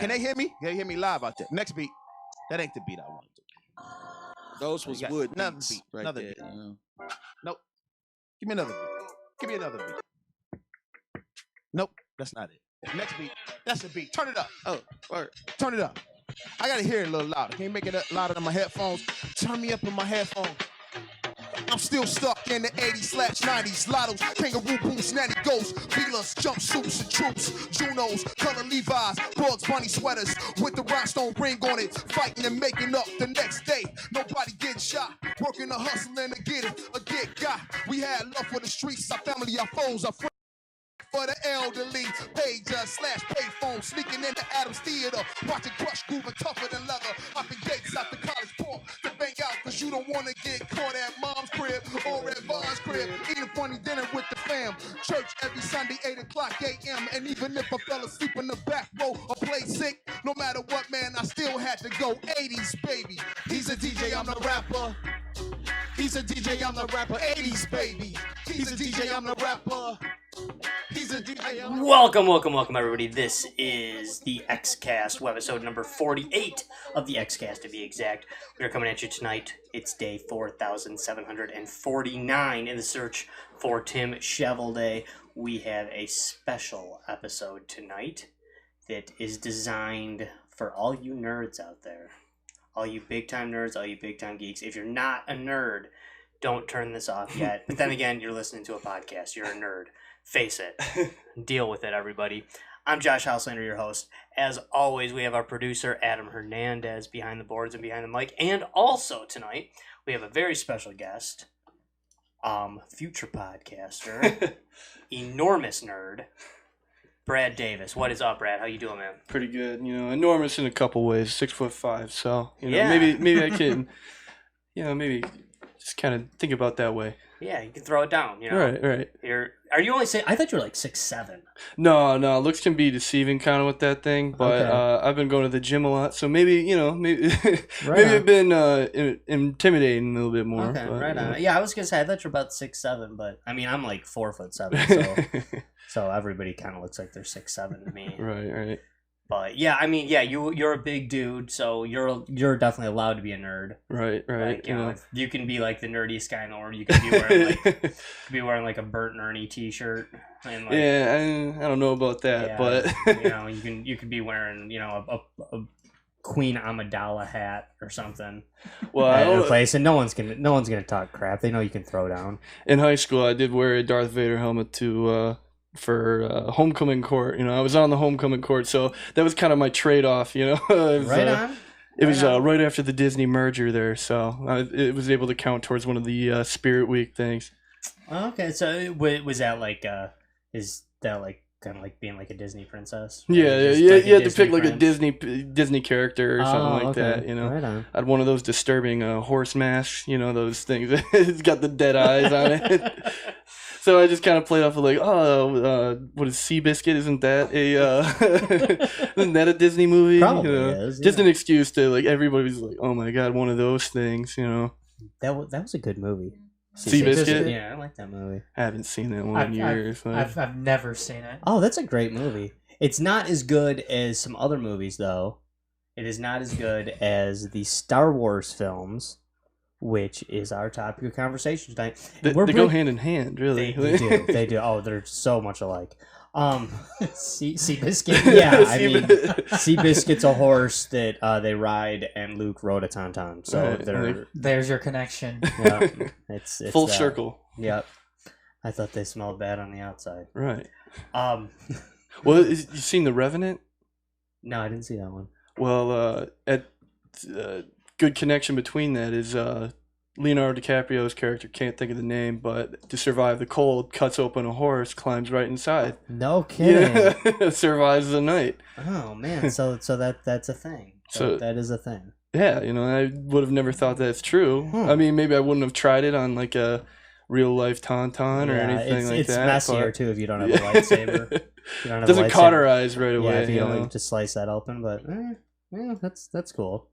Can they hear me? Can they hear me live out there? Next beat. That ain't the beat I wanted to. Those was wood another beats beat. right Another there. beat. Nope. Give me another beat. Give me another beat. Nope. That's not it. Next beat. That's the beat. Turn it up. Oh, word. Turn it up. I gotta hear it a little louder. Can you make it louder than my headphones? Turn me up in my headphones. I'm still stuck in the 80s/90s. Lottos, kangaroo boots, nanny ghosts, Velas, jumpsuits and troops, Junos, color Levi's, Bugs Bunny sweaters with the rhinestone ring on it. Fighting and making up the next day. Nobody getting shot. Working or hustling to get it, a get got. We had love for the streets, our family, our foes, our friends. For the elderly, pager/payphone, sneaking into Adams Theater, watching Crush grooving tougher than leather, hopping gates out the college port to bang out, cause you don't wanna get caught at mom's crib or at Von's crib, eating funny dinner with the fam, church every Sunday 8 o'clock a.m., and even if I fell asleep in the back row or played sick, no matter what, man, I still had to go 80s, baby. He's a DJ, I'm the rapper. He's a DJ, I'm the rapper. 80s, baby. He's a DJ, I'm the rapper. He's a DJ. Welcome, everybody. This is the X-Cast, episode number 48 of the X-Cast, to be exact. We're coming at you tonight. It's day 4,749 in the search for Tim Chevelday. We have a special episode tonight that is designed for all you nerds out there. All you big-time nerds, all you big-time geeks. If you're not a nerd, don't turn this off yet. But then again, you're listening to a podcast. You're a nerd. Face it. Deal with it, everybody. I'm Josh Houslander, your host. As always, we have our producer, Adam Hernandez, behind the boards and behind the mic. And also tonight, we have a very special guest, future podcaster, enormous nerd, Brad Davis. What is up, Brad? How you doing, man? Pretty good. You know, enormous in a couple ways. 6'5", so maybe I can, maybe just kind of think about that way. Yeah, you can throw it down. You know, right. Are you only saying? I thought you were like 6'7". No, looks can be deceiving kind of with that thing. But Okay. I've been going to the gym a lot, so maybe maybe Right I've been intimidating a little bit more. Okay, but, right on. Yeah, I was gonna say I thought you're about 6'7", but I mean I'm like 4'7", so everybody kind of looks like they're 6'7" to me. Right. But yeah, I mean, yeah, you're a big dude, so you're definitely allowed to be a nerd. Right. Like, you know, you can be like the nerdiest guy in the world. You can be wearing like a Bert and Ernie T-shirt. And like, yeah, I don't know about that, but you can be wearing a Queen Amidala hat or something. Well, at a place, and no one's gonna talk crap. They know you can throw down. In high school, I did wear a Darth Vader helmet for homecoming court. I was on the homecoming court, so that was kind of my trade-off. It was, Right on. It was right after the Disney merger there, so it was able to count towards one of the Spirit Week things. Okay, so was that like is that like kind of like being like a Disney princess? Yeah, Like you had to Disney pick like a prince? Disney character or something like that. Right on. I had one of those disturbing horse masks. Those things. It's got the dead eyes on it. So I just kind of played off of like, what is Seabiscuit? Isn't that a Disney movie? Probably is. Yeah. Just an excuse to like everybody's like, oh my god, one of those things. That was a good movie. Seabiscuit? Yeah, I like that movie. I haven't seen that one in years. I've never seen it. Oh, that's a great movie. It's not as good as some other movies, though. It is not as good as the Star Wars films, which is our topic of conversation tonight. They go hand in hand, really. They do. Oh, they're so much alike. Seabiscuit. Yeah, I mean, Seabiscuit's a horse that they ride, and Luke rode a tauntaun. So Right. There's your connection. yeah, it's full that. circle. Yep. I thought they smelled bad on the outside. Right. Well, you seen The Revenant? No, I didn't see that one. Well, good connection between that is Leonardo DiCaprio's character, can't think of the name, but to survive the cold, cuts open a horse, climbs right inside. No kidding. Yeah, survives the night. Oh man, so that's a thing. So that is a thing. Yeah, I would have never thought that's true. I mean, maybe I wouldn't have tried it on like a real life tauntaun or anything like that. It's messier too if you don't have a lightsaber. It doesn't cauterize right away. Yeah, if you don't just slice that open, but yeah, that's cool.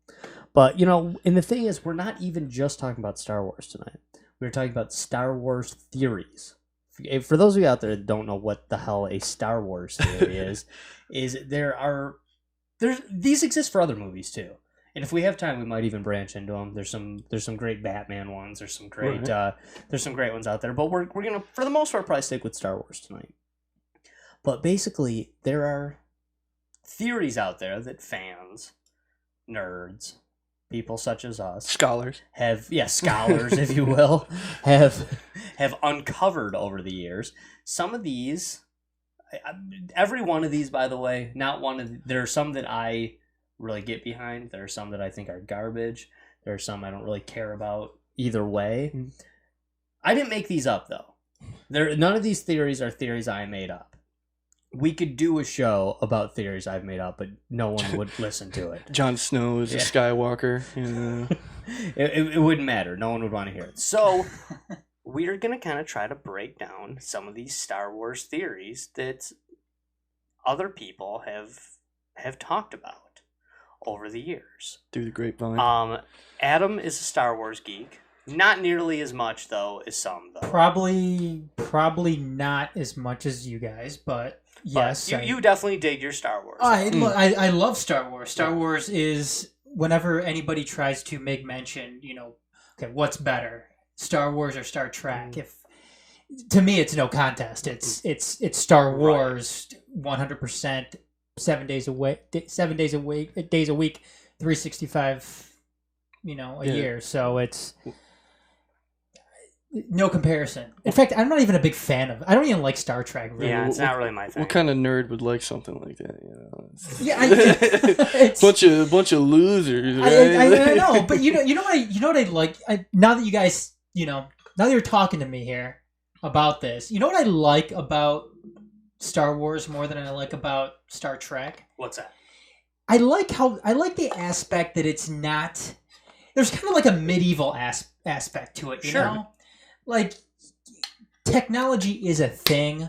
But and the thing is, we're not even just talking about Star Wars tonight. We're talking about Star Wars theories. For those of you out there that don't know what the hell a Star Wars theory is there are these exist for other movies too. And if we have time, we might even branch into them. There's some great Batman ones. There's some great there's some great ones out there. But we're gonna, for the most part, probably stick with Star Wars tonight. But basically, there are theories out there that fans, nerds, people such as us, Scholars. Scholars, if you will, have uncovered over the years. Some of these, every one of these, by the way, there are some that I really get behind. There are some that I think are garbage. There are some I don't really care about either way. I didn't make these up, though. None of these theories are theories I made up. We could do a show about theories I've made up, but no one would listen to it. Jon Snow is a Skywalker. It wouldn't matter. No one would want to hear it. So we're going to kind of try to break down some of these Star Wars theories that other people have talked about over the years. Through the grapevine. Adam is a Star Wars geek. Not nearly as much, though, as some, though. Probably not as much as you guys, but yes. You definitely dig your Star Wars. I love Star Wars. Star Wars is, whenever anybody tries to make mention, okay, what's better, Star Wars or Star Trek? If to me, it's no contest. It's Star Wars, 100%, 7 days a week, 365, a year. So it's no comparison. In fact, I'm not even a big fan of. I don't even like Star Trek. Really. Yeah, it's not really my thing. What kind of nerd would like something like that? Yeah, it's bunch of losers. Right? I know, but you know what I like. Now that you guys, now that you're talking to me here about this, you know what I like about Star Wars more than I like about Star Trek? What's that? I like the aspect that it's not. There's kind of like a medieval aspect to it, you know? Like, technology is a thing,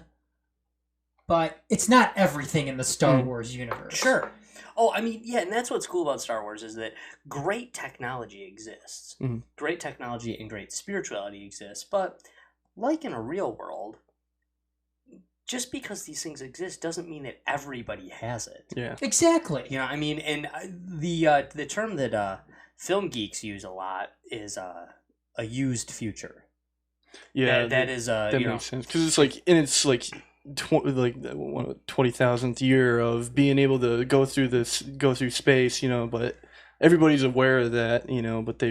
but it's not everything in the Star Wars universe. Sure. Oh, I mean, yeah, and that's what's cool about Star Wars is that great technology exists. Mm-hmm. Great technology and great spirituality exists, but like in a real world, just because these things exist doesn't mean that everybody has it. Yeah. Exactly. I mean, and the term that film geeks use a lot is a used future. Yeah, that makes sense because it's like 20,000th year of being able to go through space, but everybody's aware of that, but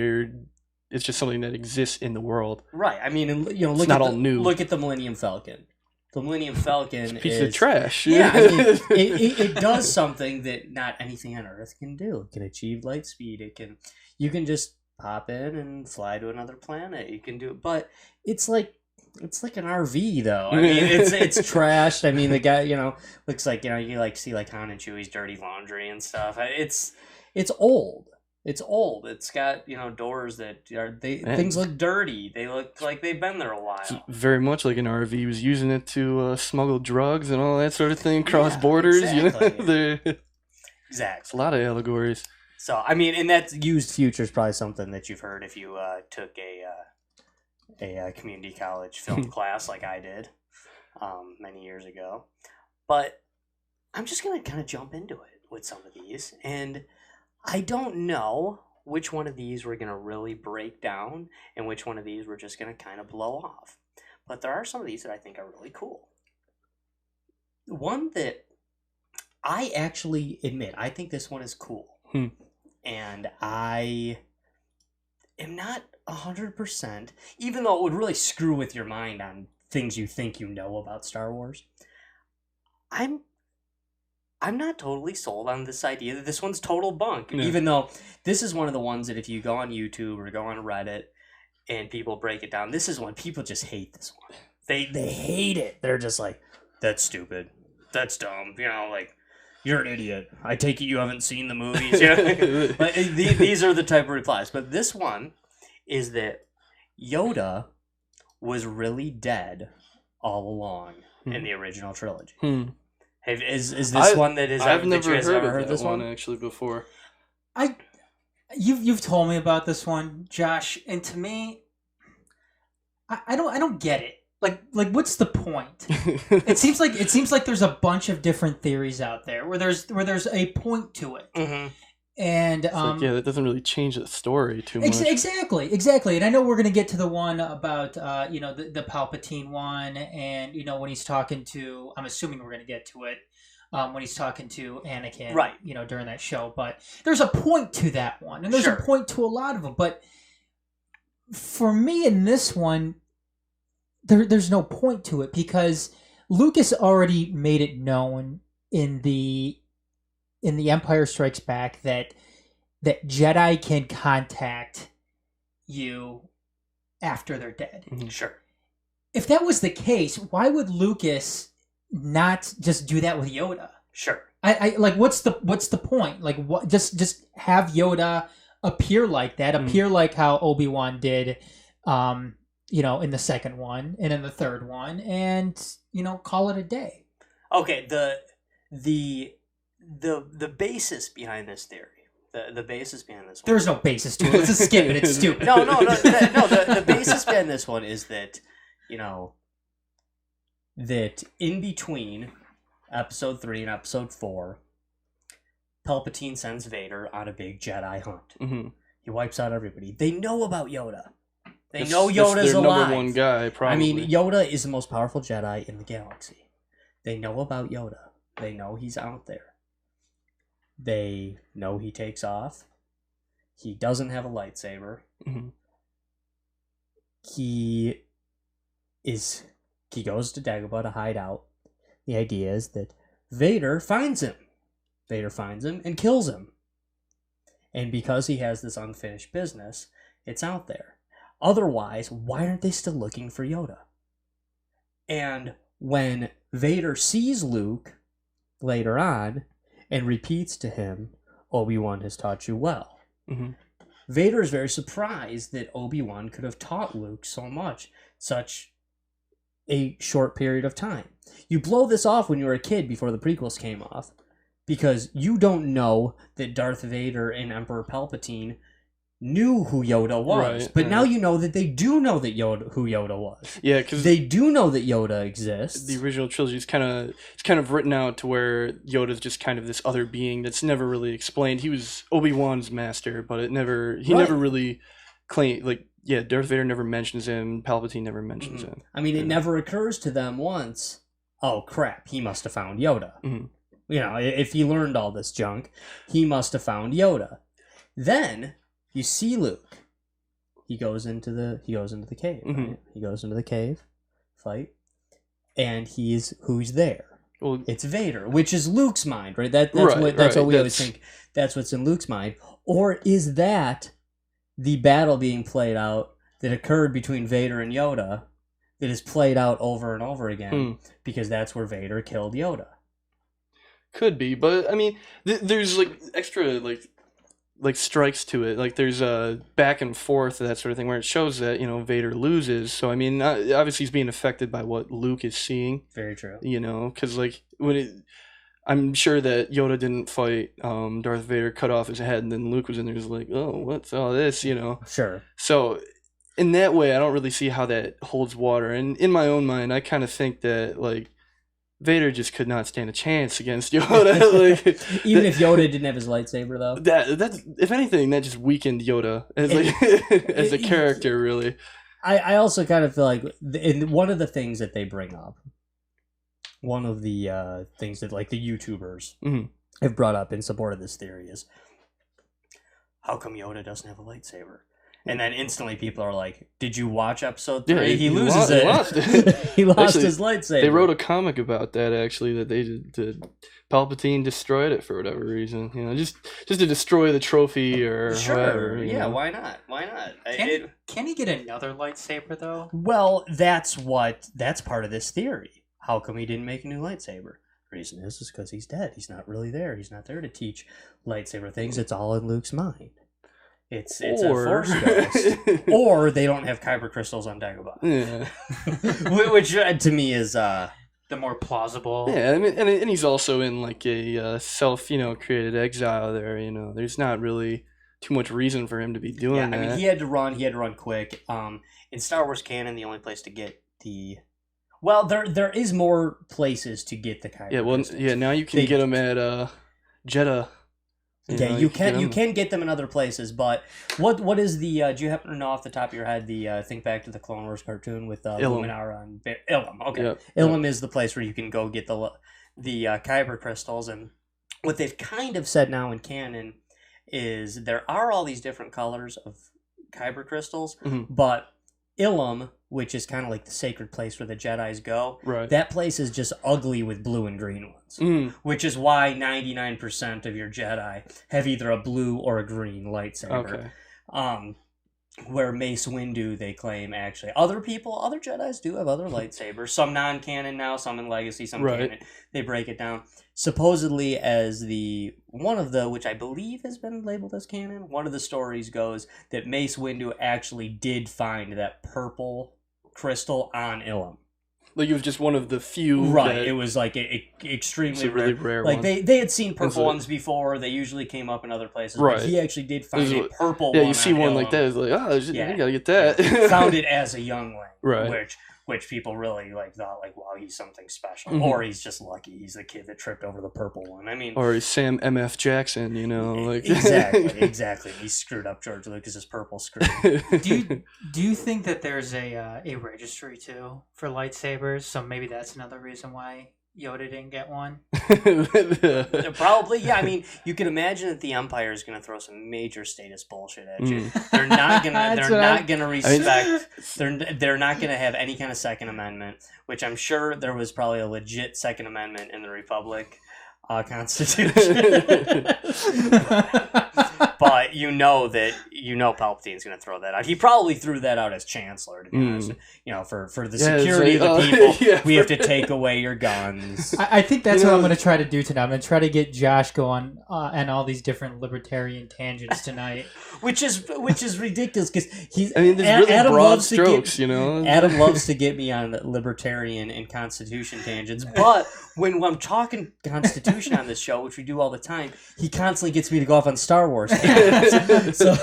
it's just something that exists in the world. Right. I mean, look it's not all new. Look at the Millennium Falcon. The Millennium Falcon it's a piece of trash. Yeah, I mean, it does something that not anything on Earth can do. It can achieve light speed. You can just pop in and fly to another planet. You can do it, but it's like an RV though. I mean, it's trashed. I mean, the guy, looks like you see like Han and Chewie's dirty laundry and stuff. It's old. It's old. It's got doors that things look dirty. They look like they've been there a while. It's very much like an RV. He was using it to smuggle drugs and all that sort of thing, cross borders. Exactly. Exactly. It's a lot of allegories. So I mean, and that used future is probably something that you've heard if you took a community college film class like I did many years ago. But I'm just gonna kind of jump into it with some of these, and I don't know which one of these we're gonna really break down, and which one of these we're just gonna kind of blow off. But there are some of these that I think are really cool. One that I actually admit, I think this one is cool. And I am not 100%, even though it would really screw with your mind on things you think you know about Star Wars. I'm not totally sold on this idea that this one's total bunk, even though this is one of the ones that if you go on YouTube or go on Reddit and people break it down, this is one people just hate this one. They hate it. They're just like, that's stupid. That's dumb. You're an idiot. I take it you haven't seen the movies. But these are the type of replies. But this one is that Yoda was really dead all along in the original trilogy. Is this one that is? I've never heard this one actually before. You've told me about this one, Josh, and to me, I don't get it. like what's the point? It seems like there's a bunch of different theories out there where there's a point to it. Mm-hmm. And that doesn't really change the story too much. Exactly. And I know we're gonna get to the one about the Palpatine one, and when he's talking to, I'm assuming we're gonna get to it when he's talking to Anakin, right? During that show. But there's a point to that one, and there's a point to a lot of them. But for me in this one, there's no point to it because Lucas already made it known in the Empire Strikes Back that Jedi can contact you after they're dead. Mm-hmm. Sure. If that was the case, why would Lucas not just do that with Yoda? Sure. I like what's the point? Like what just have Yoda appear like that, appear like how Obi-Wan did in the second one and in the third one, and call it a day. Okay, the basis behind this theory. The basis behind this one. There's no basis to it. It's a skit. It's stupid. No. The basis behind this one is that, that in between Episode 3 and Episode 4, Palpatine sends Vader on a big Jedi hunt. Mm-hmm. He wipes out everybody. They know about Yoda. They know Yoda's their alive. number one guy, probably. I mean, Yoda is the most powerful Jedi in the galaxy. They know about Yoda. They know he's out there. They know he takes off. He doesn't have a lightsaber. Mm-hmm. He goes to Dagobah to hide out. The idea is that Vader finds him. Vader finds him and kills him. And because he has this unfinished business, it's out there. Otherwise, why aren't they still looking for Yoda? And when Vader sees Luke later on and repeats to him, Obi-Wan has taught you well. Mm-hmm. Vader is very surprised that Obi-Wan could have taught Luke so much, such a short period of time. You blow this off when you were a kid before the prequels came off, because you don't know that Darth Vader and Emperor Palpatine knew who Yoda was. Right, but right. now you know that they do know that who Yoda was. Yeah, because they do know that Yoda exists. The original trilogy is kind of written out to where Yoda's just kind of this other being that's never really explained. He was Obi-Wan's master, but he never really claimed, Darth Vader never mentions him, Palpatine never mentions him. I mean, it never occurs to them once, oh crap, he must have found Yoda. Mm-hmm. If he learned all this junk, he must have found Yoda. Then you see Luke. He goes into the cave. Mm-hmm. Right? He goes into the cave, fight, and who's there? Well, it's Vader, which is Luke's mind, right? That's what we always think. That's what's in Luke's mind. Or is that the battle being played out that occurred between Vader and Yoda, that is played out over and over again, because that's where Vader killed Yoda? Could be, but I mean, there's extra strikes to it. Like there's a back and forth, that sort of thing, where it shows that Vader loses. So I mean, obviously he's being affected by what Luke is seeing. Very true. Because I'm sure that Yoda didn't fight Darth Vader, cut off his head, and then Luke was in there, was like, oh, what's all this? Sure. So in that way, I don't really see how that holds water. And in my own mind, I kind of think that Vader just could not stand a chance against Yoda. Even if Yoda didn't have his lightsaber, though. That's if anything, that just weakened Yoda as as a character, really. I also kind of feel like one of the things that they bring up, one of the things that the YouTubers have brought up in support of this theory is, how come Yoda doesn't have a lightsaber? And then instantly people are like, did you watch episode 3? Yeah, he loses it. He lost it. He lost Actually, his lightsaber. They wrote a comic about that, actually, that they did. Palpatine destroyed it for whatever reason. Just to destroy the trophy or whatever. Yeah, why not? Why not? Can he get another lightsaber, though? Well, that's part of this theory. How come he didn't make a new lightsaber? The reason is because he's dead. He's not really there. He's not there to teach lightsaber things. It's all in Luke's mind. It's a Force ghost. Or they don't have kyber crystals on Dagobah. Yeah. Which to me is the more plausible. Yeah, I mean, and he's also in a self created exile there. There's not really too much reason for him to be doing that. I mean, he had to run quick. In Star Wars canon, the only place to get the Well, there is more places to get the kyber. Yeah, well, crystals. yeah. Now you can get them at Jeddah. Yeah, you can get them in other places, but what is the? Do you happen to know off the top of your head the think back to the Clone Wars cartoon with Luminara and Ilum? Okay, Yep. Ilum is the place where you can go get the kyber crystals, and what they've kind of said now in canon is there are all these different colors of kyber crystals, but Ilum, which is kind of like the sacred place where the Jedis go, Right. that place is just ugly with blue and green ones, which is why 99% of your Jedi have either a blue or a green lightsaber. Okay. Where Mace Windu, they claim, actually. Other Jedis do have other lightsabers. Some non-canon now, some in Legacy, some canon. They break it down. Supposedly as one of the, which I believe has been labeled as canon, one of the stories goes that Mace Windu actually did find that purple crystal on Ilum. Like it was just one of the few. Right, it was like extremely really rare like one. they had seen purple ones before. They usually came up in other places. Right. But he actually did find a purple one. Yeah, you see on one Ilum. like that, it's like, you gotta get that. Found it as a youngling, Right. which people really thought wow, he's something special, or he's just lucky. He's the kid that tripped over the purple one. I mean, or he's Sam M.F. Jackson, like exactly. He screwed up George Lucas's purple screen. Do you think that there's a registry too for lightsabers? So maybe that's another reason why Yoda didn't get one. Probably, yeah. I mean, you can imagine that the Empire is going to throw some major status bullshit at you. They're not gonna. They're not gonna respect. They're not gonna have any kind of Second Amendment, which I'm sure there was probably a legit Second Amendment in the Republic Constitution. But Palpatine's going to throw that out. He probably threw that out as Chancellor, to be honest. For the security of the people, we have to take away your guns. I think that's what I'm going to try to do tonight. I'm going to try to get Josh going on all these different libertarian tangents tonight. which is ridiculous because he's. I mean, there's really Adam broad loves strokes, Adam loves to get me on libertarian and Constitution tangents, but when I'm talking Constitution on this show, which we do all the time, he constantly gets me to go off on Star Wars. So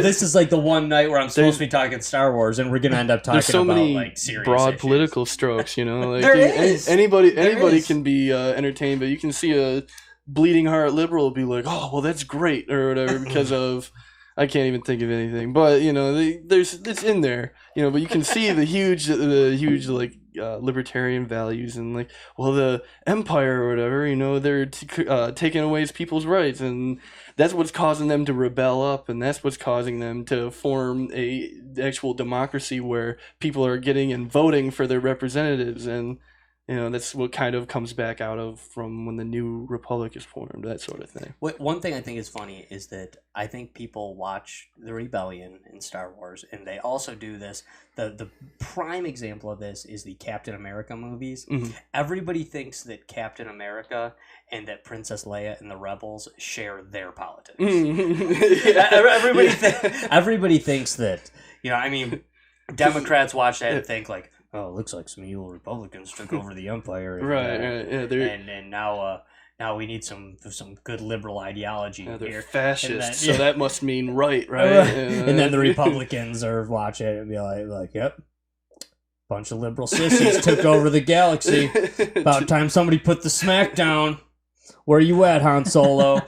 this is like the one night where I'm supposed to be talking Star Wars, and we're gonna end up talking so about many serious broad issues. political strokes. Like There is. anybody can be entertained, but you can see a bleeding heart liberal be like, oh well, that's great or whatever because of. I can't even think of anything, but it's in there, But you can see the huge libertarian values and the empire or whatever, they're taking away people's rights, and that's what's causing them to rebel up, and that's what's causing them to form a actual democracy where people are getting and voting for their representatives, and that's what kind of comes back out of from when the new republic is formed, that sort of thing. One thing I think is funny is that I think people watch the rebellion in Star Wars, and they also do this. The prime example of this is the Captain America movies. Mm-hmm. Everybody thinks that Captain America and that Princess Leia and the Rebels share their politics. Mm-hmm. Everybody thinks that, Democrats watch that and think oh, it looks like some evil Republicans took over the empire, and, right? Yeah, and now we need some good liberal ideology they're here. fascists, then, so that must mean right? And then the Republicans are watch it and be like, yep, bunch of liberal sissies took over the galaxy. About time somebody put the smack down. Where you at, Han Solo?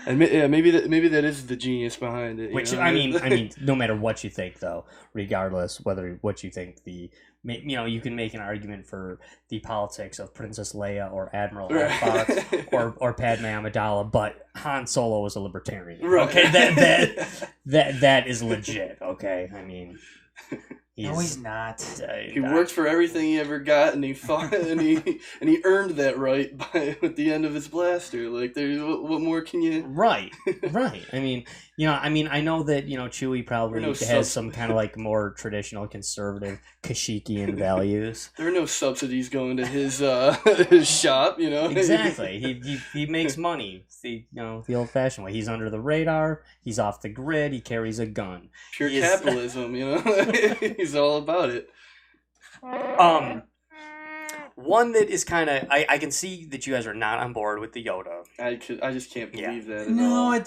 And maybe that is the genius behind it. Which I mean, no matter what you think, though, regardless what you think, you can make an argument for the politics of Princess Leia or Admiral Fox or Padme Amidala, but Han Solo was a libertarian. Right. Okay, that is legit. Okay, I mean. No, he's not. He worked for everything he ever got, and he fought, and he earned that right at the end of his blaster. There's what more can you? Right. I mean, I know that Chewie probably has some kind of more traditional conservative Kashyyykian values. There are no subsidies going to his shop, Exactly. He makes money. The old-fashioned way. He's under the radar. He's off the grid. He carries a gun. Pure capitalism, He's all about it. One that is kind of I can see that you guys are not on board with the Yoda. I just can't believe that. No,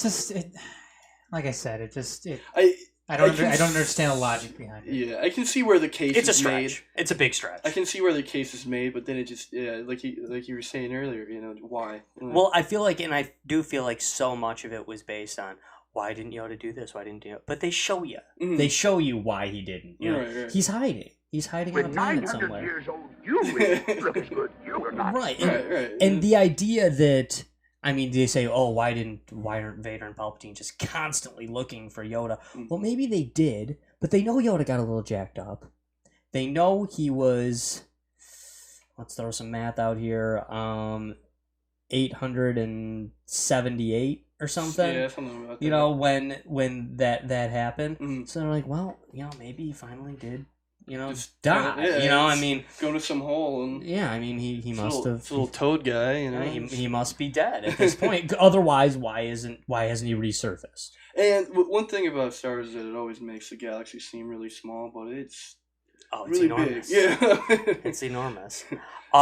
like I said, I don't understand the logic behind it. Yeah, I can see where the case It's a is made. stretch. It's a big stretch. I can see where the case is made, but then it just like you were saying earlier, why? Well, I feel like, and I do feel like so much of it was based on why didn't Yoda do this? Why didn't Yoda? But they show you. Mhm. They show you why he didn't. You know? Right. He's hiding. He's hiding on a With planet 900 somewhere. years old, you really look as good. You are not. Right. Right. And the idea that, I mean, they say, oh, why aren't Vader and Palpatine just constantly looking for Yoda? Mhm. Well, maybe they did, but they know Yoda got a little jacked up. They know he was, let's throw some math out here, 878 or something. Yeah, something about that. You know, when that happened. Mhm. So they're like, well, maybe he finally did, Just die. yeah, I just mean, go to some hole and yeah, I mean, he must have. This little toad guy, Yeah, he must be dead at this point. Otherwise, why hasn't he resurfaced? And one thing about Star Wars is that it always makes the galaxy seem really small, but it's it's really enormous. big. Yeah, It's enormous.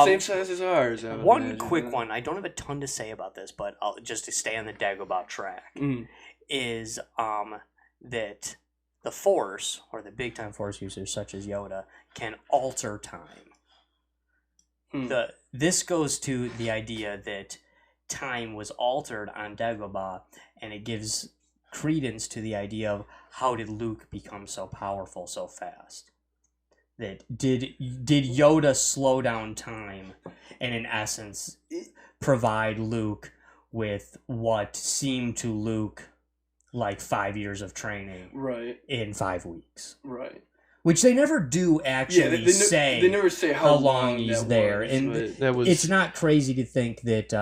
same size as ours. I would One imagine, quick yeah. one. I don't have a ton to say about this, but just to stay on the Dagobah track, Mm. is that the Force, or the big time Force users such as Yoda, can alter time. Hmm. This goes to the idea that time was altered on Dagobah, and it gives credence to the idea of how did Luke become so powerful so fast? That did Yoda slow down time and in essence provide Luke with what seemed to Luke like 5 years of training Right, in 5 weeks? right. Which they never do actually say. They never say how long he's that there, was, and but that was It's not crazy to think that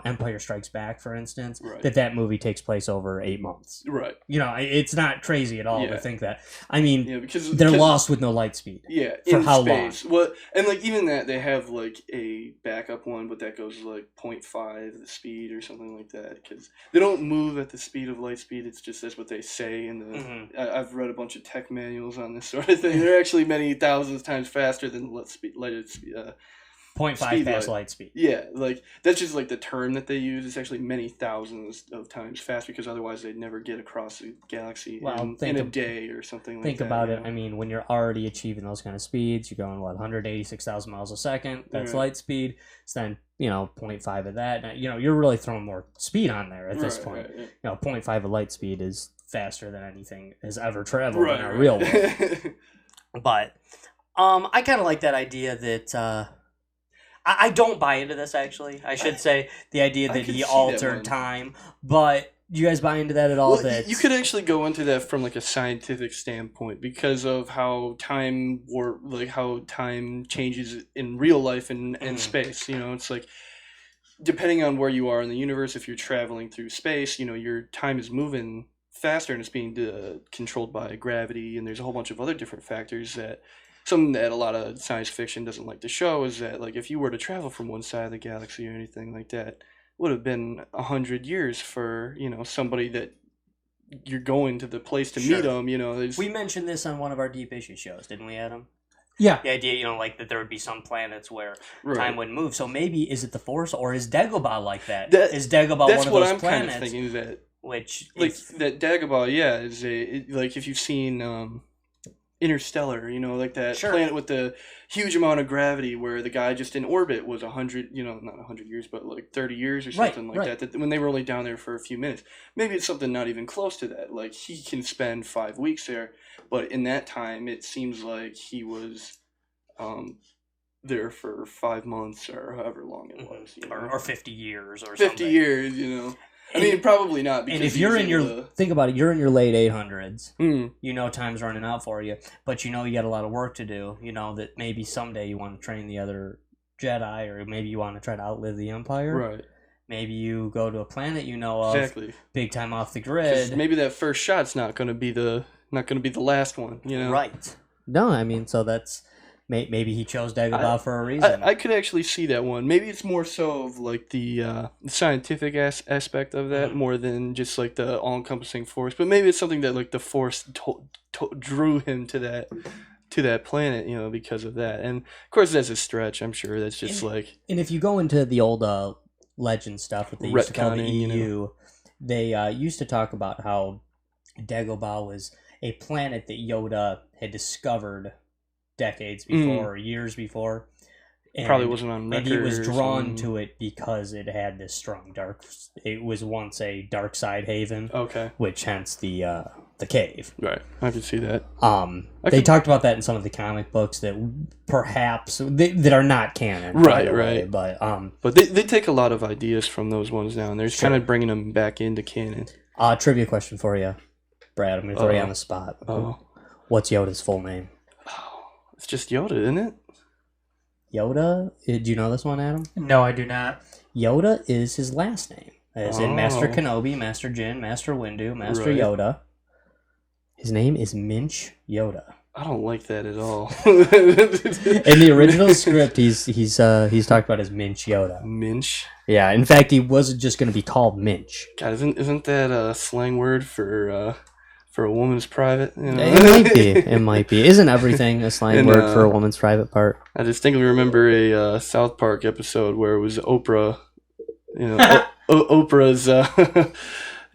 Empire Strikes Back, for instance, Right. that movie takes place over 8 months. right. It's not crazy at all Yeah. to think that. I mean, Yeah, because they're lost with no light speed. Yeah, For in how space. What and like even that they have like a backup one, but that goes like 0.5 the speed or something like that because they don't move at the speed of light speed. It's just that's what they say in the. Mhm. I've read a bunch of tech manuals on this sort of thing. They're actually many thousands times faster than light speed. 0.5 Speed past light. light speed. Yeah, like that's just like the term that they use. It's actually many thousands of times fast because otherwise they'd never get across the galaxy Well, in think a of- day or something like Think that. about you it. know? I mean, when you're already achieving those kind of speeds, you're going 186,000 miles a second. That's Right. light speed. So then 0.5 of that. Now, you're really throwing more speed on there at this Right, point. right, yeah. 0.5 of light speed is faster than anything has ever traveled Right, in our right. real world. But I kind of like that idea that I don't buy into this. Actually, I should say the idea I that could he see that altered one. time. But do you guys buy into that at all? Well, that you could actually go into that from like a scientific standpoint because of how time how time changes in real life and Mhm. space. It's like depending on where you are in the universe, if you're traveling through space, your time is moving faster and it's being controlled by gravity, and there's a whole bunch of other different factors that. Something that a lot of science fiction doesn't like to show is that, like, if you were to travel from one side of the galaxy or anything like that, would have been 100 years for somebody that you're going to the place to Sure. meet them. There's, we mentioned this on one of our deep issue shows, didn't we, Adam? Yeah. The idea, like that there would be some planets where right. time wouldn't move. So maybe is it the Force or is Dagobah like that? That- Is Dagobah that's one of what those I'm kind planets? of thinking. Is that Which like if- that Dagobah? Yeah, is like if you've seen Interstellar, like that Sure. planet with the huge amount of gravity where the guy just in orbit was 100, not 100 years, but like 30 years or Right, something like right. that when they were only down there for a few minutes. Maybe it's something not even close to that. Like he can spend 5 weeks there, but in that time, it seems like he was there for 5 months or however long it was. or 50 years or 50 something. years, I mean, probably not. Because And if he you're was in your able to- think about it, you're in your late 800s. Hmm. Time's running out for you, but you got a lot of work to do. That maybe someday you want to train the other Jedi, or maybe you want to try to outlive the Empire. Right. Maybe you go to a planet of, Exactly. big time off the 'Cause grid. maybe that first shot's not going to be the last one. Right. No, I mean, so that's maybe he chose Dagobah for a reason. I could actually see that one. Maybe it's more so of like the scientific aspect of that Mhm. more than just like the all-encompassing force. But maybe it's something that like the force drew him to that planet, because of that. And of course, that's a stretch. I'm sure that's just like And if you go into the old legend stuff that they used to call the Retconning, EU, they used to talk about how Dagobah was a planet that Yoda had discovered decades before, or years before. And, Probably wasn't on and record. he was or drawn something. to it because it had this strong dark. It was once a dark side haven, Okay. which hence the cave. Right. I could see that. They talked about that in some of the comic books that perhaps that are not canon. by the way, Right. But they take a lot of ideas from those ones now, and they're just kind of bringing them back into canon. trivia question for you, Brad. I'm gonna throw you on the spot. Oh. What's Yoda's full name? It's just Yoda, isn't it? Yoda? Do you know this one, Adam? No, I do not. Yoda is his last name. As in Master Oh. Kenobi, Master Jin, Master Windu, Master Right. Yoda. His name is Minch Yoda. I don't like that at all. In the original script, he's talked about as Minch Yoda. Minch. Yeah, in fact, he wasn't just going to be called Minch. God, isn't that a slang word for a woman's private? You know? It might be. It might be. Isn't everything a slang And, word for a woman's private part? I distinctly remember a South Park episode where it was Oprah. You know, Oprah's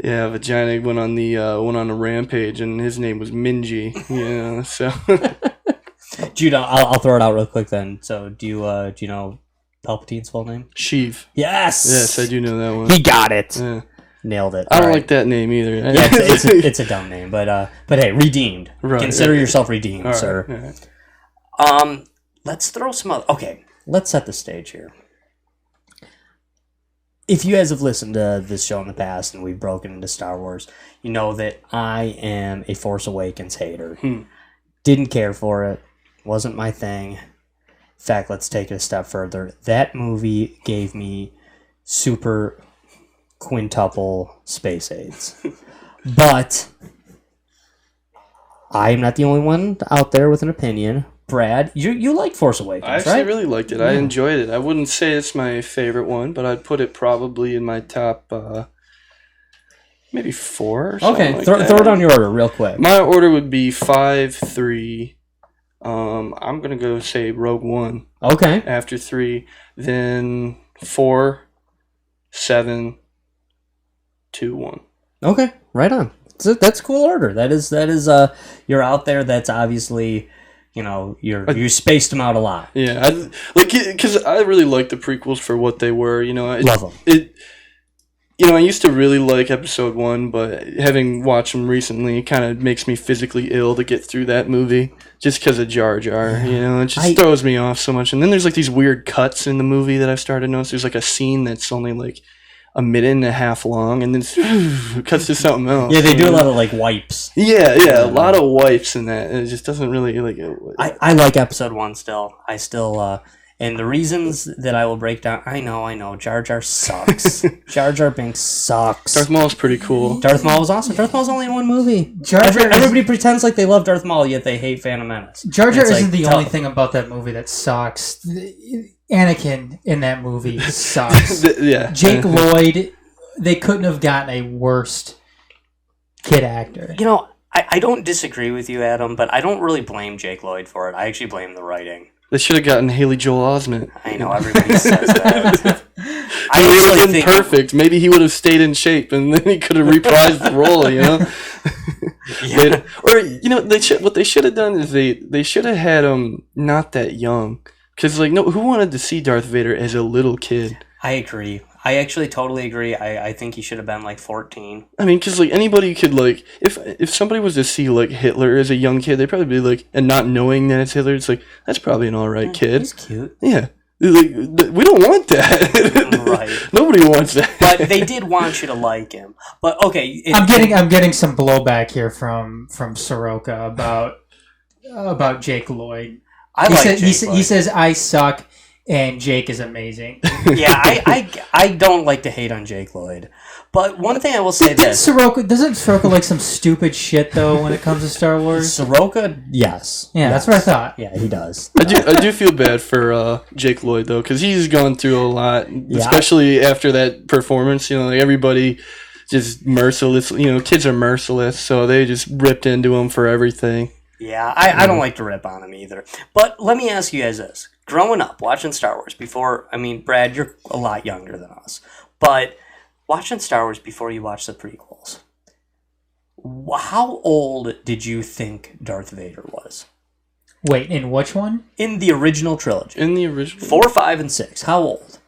vagina went on a rampage, and his name was Minji. You know, so. Jude, I'll throw it out real quick then. So, do you know Palpatine's full name? Sheev. Yes. Yes, I do know that one. He got it. Yeah. Nailed it. I don't All right. like that name either. Yeah, it's a dumb name, but hey, redeemed. Right, Consider yeah. yourself redeemed, All right, sir. all right. Let's throw some other. Okay, let's set the stage here. If you guys have listened to this show in the past and we've broken into Star Wars, you know that I am a Force Awakens hater. Didn't care for it. Wasn't my thing. In fact, let's take it a step further. That movie gave me super quintuple space aids. But I'm not the only one out there with an opinion. Brad, you like Force Awakens, I actually right? really liked it. I enjoyed it. I wouldn't say it's my favorite one, but I'd put it probably in my top, maybe 4 or something Okay, like throw that. it on your order real quick. My order would be 5, 3. I'm going to go say Rogue One Okay. after 3. Then 4, 7, 2, 1. Okay, right on. That's a cool order. That is you're out there. That's obviously, you spaced them out a lot. Yeah, because I really like the prequels for what they were. Love them. I used to really like Episode 1, but having watched them recently, it kind of makes me physically ill to get through that movie just because of Jar Jar. It just throws me off so much. And then there's like these weird cuts in the movie that I've started to notice. There's like a scene that's only like a minute and a half long, and then it cuts to something else. Yeah, they do a lot of like wipes. Yeah, a lot of wipes in that. It just doesn't really like. I like Episode 1 still. I still and the reasons that I will break down. I know. Jar Jar sucks. Jar Jar Binks sucks. Darth Maul's pretty cool. Darth Maul was awesome. Darth Maul's only in one movie. Jar Jar Everybody pretends like they love Darth Maul, yet they hate Phantom Menace. Jar Jar It's isn't like, the tough. only thing about that movie that sucks. Anakin in that movie sucks. Yeah. Jake Lloyd, they couldn't have gotten a worse kid actor. I don't disagree with you, Adam, but I don't really blame Jake Lloyd for it. I actually blame the writing. They should have gotten Haley Joel Osment. I know, everybody says that. He would have been perfect. Maybe he would have stayed in shape, and then he could have reprised the role. Yeah. What they should have done is they should have had him not that young, because who wanted to see Darth Vader as a little kid? I agree. I actually totally agree. I think he should have been like 14. I mean, because anybody could if somebody was to see Hitler as a young kid, they'd probably be and not knowing that it's Hitler, it's that's probably an alright kid. He's cute. Yeah. We don't want that. Right. Nobody wants that. But they did want you to like him. But okay, I'm getting some blowback here from Soroka about Jake Lloyd. He says I suck and Jake is amazing. Yeah, I don't like to hate on Jake Lloyd. But one thing I will say doesn't Soroka like some stupid shit though when it comes to Star Wars? Soroka, yes. Yeah, that's what I thought. Yeah, he does. I do feel bad for Jake Lloyd though, because he's gone through a lot, especially after that performance. Everybody just merciless. Kids are merciless, so they just ripped into him for everything. Yeah, I don't like to rip on him either. But let me ask you guys this. Growing up, watching Star Wars Brad, you're a lot younger than us. But watching Star Wars before you watch the prequels, How old did you think Darth Vader was? Wait, in which one? In the original trilogy. In the original? 4, 5, and 6. How old?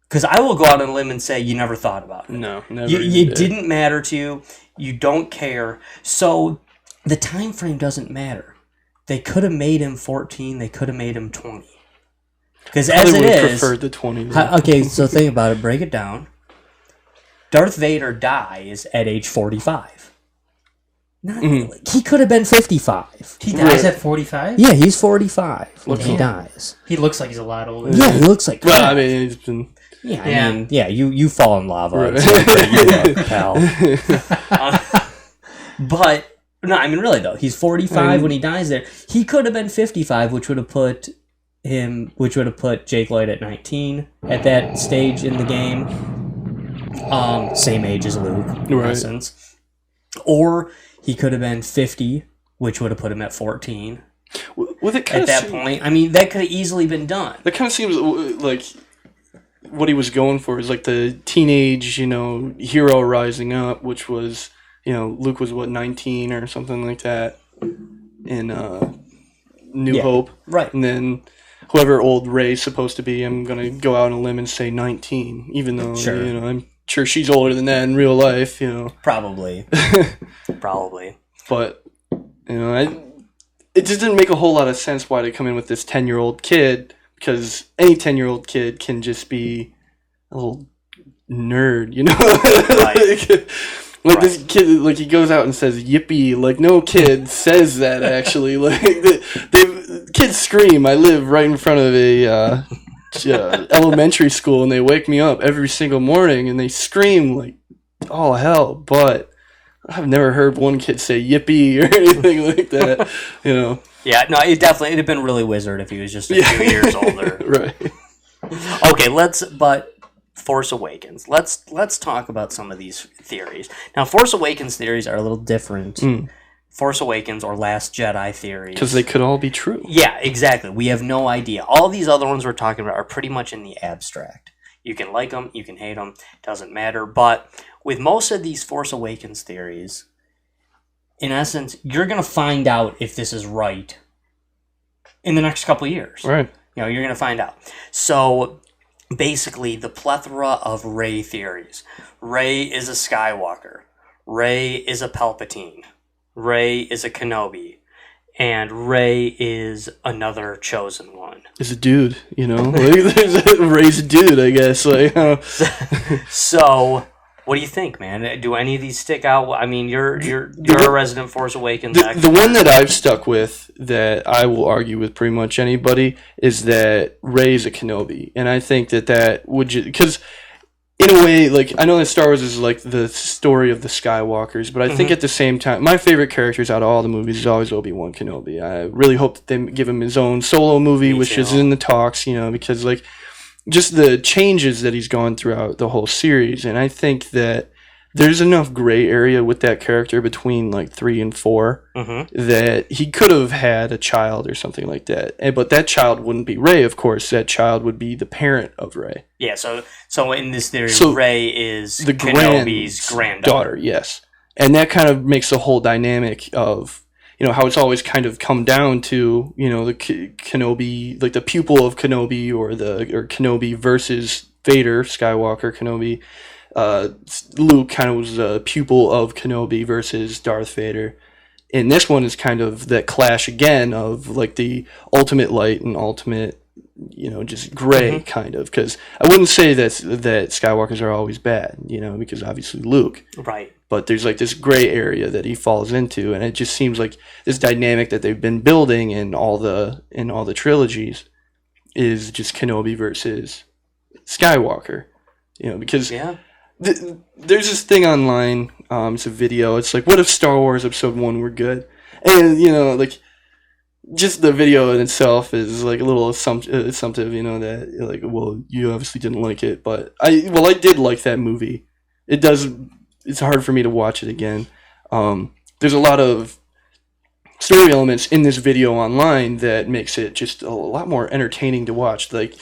Because I will go out on a limb and say you never thought about it. No, never. It didn't matter to you. You don't care. So the time frame doesn't matter. They could have made him 14. They could have made him 20. Because as it is... preferred the 20. Okay, so think about it. Break it down. Darth Vader dies at age 45. Not really. He could have been 55. He dies at 45? Yeah, he's 45 when he dies. He looks like he's a lot older. Yeah, he looks like... Well, I mean, he's been... Yeah, I mean, you fall in lava. Right. It's like, pal. But, no, I mean, really, though. He's 45 when he dies there. He could have been 55, which would have put Jake Lloyd at 19 at that stage in the game. Same age as Luke, in essence. Or he could have been 50, which would have put him at 14. Well, at that point. I mean, that could have easily been done. That kind of seems like what he was going for is like the teenage, hero rising up, which was, Luke was 19 or something like that in New Hope. Right. And then whoever old Rey's supposed to be, I'm going to go out on a limb and say 19, even though, I'm sure she's older than that in real life, Probably. Probably. But, it just didn't make a whole lot of sense why they come in with this 10-year-old kid, because any 10-year-old kid can just be a little nerd, Right. Like this kid, like he goes out and says "yippee." Like no kid says that actually. Like kids scream. I live right in front of a elementary school, and they wake me up every single morning, and they scream like all hell. But I've never heard one kid say "yippee" or anything like that. Yeah, no, it'd have been really wizard if he was just a few years older. Right. Okay, but Force Awakens. Let's talk about some of these theories. Now, Force Awakens theories are a little different. Force Awakens or Last Jedi theories. Because they could all be true. Yeah, exactly. We have no idea. All these other ones we're talking about are pretty much in the abstract. You can like them, you can hate them, doesn't matter. But with most of these Force Awakens theories, in essence, you're going to find out if this is right in the next couple of years. Right. You're going to find out. So, basically, the plethora of Rey theories. Rey is a Skywalker. Rey is a Palpatine. Rey is a Kenobi. And Rey is another chosen one. Is a dude, Rey's a dude, I guess. So, what do you think, man? Do any of these stick out? I mean, you're a resident Force Awakens expert. The one that I've stuck with, that I will argue with pretty much anybody, is that Rey's a Kenobi. And I think that would just... Because, in a way, like, I know that Star Wars is, like, the story of the Skywalkers, but I think at the same time, my favorite characters out of all the movies is always Obi-Wan Kenobi. I really hope that they give him his own solo movie, which is in the talks, because, like, just the changes that he's gone throughout the whole series. And I think that there's enough gray area with that character between, like, 3 and 4 that he could have had a child or something like that. But that child wouldn't be Rey, of course. That child would be the parent of Rey. Yeah, so in this theory, Rey is the Kenobi's granddaughter. Yes. And that kind of makes the whole dynamic of, how it's always kind of come down to, the Kenobi, like the pupil of Kenobi or Kenobi versus Vader, Skywalker, Kenobi. Luke kind of was a pupil of Kenobi versus Darth Vader. And this one is kind of that clash again of like the ultimate light and ultimate, just gray kind of. Because I wouldn't say that Skywalkers are always bad, because obviously Luke. Right. But there's like this gray area that he falls into, and it just seems like this dynamic that they've been building in all the trilogies is just Kenobi versus Skywalker. Because there's this thing online. It's a video. It's like, what if Star Wars Episode 1 were good? And like just the video in itself is like a little assumptive. That like, well, you obviously didn't like it, but I did like that movie. It's hard for me to watch it again. There's a lot of story elements in this video online that makes it just a lot more entertaining to watch. Like,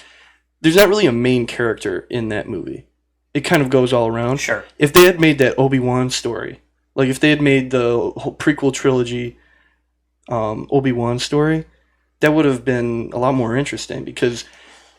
there's not really a main character in that movie. It kind of goes all around. Sure. If they had made that Obi-Wan story, Like if they had made the whole prequel trilogy Obi-Wan story, that would have been a lot more interesting, because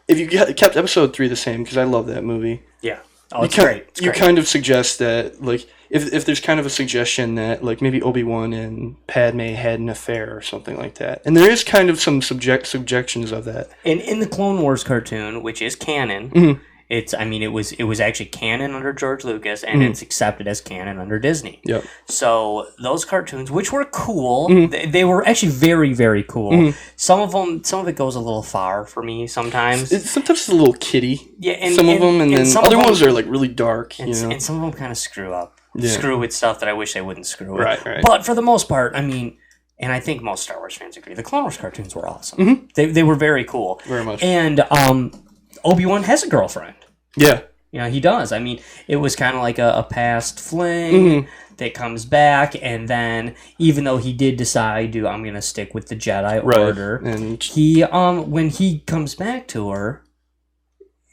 if you kept episode 3 the same, because I love that movie. Yeah. Oh, it's great. It's you great. kind of suggest that, like, if there's kind of a suggestion that, like, maybe Obi-Wan and Padme had an affair or something like that. And there is kind of some subjections of that. In the Clone Wars cartoon, which is canon, Mhm. it was actually canon under George Lucas, and it's accepted as canon under Disney. Yep. So those cartoons, which were cool, they were actually very, very cool. Some of it goes a little far for me sometimes. Sometimes it's a little kiddie. Yeah, and some of them, and then other ones are like really dark. And some of them kind of screw up. Yeah. Screw with stuff that I wish they wouldn't screw with. Right. But for the most part, I mean, and I think most Star Wars fans agree, the Clone Wars cartoons were awesome. They were very cool. Very much. And Obi-Wan has a girlfriend. Yeah. You know, he does. I mean, it was kind of like a past fling that comes back, and then even though he did decide to, I'm going to stick with the Jedi Order, and he when he comes back to her,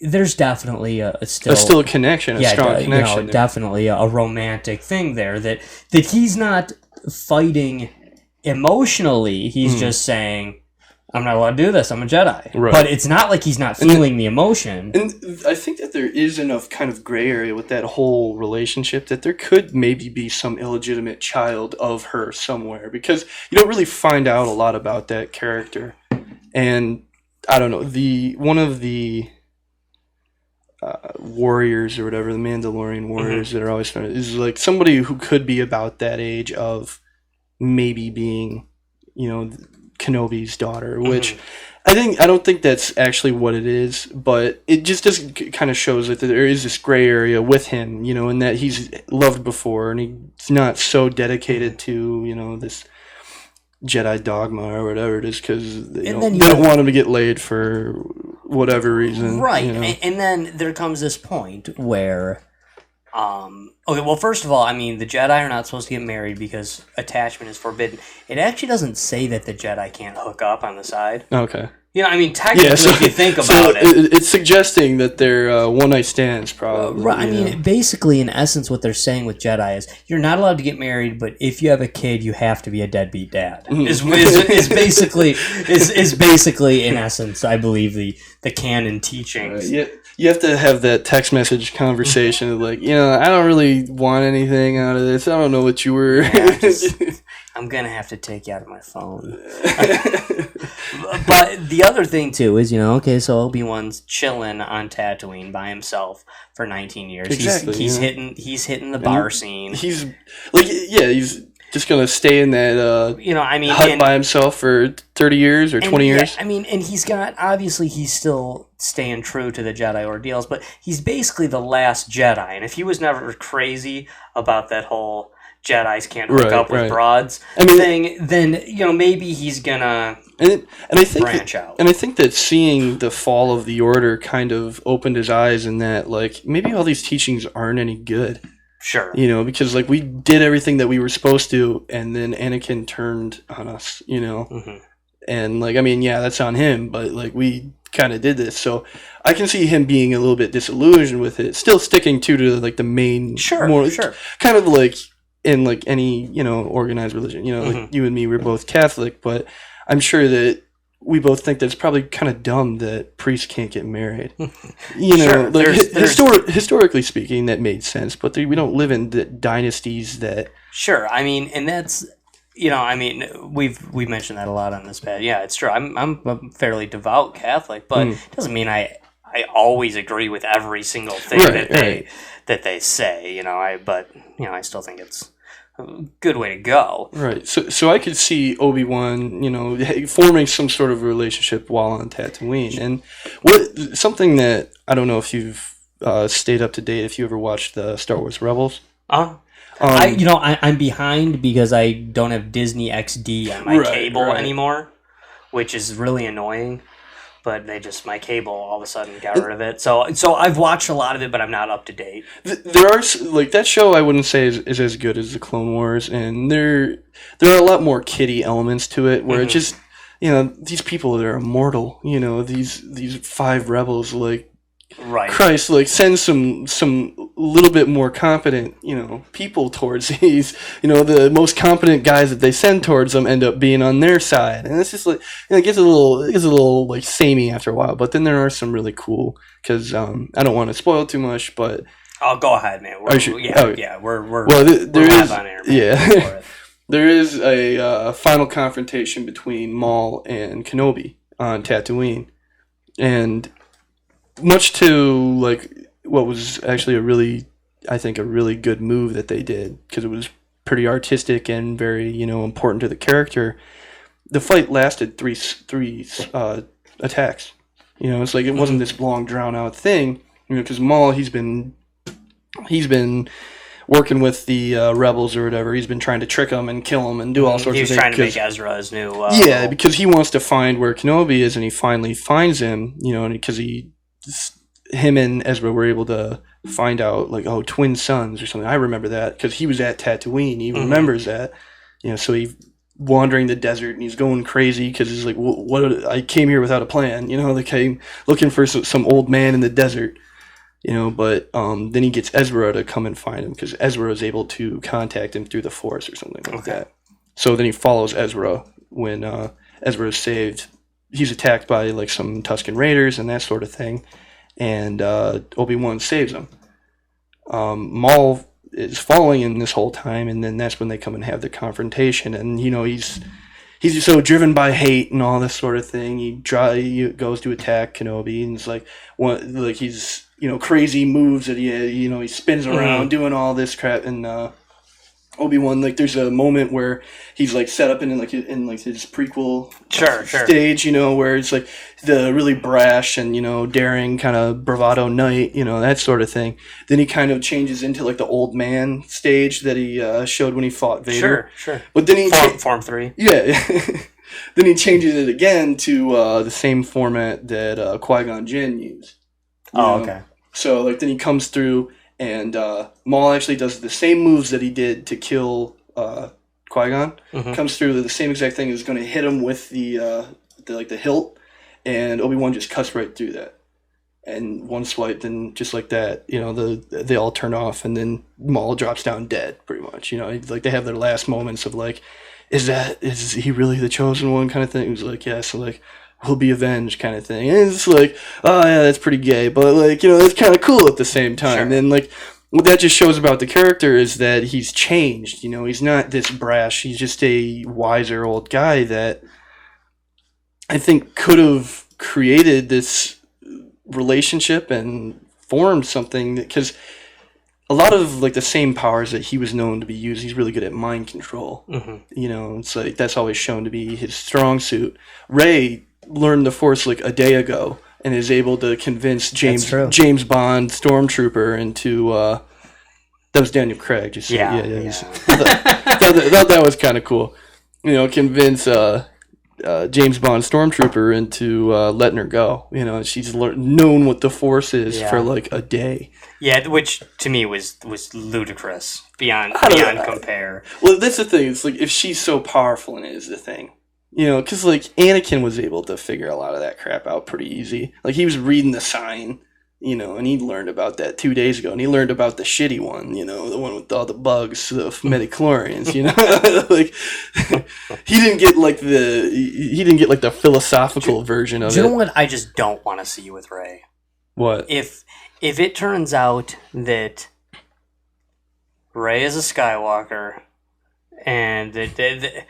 there's definitely still a connection, a strong connection. You know, definitely a romantic thing there that he's not fighting emotionally. He's just saying, I'm not allowed to do this. I'm a Jedi. Right. But it's not like he's not feeling the emotion. And I think that there is enough kind of gray area with that whole relationship that there could maybe be some illegitimate child of her somewhere, because you don't really find out a lot about that character. And I don't know, one of the warriors or whatever, the Mandalorian warriors that are always found, is like somebody who could be about that age of maybe being, you know, Kenobi's daughter, which I don't think that's actually what it is, but it just kind of shows that there is this gray area with him, you know, and that he's loved before and he's not so dedicated to, you know, this Jedi dogma or whatever it is, because they don't want him to get laid for whatever reason. Right. You know? And then there comes this point where okay, well, first of all, I mean, the Jedi are not supposed to get married because attachment is forbidden. It actually doesn't say that the Jedi can't hook up on the side. Okay. You know, I mean, technically, if you think about it's suggesting that they're one-night stands, probably. Right. I mean, basically, in essence, what they're saying with Jedi is you're not allowed to get married, but if you have a kid, you have to be a deadbeat dad. Is basically, in essence, I believe, the canon teachings. Yeah. You have to have that text message conversation of like, you know, I don't really want anything out of this. I don't know what you were. Yeah, I'm going to have to take you out of my phone. But the other thing, too, is, you know, okay, so Obi-Wan's chilling on Tatooine by himself for 19 years. Exactly. He's hitting the bar scene. He's, like, yeah, he's just going to stay in that you know, I mean, hut by himself for 30 years or 20 years. I mean, and he's still staying true to the Jedi ordeals, but he's basically the last Jedi. And if he was never crazy about that whole Jedis can't hook up with broads thing, then, you know, maybe he's gonna branch out. And I think that seeing the fall of the Order kind of opened his eyes in that, like, maybe all these teachings aren't any good. Sure. You know, because, like, we did everything that we were supposed to, and then Anakin turned on us, you know? And, like, I mean, yeah, that's on him, but, like, we kind of did this. So I can see him being a little bit disillusioned with it, still sticking to like, the main... Sure. Kind of, like, in, like, any, you know, organized religion. You know, like, you and me, we're both Catholic, but I'm sure that we both think that it's probably kind of dumb that priests can't get married. You know, like historically speaking, that made sense, but we don't live in the dynasties that. Sure, I mean, and that's, you know, I mean, we've mentioned that a lot on this pad. Yeah, it's true. I'm a fairly devout Catholic, but it doesn't mean I always agree with every single thing that they say. You know, but you know, I still think it's a good way to go. Right. So I could see Obi-Wan, you know, forming some sort of relationship while on Tatooine. And something that I don't know if you've stayed up to date, if you ever watched the Star Wars Rebels. I'm behind because I don't have Disney XD on my cable anymore, which is really annoying. But my cable all of a sudden got rid of it. So I've watched a lot of it, but I'm not up to date. There are, like, that show I wouldn't say is as good as the Clone Wars, and there are a lot more kiddie elements to it, where it just, you know, these people that are immortal, you know, these 5 rebels, like, Christ, like, send some little bit more competent, people towards these, the most competent guys that they send towards them end up being on their side, and it's just like, it gets a little like samey after a while. But then there are some really cool, because I don't want to spoil too much, but I'll go ahead, man. We're there live is on air, man. yeah. There is a final confrontation between Maul and Kenobi on Tatooine, and much to like what was actually a really good move that they did, because it was pretty artistic and very important to the character. The fight lasted three attacks. It's like it wasn't this long drawn out thing. Because Maul, he's been working with the rebels or whatever. He's been trying to trick them and kill them and do all sorts of things. He's trying to make Ezra his new... because he wants to find where Kenobi is, and he finally finds him, and because him and Ezra were able to find out, like, twin sons or something. I remember that, because he was at Tatooine. He remembers that. So he wandering the desert, and he's going crazy, because he's like, I came here without a plan. They came looking for some old man in the desert. But then he gets Ezra to come and find him, because Ezra is able to contact him through the Force or something like that. So then he follows Ezra when Ezra is saved. He's attacked by like some Tusken Raiders and that sort of thing, and Obi-Wan saves him. Maul is following him this whole time, and then that's when they come and have the confrontation. And he's so driven by hate and all this sort of thing. He goes to attack Kenobi, and it's like he's crazy moves that he spins around doing all this crap, and Obi-Wan, like, there's a moment where he's like set up in his prequel stage, where it's like the really brash and daring kind of bravado knight, that sort of thing. Then he kind of changes into like the old man stage that he showed when he fought Vader. Sure. But then he Form 3. Yeah. Then he changes it again to the same format that Qui-Gon Jinn used. Okay. So like then he comes through, and Maul actually does the same moves that he did to kill Qui-Gon. Comes through the same exact thing. Is going to hit him with the hilt, and Obi-Wan just cuts right through that. And one swipe, then just like that, they all turn off, and then Maul drops down dead, pretty much. Like they have their last moments of like, is he really the chosen one kind of thing? It was like, yeah, so like, he'll be avenged kind of thing. And it's like, oh yeah, that's pretty gay, but like, that's kind of cool at the same time. Sure. And like, what that just shows about the character is that he's changed. He's not this brash. He's just a wiser old guy that I think could have created this relationship and formed something, because a lot of like the same powers that he was known to be using, he's really good at mind control. It's like that's always shown to be his strong suit. Rey learned the Force like a day ago and is able to convince James Bond Stormtrooper into that was Daniel Craig. Just yeah. That was kind of cool. Convince James Bond Stormtrooper into letting her go. She's known what the Force is for like a day. Yeah, which to me was ludicrous beyond compare. Well, that's the thing. It's like if she's so powerful, and it is the thing. Because like Anakin was able to figure a lot of that crap out pretty easy. Like he was reading the sign, and he learned about that 2 days ago, and he learned about the shitty one, the one with all the bugs, the midichlorians, like he didn't get like the philosophical version of it. Do you know what I just don't want to see with Rey? What? If it turns out that Rey is a Skywalker, and that'd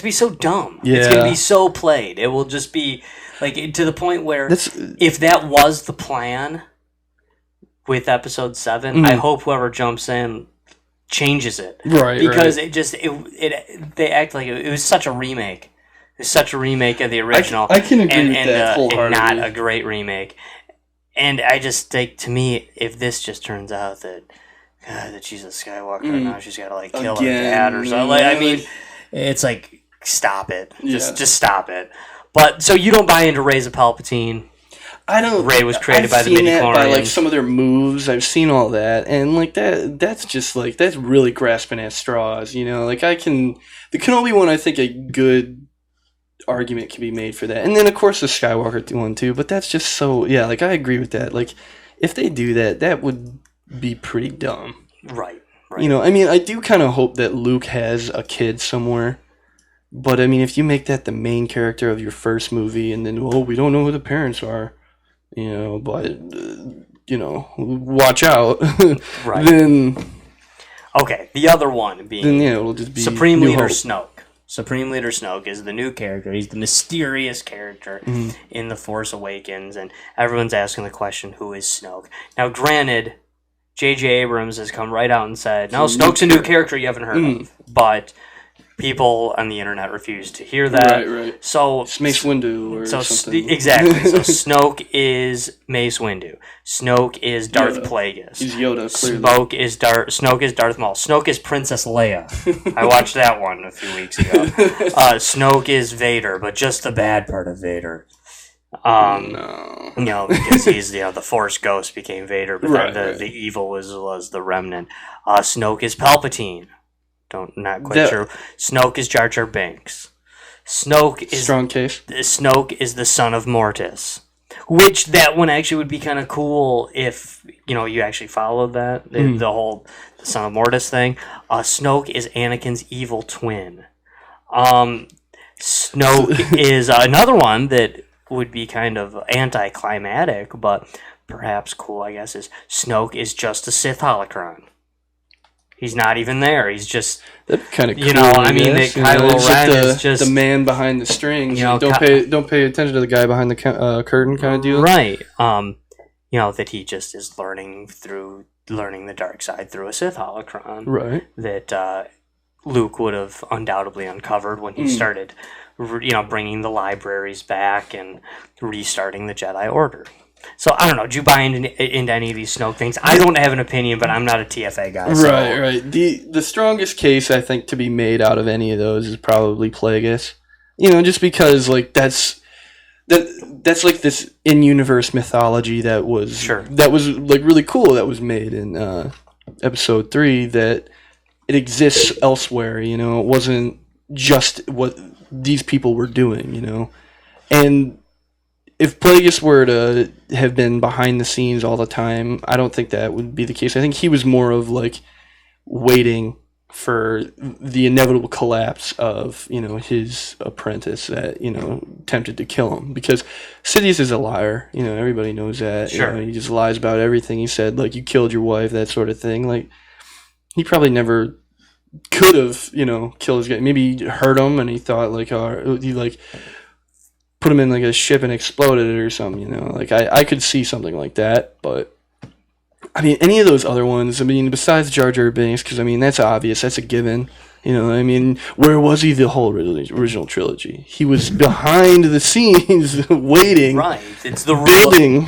be so dumb. Yeah. It's going to be so played. It will just be like to the point where if that was the plan with Episode 7, I hope whoever jumps in changes it. Right. Because they act like it was such a remake. It's such a remake of the original. I can agree with that wholeheartedly. And not a great remake. And I just think, to me, if this just turns out that she's a Skywalker and now she's got to like kill her dad or something. Like, I mean, it's like, stop it. Just stop it. But so you don't buy into Rey's a Palpatine. I don't. Rey was created by the midichlorians. I've seen that by like some of their moves. I've seen all that, and like that's just like that's really grasping at straws. Like the Kenobi one, I think a good argument can be made for that, and then of course the Skywalker one too. But that's just so like I agree with that. Like if they do that, that would be pretty dumb. Right. You know, I mean, I do kind of hope that Luke has a kid somewhere. But, I mean, if you make that the main character of your first movie and then, we don't know who the parents are, you know, but, you know, watch out. Right. Then... Okay, the other one being then, yeah, it'll just be Supreme New Leader Hope. Snoke. Supreme Leader Snoke is the new character. He's the mysterious character in The Force Awakens, and everyone's asking the question, who is Snoke? Now, granted, J.J. Abrams has come right out and said, no, Snoke's a new character you haven't heard of. But people on the internet refuse to hear that. Right. So It's Mace Windu or something. Exactly. So Snoke is Mace Windu. Snoke is Darth Plagueis. He's Yoda, clearly. Snoke is Darth Maul. Snoke is Princess Leia. I watched that one a few weeks ago. Snoke is Vader, but just the bad part of Vader. No. You know, because he's the Force ghost became Vader, but then Right. the evil was the remnant. Snoke is Palpatine. Not quite sure. Snoke is Jar Jar Binks. Snoke is Strong case. Snoke is the son of Mortis, which that one actually would be kind of cool if you actually followed that the whole son of Mortis thing. Snoke is Anakin's evil twin. Snoke is another one that would be kind of anticlimactic, but perhaps cool. I guess is Snoke is just a Sith holocron. He's not even there. He's just That'd be kind of cool. I mean, that Kylo Ren is just the man behind the strings. You know, don't pay attention to the guy behind the curtain kind of deal. Right. That he just is learning the dark side through a Sith holocron. Right. That Luke would have undoubtedly uncovered when he started, bringing the libraries back and restarting the Jedi Order. So, I don't know. Do you buy into any of these Snoke things? I don't have an opinion, but I'm not a TFA guy. So. Right. The strongest case, I think, to be made out of any of those is probably Plagueis. Just because, like, that's like this in-universe mythology that was like, really cool that was made in Episode 3, that it exists elsewhere, It wasn't just what these people were doing, And if Plagueis were to have been behind the scenes all the time, I don't think that would be the case. I think he was more of like waiting for the inevitable collapse of, his apprentice that, tempted to kill him. Because Sidious is a liar, everybody knows that. Sure. He just lies about everything. He said, like, you killed your wife, that sort of thing. Like, he probably never could have, killed his guy. Maybe he hurt him and he thought, like, he, like, put him in like a ship and exploded it or something, Like I could see something like that, but I mean any of those other ones. I mean besides Jar Jar Binks, because I mean that's obvious, that's a given. I mean where was he the whole original trilogy? He was behind the scenes waiting. Right. It's the rule. Building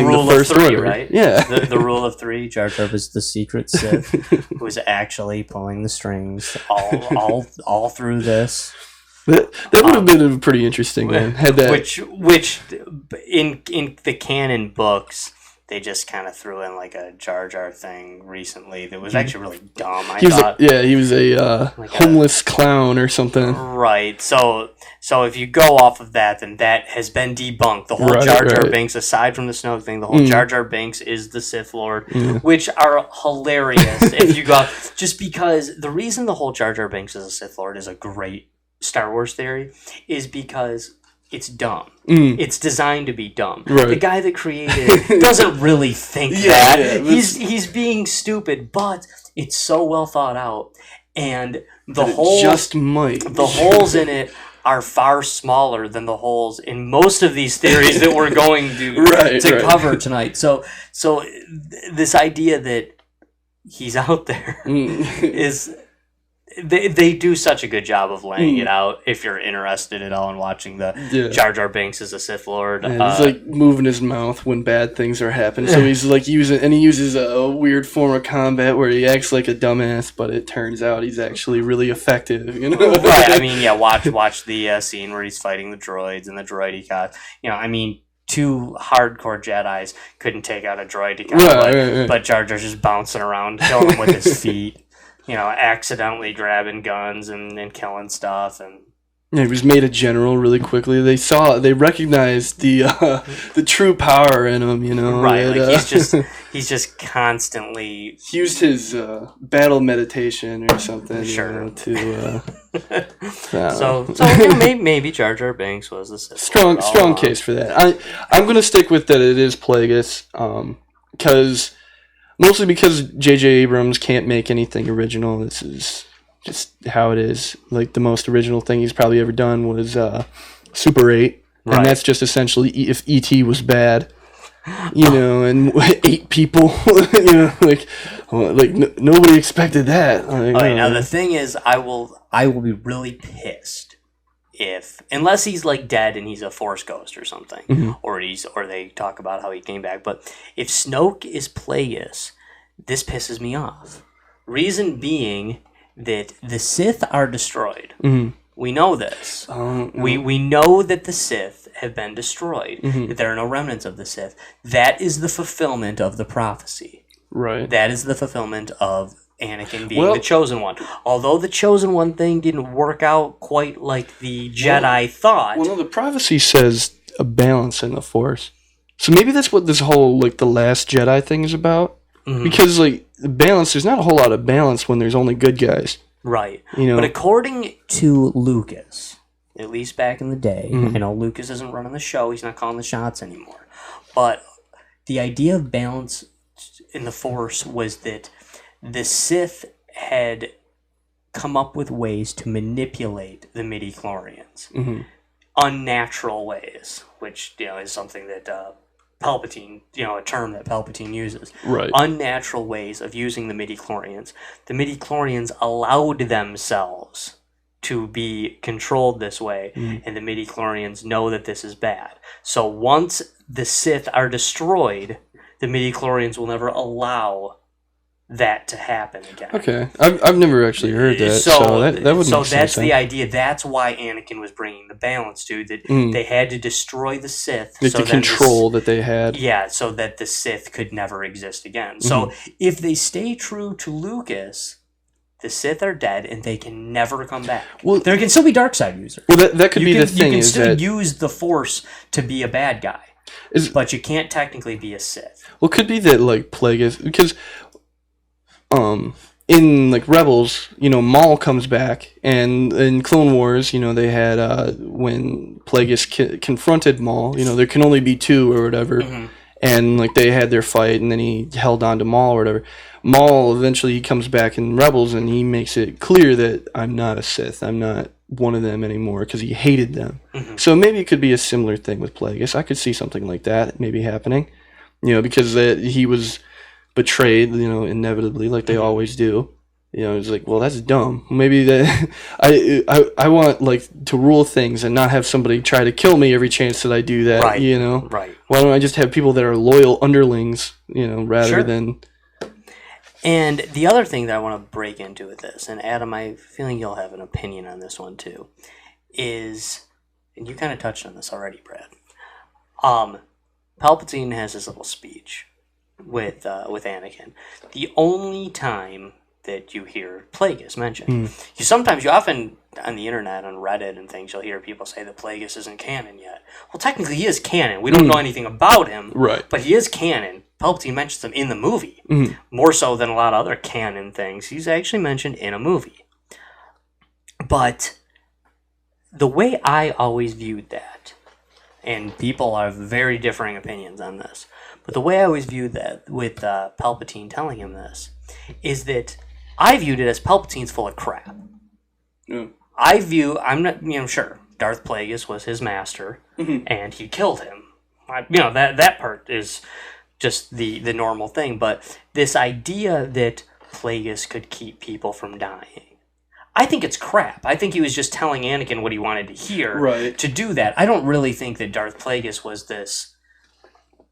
rule the first of 3, order. right? Yeah. The rule of 3. Jar Jar was the secret Sith who was actually pulling the strings all through this. That would have been a pretty interesting one. Had that which in the canon books they just kind of threw in like a Jar Jar thing recently that was actually really dumb. he was a homeless clown or something. Right. So if you go off of that, then that has been debunked. The whole Jar Jar Binks, aside from the Snoke thing, the whole Jar Jar Binks is the Sith Lord, which are hilarious. If you go just because the reason the whole Jar Jar Binks is a Sith Lord is a great Star Wars theory is because it's dumb. It's designed to be dumb. Right. The guy that created it doesn't really think that. Yeah, he's being stupid, but it's so well thought out, and the holes in it are far smaller than the holes in most of these theories that we're going to cover tonight. So this idea that he's out there is. They do such a good job of laying it out if you're interested at all in watching the Jar Jar Binks as a Sith Lord. Yeah, he's like moving his mouth when bad things are happening. So he's like he uses a weird form of combat where he acts like a dumbass, but it turns out he's actually really effective. Right. I mean, watch the scene where he's fighting the droids and the droid he got. I mean, 2 hardcore Jedis couldn't take out a droid he got, but Jar Jar's just bouncing around, killing him with his feet. Accidentally grabbing guns and killing stuff, and Yeah, he was made a general really quickly. They recognized the true power in him, you know. Right, and, like he's just constantly he used his battle meditation or something, Sure. you know, to so you know, maybe Jar Jar Binks was the Sith Lord all strong along. case for that. I'm gonna stick with that. It is Plagueis, mostly because J.J. Abrams can't make anything original. This is just how it is. Like, the most original thing he's probably ever done was Super 8. Right. And that's just essentially if E.T. was bad, you know, and 8 people, you know, nobody expected that. Like, Okay, now the thing is, I will be really pissed if, unless he's like dead and he's a Force ghost or something, Mhm. or they talk about how he came back. But if Snoke is Plagueis, this pisses me off. Reason being that the Sith are destroyed. Mhm. We know this. No. We know that the Sith have been destroyed. Mhm. That there are no remnants of the Sith. That is the fulfillment of the prophecy. Right. That is the fulfillment of Anakin being Well- the Chosen One. Although the Chosen One thing didn't work out quite like the Jedi thought. Well, no, the prophecy says a balance in the Force. So maybe that's what this whole, like, the Last Jedi thing is about. Mhm. Because, like, the balance, there's not a whole lot of balance when there's only good guys. Right. You know? But according to Lucas, at least back in the day, Mhm. I know Lucas isn't running the show, he's not calling the shots anymore. But the idea of balance in the Force was that the Sith had come up with ways to manipulate the midi-chlorians. Mm-hmm. Unnatural ways, which, you know, is something that Palpatine, you know, a term that Palpatine uses. Right. Unnatural ways of using the midi-chlorians. The midi-chlorians allowed themselves to be controlled this way, and the midi-chlorians know that this is bad. So once the Sith are destroyed, the midi-chlorians will never allow that to happen again. Okay. I've never actually heard that. So that would so make that's sense. the idea. That's why Anakin was bringing the balance to that. They had to destroy the Sith. Like, so the then control that they had. Yeah, so that the Sith could never exist again. So if they stay true to Lucas, the Sith are dead and they can never come back. Well, there can still be dark side users. Well, that could be the thing. You can is still that use the Force to be a bad guy, but you can't technically be a Sith. Well, it could be that, like, Plagueis, because in, like, Rebels, you know, Maul comes back, and in Clone Wars, you know, they had when Plagueis confronted Maul, you know, there can only be 2 or whatever, and, like, they had their fight, and then he held on to Maul or whatever. Maul eventually he comes back in Rebels, and he makes it clear that I'm not a Sith, I'm not one of them anymore, because he hated them. So maybe it could be a similar thing with Plagueis. I could see something like that maybe happening, you know, because he was betrayed, you know, inevitably, like they always do. You know, it's like, well, that's dumb. Maybe that I want, like, to rule things and not have somebody try to kill me every chance that I do that. Right. You know, Right. Why don't I just have people that are loyal underlings? You know, rather than. And the other thing that I want to break into with this, and Adam, I'm feeling you'll have an opinion on this one too, is, and you kind of touched on this already, Brad. Palpatine has this little speech with Anakin. The only time that you hear Plagueis mentioned, you often on the internet, on Reddit and things, you'll hear people say that Plagueis isn't canon yet. Well, technically he is canon. We don't know anything about him, Right. but he is canon. Palpatine mentions him in the movie, more so than a lot of other canon things. He's actually mentioned in a movie. But the way I always viewed that, and people have very differing opinions on this, but the way I always viewed that with Palpatine telling him this is that I viewed it as Palpatine's full of crap. Yeah. I'm not, you know, sure, Darth Plagueis was his master, and he killed him. That part is just the normal thing, but this idea that Plagueis could keep people from dying, I think it's crap. I think he was just telling Anakin what he wanted to hear to do that. I don't really think that Darth Plagueis was this,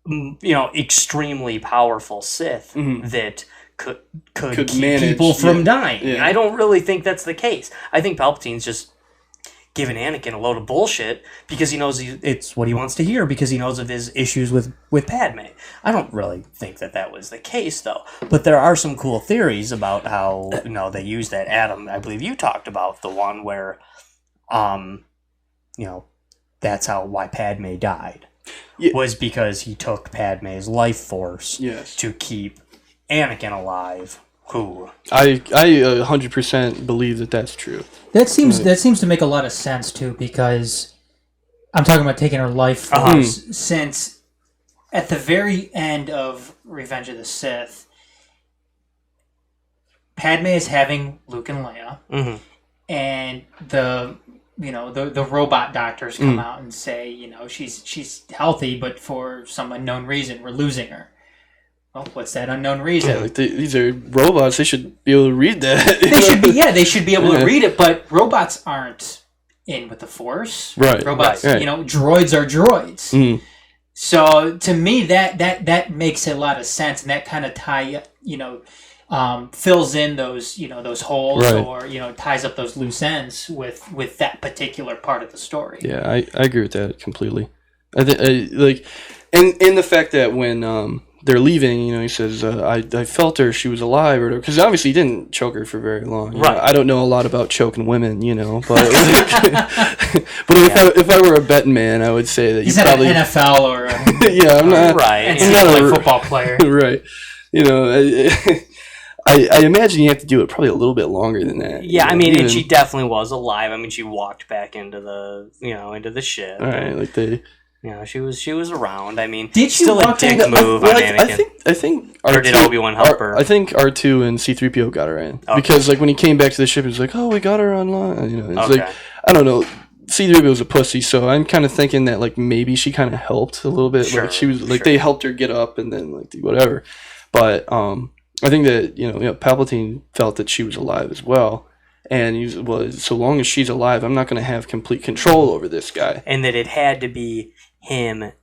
you know, extremely powerful Sith that could keep manage people from dying. Yeah. I don't really think that's the case. I think Palpatine's just giving Anakin a load of bullshit because he knows it's what he wants to hear, because he knows of his issues with Padme. I don't really think that was the case, though. But there are some cool theories about how, you know, they use that. Adam, I believe you talked about the one where that's why Padme died. Yeah. Was because he took Padme's life force Yes. to keep Anakin alive. Who? I 100% believe that that's true. That seems to make a lot of sense too, because I'm talking about taking her life force, since at the very end of Revenge of the Sith, Padme is having Luke and Leia, and the robot doctors come out and say, she's healthy, but for some unknown reason we're losing her. Well, what's that unknown reason? Yeah, like these are robots. They should be able to read that. They should be able to read it, but robots aren't in with the Force. Right. Robots, right. Droids are droids. Mm. So to me, that makes a lot of sense, and that kind of fills in those holes, right. or ties up those loose ends with that particular part of the story. Yeah, I agree with that completely. I think and the fact that when they're leaving, he says, I felt her, she was alive, or because obviously he didn't choke her for very long. Right. I don't know a lot about choking women, but if I were a betting man, I would say that he's you probably an NFL or yeah, I'm not right. I'm not a football player, right. I imagine you have to do it probably a little bit longer than that. Yeah, I mean, and she definitely was alive. I mean, she walked back into the into the ship. All right, like they. She was around. I mean, did she still a walk dick in? move on Anakin. I think or did Obi-Wan help her? I think R2 and C-3PO got her in Okay. because when he came back to the ship, he was like, "Oh, we got her online." It's Okay. I don't know. C-3PO was a pussy, so I'm kind of thinking that maybe she kind of helped a little bit. Sure, She was they helped her get up and then do whatever. But I think that Palpatine felt that she was alive as well. And he was, so long as she's alive, I'm not going to have complete control over this guy. And that it had to be him.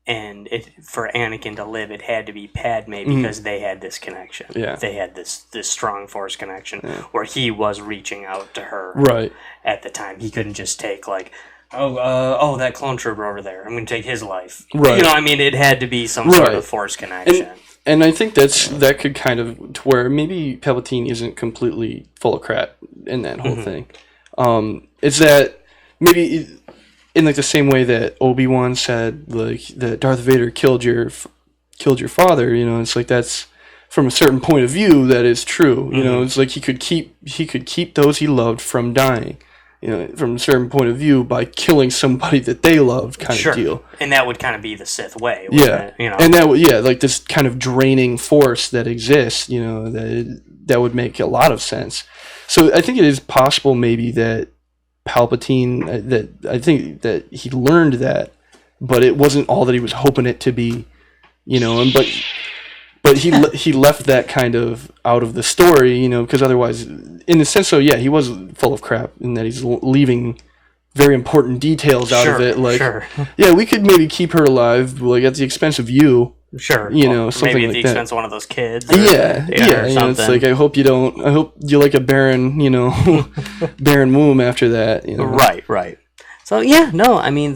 And for Anakin to live, it had to be Padme because they had this connection. Yeah. They had this strong Force connection where he was reaching out to her Right. at the time. He couldn't just take that clone trooper over there, I'm going to take his life. Right. It had to be some sort of Force connection. And I think that could kind of to where maybe Palpatine isn't completely full of crap in that whole thing. It's that maybe in the same way that Obi-Wan said that Darth Vader killed your father, it's that's from a certain point of view that is true. It's he could keep those he loved from dying. From a certain point of view by killing somebody that they loved kind of deal. And that would kind of be the Sith way. Yeah. It? And that would, this kind of draining force that exists, that would make a lot of sense. So I think it is possible maybe that Palpatine, I think that he learned that, but it wasn't all that he was hoping it to be, but he left that kind of out of the story, because otherwise, in a sense, he was full of crap in that he's leaving very important details out of it. We could maybe keep her alive, at the expense of you. Sure. Something maybe at like the that. expense of one of those kids. Or something. it's I hope you're like a barren, barren womb after that. Right. So I mean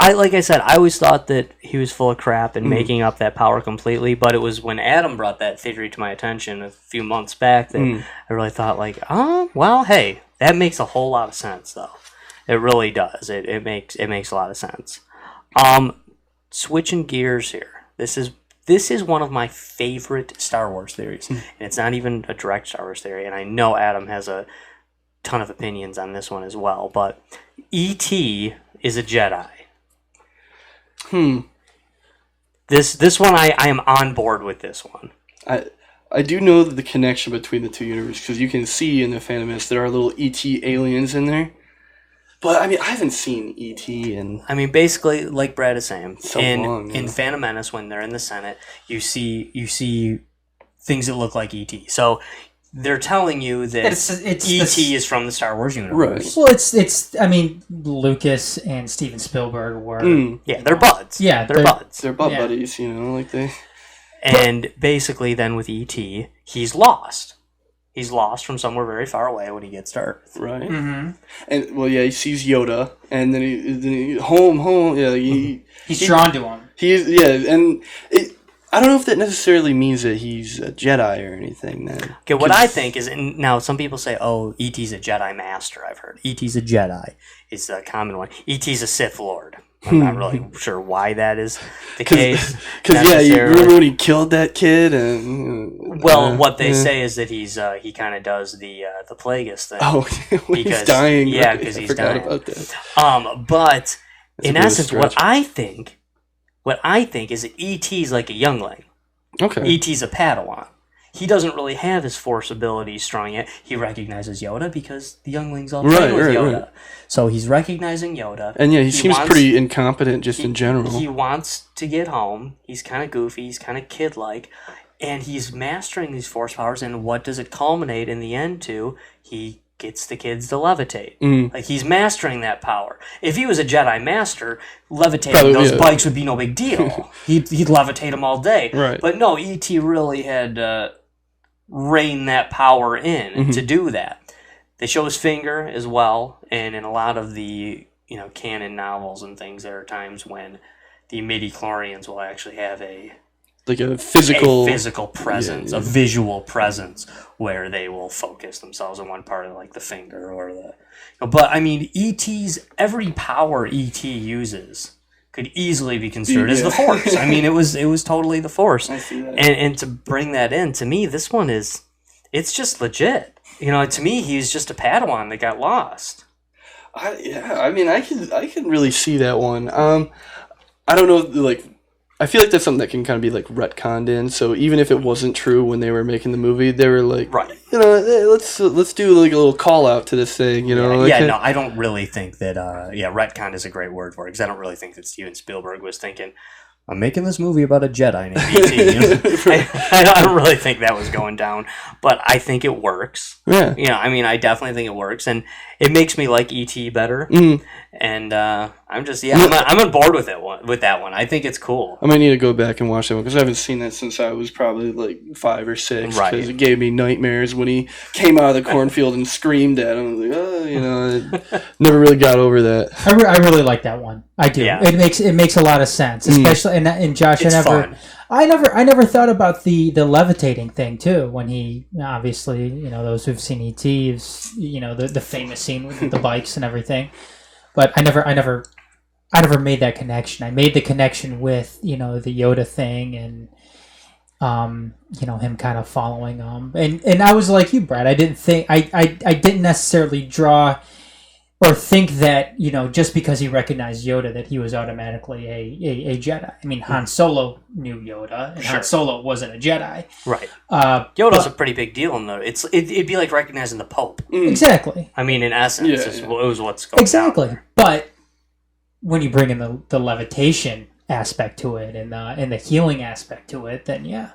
like I said, I always thought that he was full of crap and making up that power completely, but it was when Adam brought that theory to my attention a few months back that I really thought hey, that makes a whole lot of sense though. It really does. It makes a lot of sense. Switching gears here. This is one of my favorite Star Wars theories, and it's not even a direct Star Wars theory, and I know Adam has a ton of opinions on this one as well, but E.T. is a Jedi. This one, I am on board with this one. I do know the connection between the two universes, because you can see in the Phantom Menace there are little E.T. aliens in there. But, I mean, I haven't seen E.T. in... I mean, basically, like Brad is saying, long, in Phantom Menace, when they're in the Senate, you see things that look like E.T. So they're telling you that it's E.T. is from the Star Wars universe. Right. Well, it's I mean, Lucas and Steven Spielberg were... Yeah, they're buds. Yeah, they're buds. They're bud buddies, they... And basically, then with E.T., he's lost. He's lost from somewhere very far away when he gets to Earth. Right. Mm-hmm. And, he sees Yoda, and then he home, yeah. He's drawn to him. And I don't know if that necessarily means that he's a Jedi or anything. Then, okay, what I think is now some people say, "Oh, E.T.'s a Jedi Master." I've heard E.T.'s a Jedi. It's a common one. E.T.'s a Sith Lord. I'm not really sure why that is the case. Because you remember when he killed that kid, and what they say is that he kind of does the Plagueis thing. Oh, he's dying. Yeah, right? because he's forgot dying. about that. But That's in a bit of a essence, stretch. what I think is that E.T.'s like a youngling. Okay. E.T.'s a Padawan. He doesn't really have his Force abilities strong yet. He recognizes Yoda because the younglings all train with Yoda. Right. So he's recognizing Yoda. And yeah, he seems pretty incompetent just in general. He wants to get home. He's kind of goofy. He's kind of kid-like. And he's mastering these Force powers. And what does it culminate in the end to? He gets the kids to levitate. Like, he's mastering that power. If he was a Jedi Master, levitating those bikes would be no big deal. he'd levitate them all day. Right. But no, E.T. really had rein that power in to do that. They show his finger as well, and in a lot of the canon novels and things, there are times when the midi-chlorians will actually have a physical presence, a visual presence, where they will focus themselves on one part of like the finger or the. But I mean, every power E.T. uses could easily be construed as the Force. I mean, it was totally the Force. I see that. And to bring that in, to me, this one it's just legit. To me, he's just a Padawan that got lost. I mean, I can really see that one. I don't know, like, I feel like that's something that can kind of be like retconned in. So even if it wasn't true when they were making the movie, they were like, right, hey, let's do like a little call out to this thing, No, I don't really think that. Retcon is a great word for it, because I don't really think that Steven Spielberg was thinking, I'm making this movie about a Jedi named E.T. I don't really think that was going down, but I think it works. Yeah. I definitely think it works, and it makes me like E.T. better. And I'm just, I'm on board with that one. I think it's cool. I might need to go back and watch that one, because I haven't seen that since I was probably like 5 or 6. Right. Because it gave me nightmares when he came out of the cornfield and screamed at him. I was like, I never really got over that. I really like that one. I do. Yeah. It makes a lot of sense, especially and Josh. It's fun. I never thought about the levitating thing too. When he obviously, those who've seen E.T., the famous scene with the bikes and everything. But I never made that connection. I made the connection with the Yoda thing and him kind of following and I was like you, Brad. I didn't necessarily draw or think that just because he recognized Yoda that he was automatically a Jedi. I mean, Han Solo knew Yoda, and Han Solo wasn't a Jedi. Right. Yoda's a pretty big deal in there. It'd be like recognizing the Pope. Exactly. I mean, in essence, it was what's going on. Exactly. But when you bring in the levitation aspect to it and the healing aspect to it, then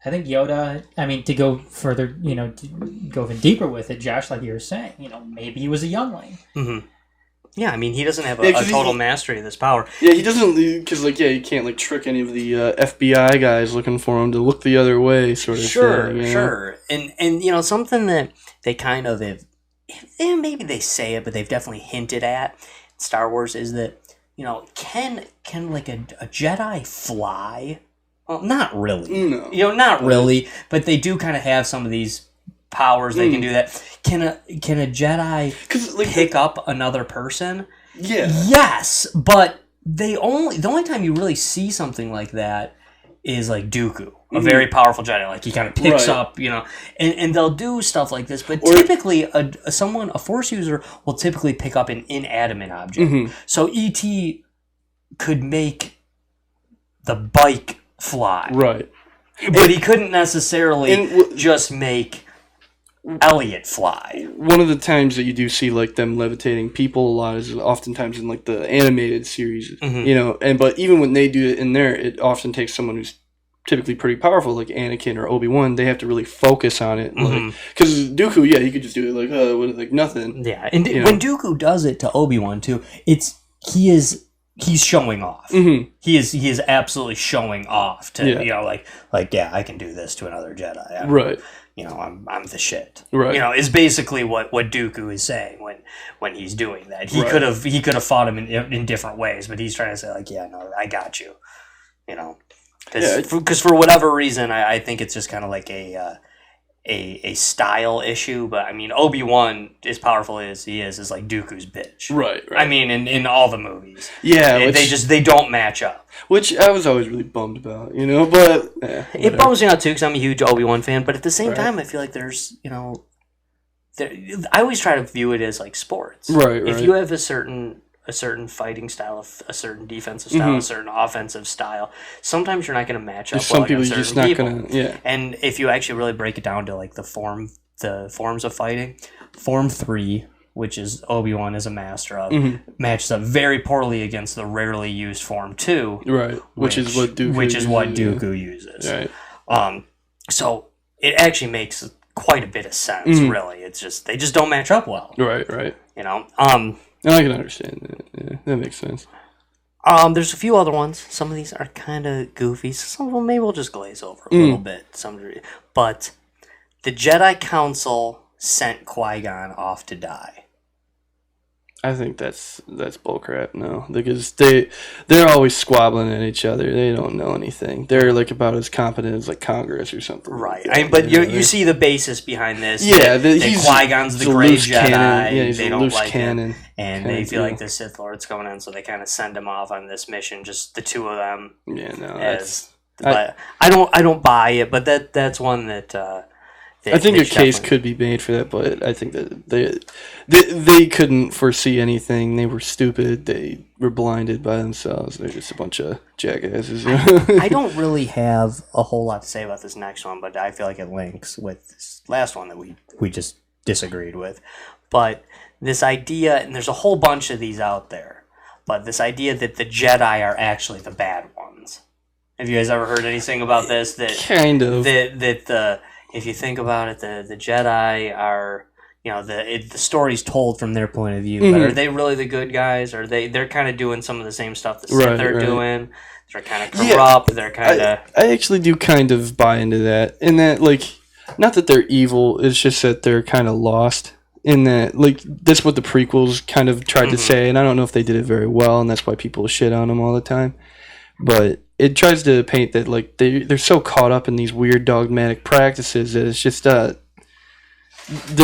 I think Yoda, to go further, to go even deeper with it, Josh, like you were saying, maybe he was a youngling. Mm-hmm. Yeah, he doesn't have a total mastery of this power. Yeah, he doesn't, because, you can't, trick any of the FBI guys looking for him to look the other way, sort of thing. Sure. And something that they kind of have, maybe they say it, but they've definitely hinted at in Star Wars is that, can a Jedi fly? Well, not really. No. Not really. But they do kind of have some of these powers. They can do that. Can a Jedi pick up another person? Yeah. Yes, but the only time you really see something like that is like Dooku, a very powerful Jedi. He kind of picks up, and they'll do stuff like this. But typically, a Force user will typically pick up an inanimate object. So E.T. could make the bike fly, right? But he couldn't necessarily just make Elliot fly. One of the times that you do see them levitating people a lot is oftentimes in the animated series, but even when they do it in there, it often takes someone who's typically pretty powerful, like Anakin or Obi-Wan. They have to really focus on it, because Dooku, he could just do it nothing. Yeah, and when Dooku does it to Obi-Wan too, he's showing off. He is absolutely showing off to I can do this to another Jedi. Right. I'm the shit. Right. Is basically what Dooku is saying when he's doing that. He could have fought him in different ways, but he's trying to say I got you. Because for whatever reason, I think it's just kind of like a style issue. But I mean, Obi-Wan, as powerful as he is like Dooku's bitch. Right. I mean, in all the movies. Yeah. They don't match up. Which I was always really bummed about, but... It bums me out, too, because I'm a huge Obi-Wan fan. But at the same time, I feel like there's, I always try to view it as, like, sports. Right. If you have a certain fighting style, a certain defensive style, a certain offensive style, sometimes you're not going to match up some well people against you're just certain not people. going to... Yeah. And if you actually really break it down to, like, the forms of fighting, Form 3... which is Obi-Wan is a master of, matches up very poorly against the rarely used Form 2. Right, which is what Dooku uses. Right. So it actually makes quite a bit of sense, really. It's just, they just don't match up well. Right. No, I can understand that. Yeah, that makes sense. There's a few other ones. Some of these are kind of goofy. Some of them maybe we'll just glaze over a little bit. But the Jedi Council sent Qui-Gon off to die. I think that's bullcrap. No, because they're always squabbling at each other. They don't know anything. They're like about as competent as like Congress or something. Right. Like But you see the basis behind this. Yeah, he's Qui-Gon's the great Jedi. Cannon. Yeah, he's they a don't loose like cannon. him, and they feel like the Sith Lord's coming in, so they kind of send him off on this mission. Just the two of them. Yeah, no, but I don't buy it. But that's one that. I think a case could be made for that, but I think that they couldn't foresee anything. They were stupid. They were blinded by themselves. They're just a bunch of jackasses. I don't really have a whole lot to say about this next one, but I feel like it links with this last one that we just disagreed with. But this idea, and there's a whole bunch of these out there, but this idea that the Jedi are actually the bad ones. Have you guys ever heard anything about this? That kind of. If you think about it, the Jedi are, the story's told from their point of view. But are they really the good guys? Or they're kind of doing some of the same stuff the Sith are doing? They're kind of corrupt. They're kind of. I actually do kind of buy into that. In that, not that they're evil. It's just that they're kind of lost. In that, that's what the prequels kind of tried to say, and I don't know if they did it very well, and that's why people shit on them all the time. But it tries to paint that they're so caught up in these weird dogmatic practices that it's just they're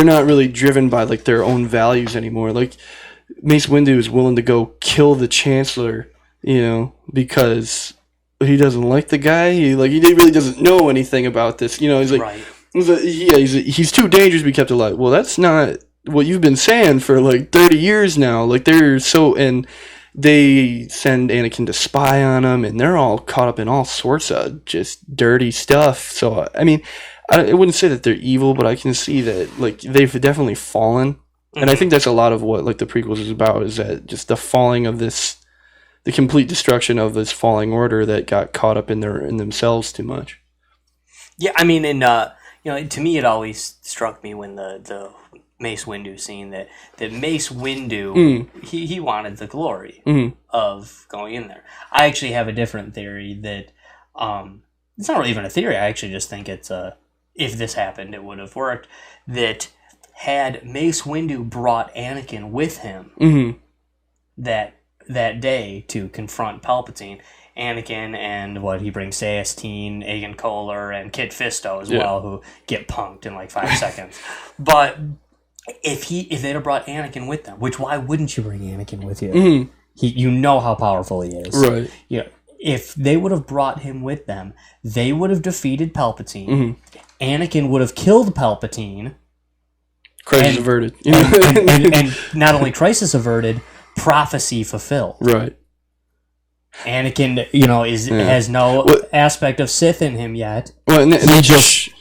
not really driven by their own values anymore. Mace Windu is willing to go kill the Chancellor, because he doesn't like the guy. He really doesn't know anything about this. He's like, right. He's too dangerous to be kept alive. Well, that's not what you've been saying for 30 years now. They're so and. They send Anakin to spy on him, and they're all caught up in all sorts of just dirty stuff. So, I mean, I wouldn't say that they're evil, but I can see that they've definitely fallen. And I think that's a lot of what the prequels is about, is that just the falling of the complete destruction of this falling order that got caught up in themselves too much. Yeah, I mean, and to me, it always struck me when the Mace Windu scene that Mace Windu he wanted the glory of going in there. I actually have a different theory that it's not really even a theory. I actually just think it's if this happened, it would have worked. That had Mace Windu brought Anakin with him that day to confront Palpatine. Anakin and what he brings Sayestine, Aegon Kohler, and Kit Fisto as well, who get punked in 5 seconds. But if they'd have brought Anakin with them, which why wouldn't you bring Anakin with you? You know how powerful he is, right? If they would have brought him with them, they would have defeated Palpatine. Anakin would have killed Palpatine. Crisis averted, and not only crisis averted, prophecy fulfilled. Right. Anakin, has no aspect of Sith in him yet. Well, and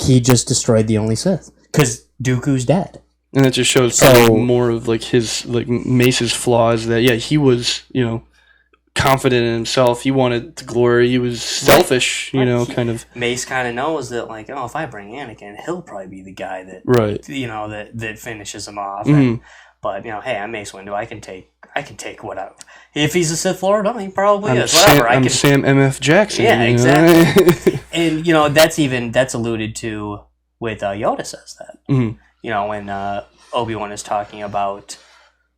he just destroyed the only Sith because Dooku's dead. And that just shows more of his Mace's flaws. That he was confident in himself. He wanted the glory. He was selfish. Kind of. Mace kind of knows that if I bring Anakin, he'll probably be the guy that that finishes him off. But hey, I'm Mace Windu. I can take whatever. If he's a Sith Lord, he probably is. Whatever. I'm Sam M.F. Jackson. Yeah, exactly. And that's alluded to with Yoda says that. When Obi-Wan is talking about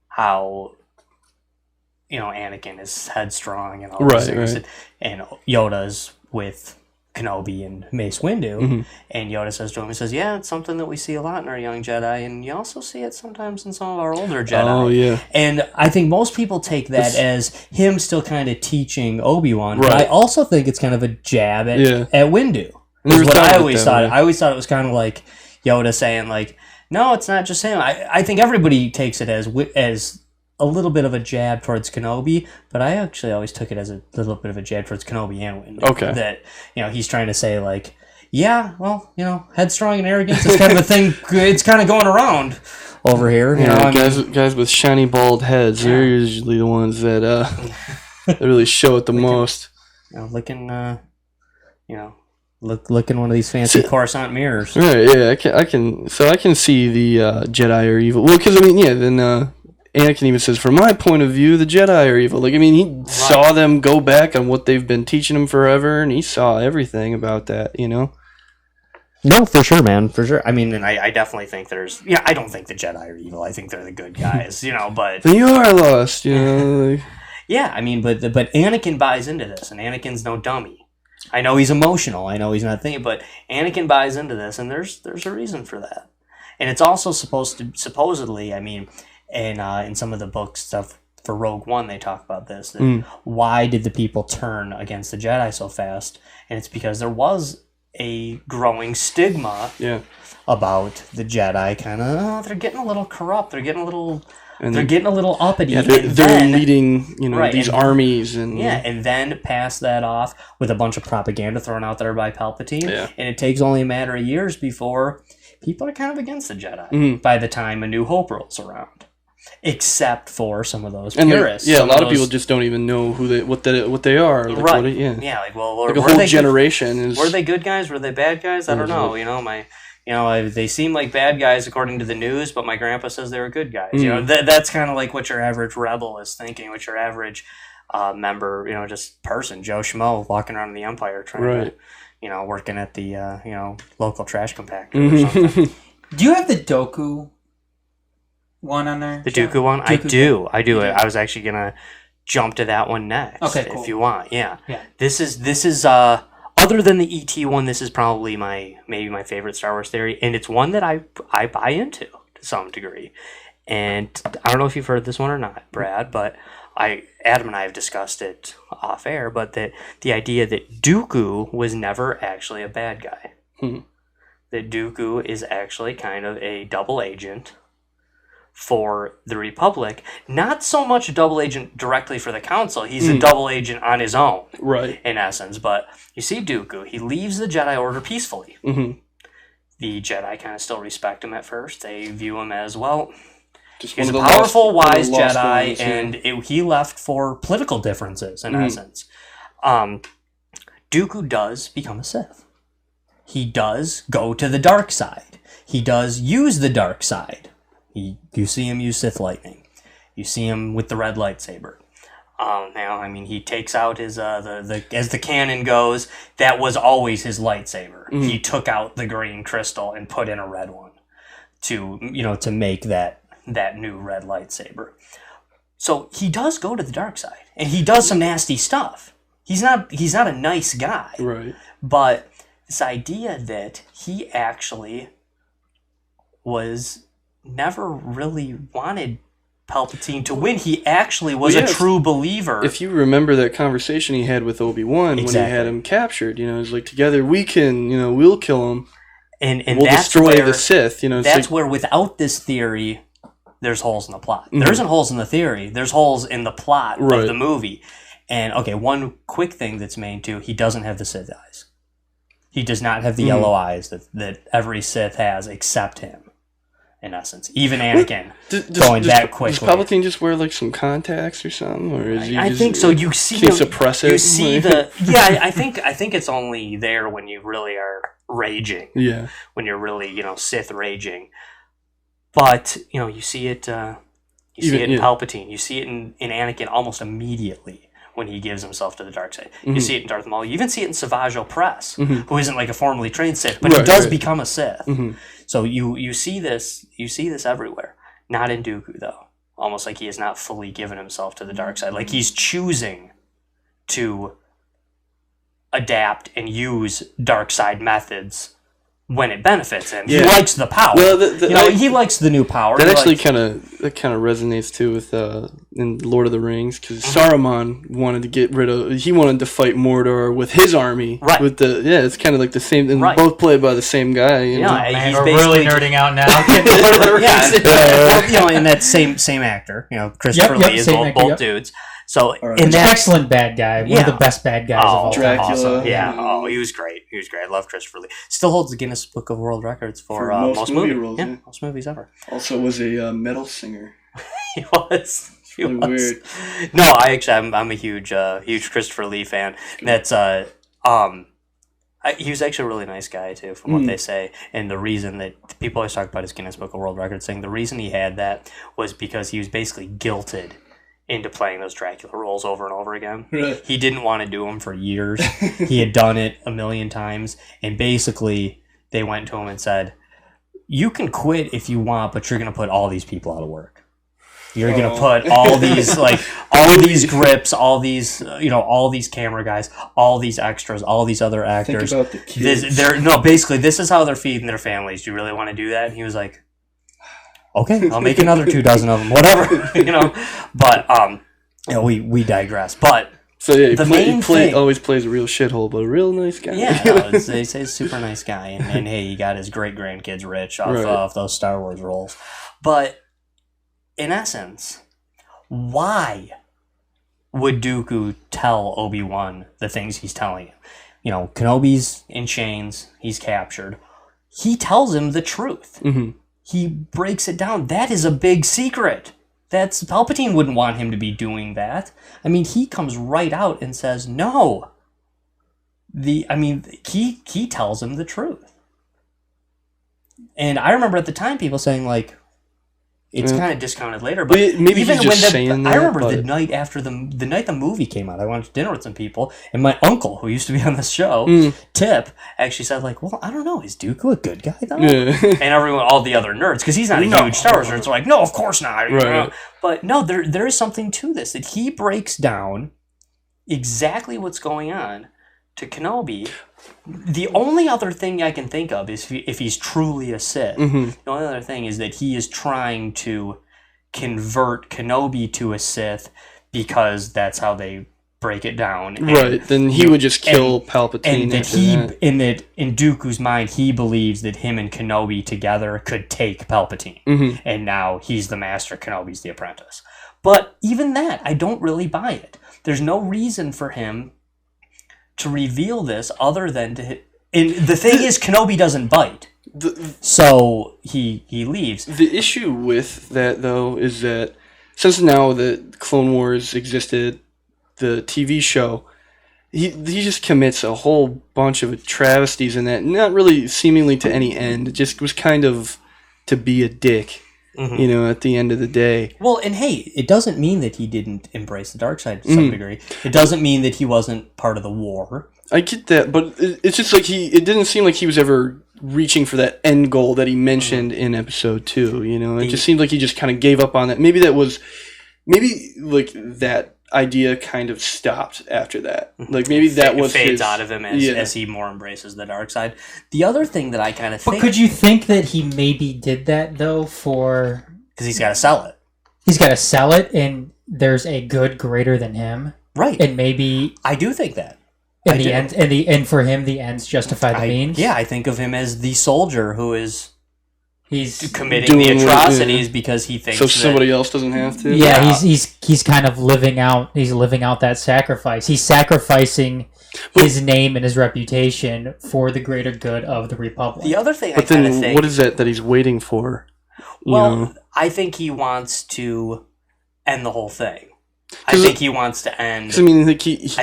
how Anakin is headstrong and all those things, and Yoda's with Kenobi and Mace Windu, and Yoda says to him, he says, yeah, it's something that we see a lot in our young Jedi, and you also see it sometimes in some of our older Jedi. Oh, yeah. And I think most people take that as him still kind of teaching Obi-Wan, but Right. I also think it's kind of a jab at Windu. There's Is what times I like always that, thought. yeah. I always thought it was kind of like Yoda saying, like, no, it's not just him. I think everybody takes it as a little bit of a jab towards Kenobi, but I actually always took it as a little bit of a jab towards Kenobi and Windu. Okay. That, he's trying to say, like, yeah, well, headstrong and arrogance is kind of a thing. It's kind of going around over here. Guys with shiny bald heads, they're usually the ones that that really show it the most. Looking one of these fancy Coruscant mirrors. Right, yeah, I can see the Jedi are evil. Well, because, then Anakin even says, from my point of view, the Jedi are evil. Like, he saw them go back on what they've been teaching him forever, and he saw everything about that, No, for sure, man, for sure. I mean, and I definitely think I don't think the Jedi are evil. I think they're the good guys, but... They are lost, like... Yeah, I mean, but Anakin buys into this, and Anakin's no dummy. I know he's emotional. I know he's not thinking, but Anakin buys into this, and there's a reason for that. And it's also supposedly, in some of the book stuff for Rogue One, they talk about this. Why did the people turn against the Jedi so fast? And it's because there was a growing stigma about the Jedi. Kind of, they're getting a little corrupt. They're getting a little uppity. Yeah, they're leading, these armies and and then pass that off with a bunch of propaganda thrown out there by Palpatine. Yeah. And it takes only a matter of years before people are kind of against the Jedi by the time A New Hope rolls around. Except for some of those purists. A lot of people just don't even know what they are. Like, right. Yeah, like, well, like a whole generation is. Were they good guys? Were they bad guys? I don't know. They seem like bad guys according to the news, but my grandpa says they were good guys. That's kind of like what your average rebel is thinking, what your average member, just person, Joe Schmo, walking around the Empire trying to, working at the, local trash compactor or something. Do you have the Dooku one on there? The Dooku one? I do. I was actually going to jump to that one next. Okay, cool. If you want. Yeah. This is other than the ET one, this is probably maybe my favorite Star Wars theory, and it's one that I buy into to some degree. And I don't know if you've heard this one or not, Brad, but Adam and I have discussed it off air, but the idea that Dooku was never actually a bad guy. That Dooku is actually kind of a double agent for the Republic. Not so much a double agent directly for the Council. He's a double agent on his own, right? In essence. But you see Dooku, he leaves the Jedi Order peacefully. The Jedi kind of still respect him at first. They view him as, he's a powerful, wise Jedi, and he left for political differences, in essence. Dooku does become a Sith. He does go to the dark side. He does use the dark side. You see him use Sith lightning. You see him with the red lightsaber. He takes out his as the canon goes, that was always his lightsaber. He took out the green crystal and put in a red one to make that new red lightsaber. So he does go to the dark side, and he does some nasty stuff. He's not a nice guy, right? But this idea that he actually was never really wanted Palpatine to win. He actually was a true believer. If you remember that conversation he had with Obi-Wan when he had him captured, it's like, together we can, we'll kill him, and we'll destroy the Sith. That's where, without this theory, there's holes in the plot. There isn't holes in the theory. There's holes in the plot of the movie. And one quick thing that's main too, he doesn't have the Sith eyes. He does not have the yellow eyes that every Sith has except him. In essence, even Anakin going that quickly. Does Palpatine just wear like some contacts or something, or is he? I think so. You see, can suppress it. You see the I think it's only there when you really are raging. Yeah. When you're really Sith raging, but you see it. You see it in Palpatine. You see it in Anakin almost immediately when he gives himself to the dark side. You see it in Darth Maul. You even see it in Savage Opress, who isn't like a formally trained Sith, but he does become a Sith. So you see this everywhere. Not in Dooku though. Almost like he has not fully given himself to the dark side. Like he's choosing to adapt and use dark side methods when it benefits him. Yeah. He likes the power. Well, he likes the new power. That He actually likes- kind of resonates too with in Lord of the Rings, because Saruman wanted to get rid of. He wanted to fight Mordor with his army. Right. With it's kind of like the same, and Right. both played by the same guy. You know? Man, he's we're basically really nerding out now. well, and that same actor, Christopher Yep, Lee is same both, actor, both yep. dudes. So Right. in that, Excellent bad guy. One of the best bad guys of all time. Dracula. awesome. Yeah. Yeah. Oh, he was great. He was great. I love Christopher Lee. Still holds the Guinness Book of World Records for most movie movies. roles. Yeah, Yeah. most movies ever. Also, was a metal singer. He was. He Really was. weird. No, I'm a huge Christopher Lee fan. That's he was actually a really nice guy too, from what they say. And the reason that people always talk about his Guinness Book of World Records thing, the reason he had that was because he was basically guilted into playing those Dracula roles over and over again. Right. He didn't want to do them for years. He had done it a million times, and basically they went to him and said, "You can quit if you want, but you're going to put all these people out of work. You're going to put all these all these grips, all these all these camera guys, all these extras, all these other actors. Think about the kids. Basically this is how they're feeding their families. Do you really want to do that?" And he was like, "Okay, I'll make another 24 of them, whatever." But we digress. But So yeah, the he main thing- always plays a real shithole, but a real nice guy. yeah, no, they say he's a super nice guy, and hey, he got his great grandkids rich off those Star Wars roles. But in essence, why would Dooku tell Obi-Wan the things he's telling him? Kenobi's in chains, he's captured. He tells him the truth. Mm-hmm. He breaks it down. That is a big secret. Palpatine wouldn't want him to be doing that. I mean, he comes right out and says no. He tells him the truth. And I remember at the time people saying it's kind of discounted later, but Maybe even he's just saying that. I remember the but- night after the night the movie came out, I went to dinner with some people, and my uncle, who used to be on the show, Tip, actually said well, I don't know, is Dooku a good guy though? Yeah. And everyone, all the other nerds, because he's not a huge Star Wars nerd, so no, of course not. Right. But no, there is something to this, that he breaks down exactly what's going on to Kenobi. The only other thing I can think of is if he's truly a Sith. Mm-hmm. The only other thing is that he is trying to convert Kenobi to a Sith because that's how they break it down. And, Right. Then he would just kill Palpatine. and that after he, that. in Dooku's mind, he believes that him and Kenobi together could take Palpatine. Mhm. And now he's the master, Kenobi's the apprentice. But even that, I don't really buy it. There's no reason for him to reveal this other than to hit. And the thing is, Kenobi doesn't bite. So he leaves. The issue with that, though, is that since now the Clone Wars existed, the TV show, he just commits a whole bunch of travesties in that, not really seemingly to any end. It just was kind of to be a dick, at the end of the day. Well, and hey, it doesn't mean that he didn't embrace the dark side to some degree. It doesn't mean that he wasn't part of the war. I get that, but it's just it didn't seem like he was ever reaching for that end goal that he mentioned in episode 2, It just seemed like he just kind of gave up on that. Maybe that idea kind of stopped after that. Maybe that was fades his, out of him as he more embraces the dark side. The other thing that I kind of But think, could you think that he maybe did that though for because he's got to sell it, he's got to sell it, and there's a good greater than him, right? and maybe I do think that. in the end, and for him, the ends justify the means. Yeah, I think of him as the soldier who is he's committing the doing what- atrocities because he thinks so that somebody else doesn't have to. yeah, he's kind of living out that sacrifice. He's sacrificing his name and his reputation for the greater good of the Republic. The other thing But I kind of then, think, what is that he's waiting for? You know? I think he wants to end the whole thing. I think he wants to end. 'Cause, I mean, I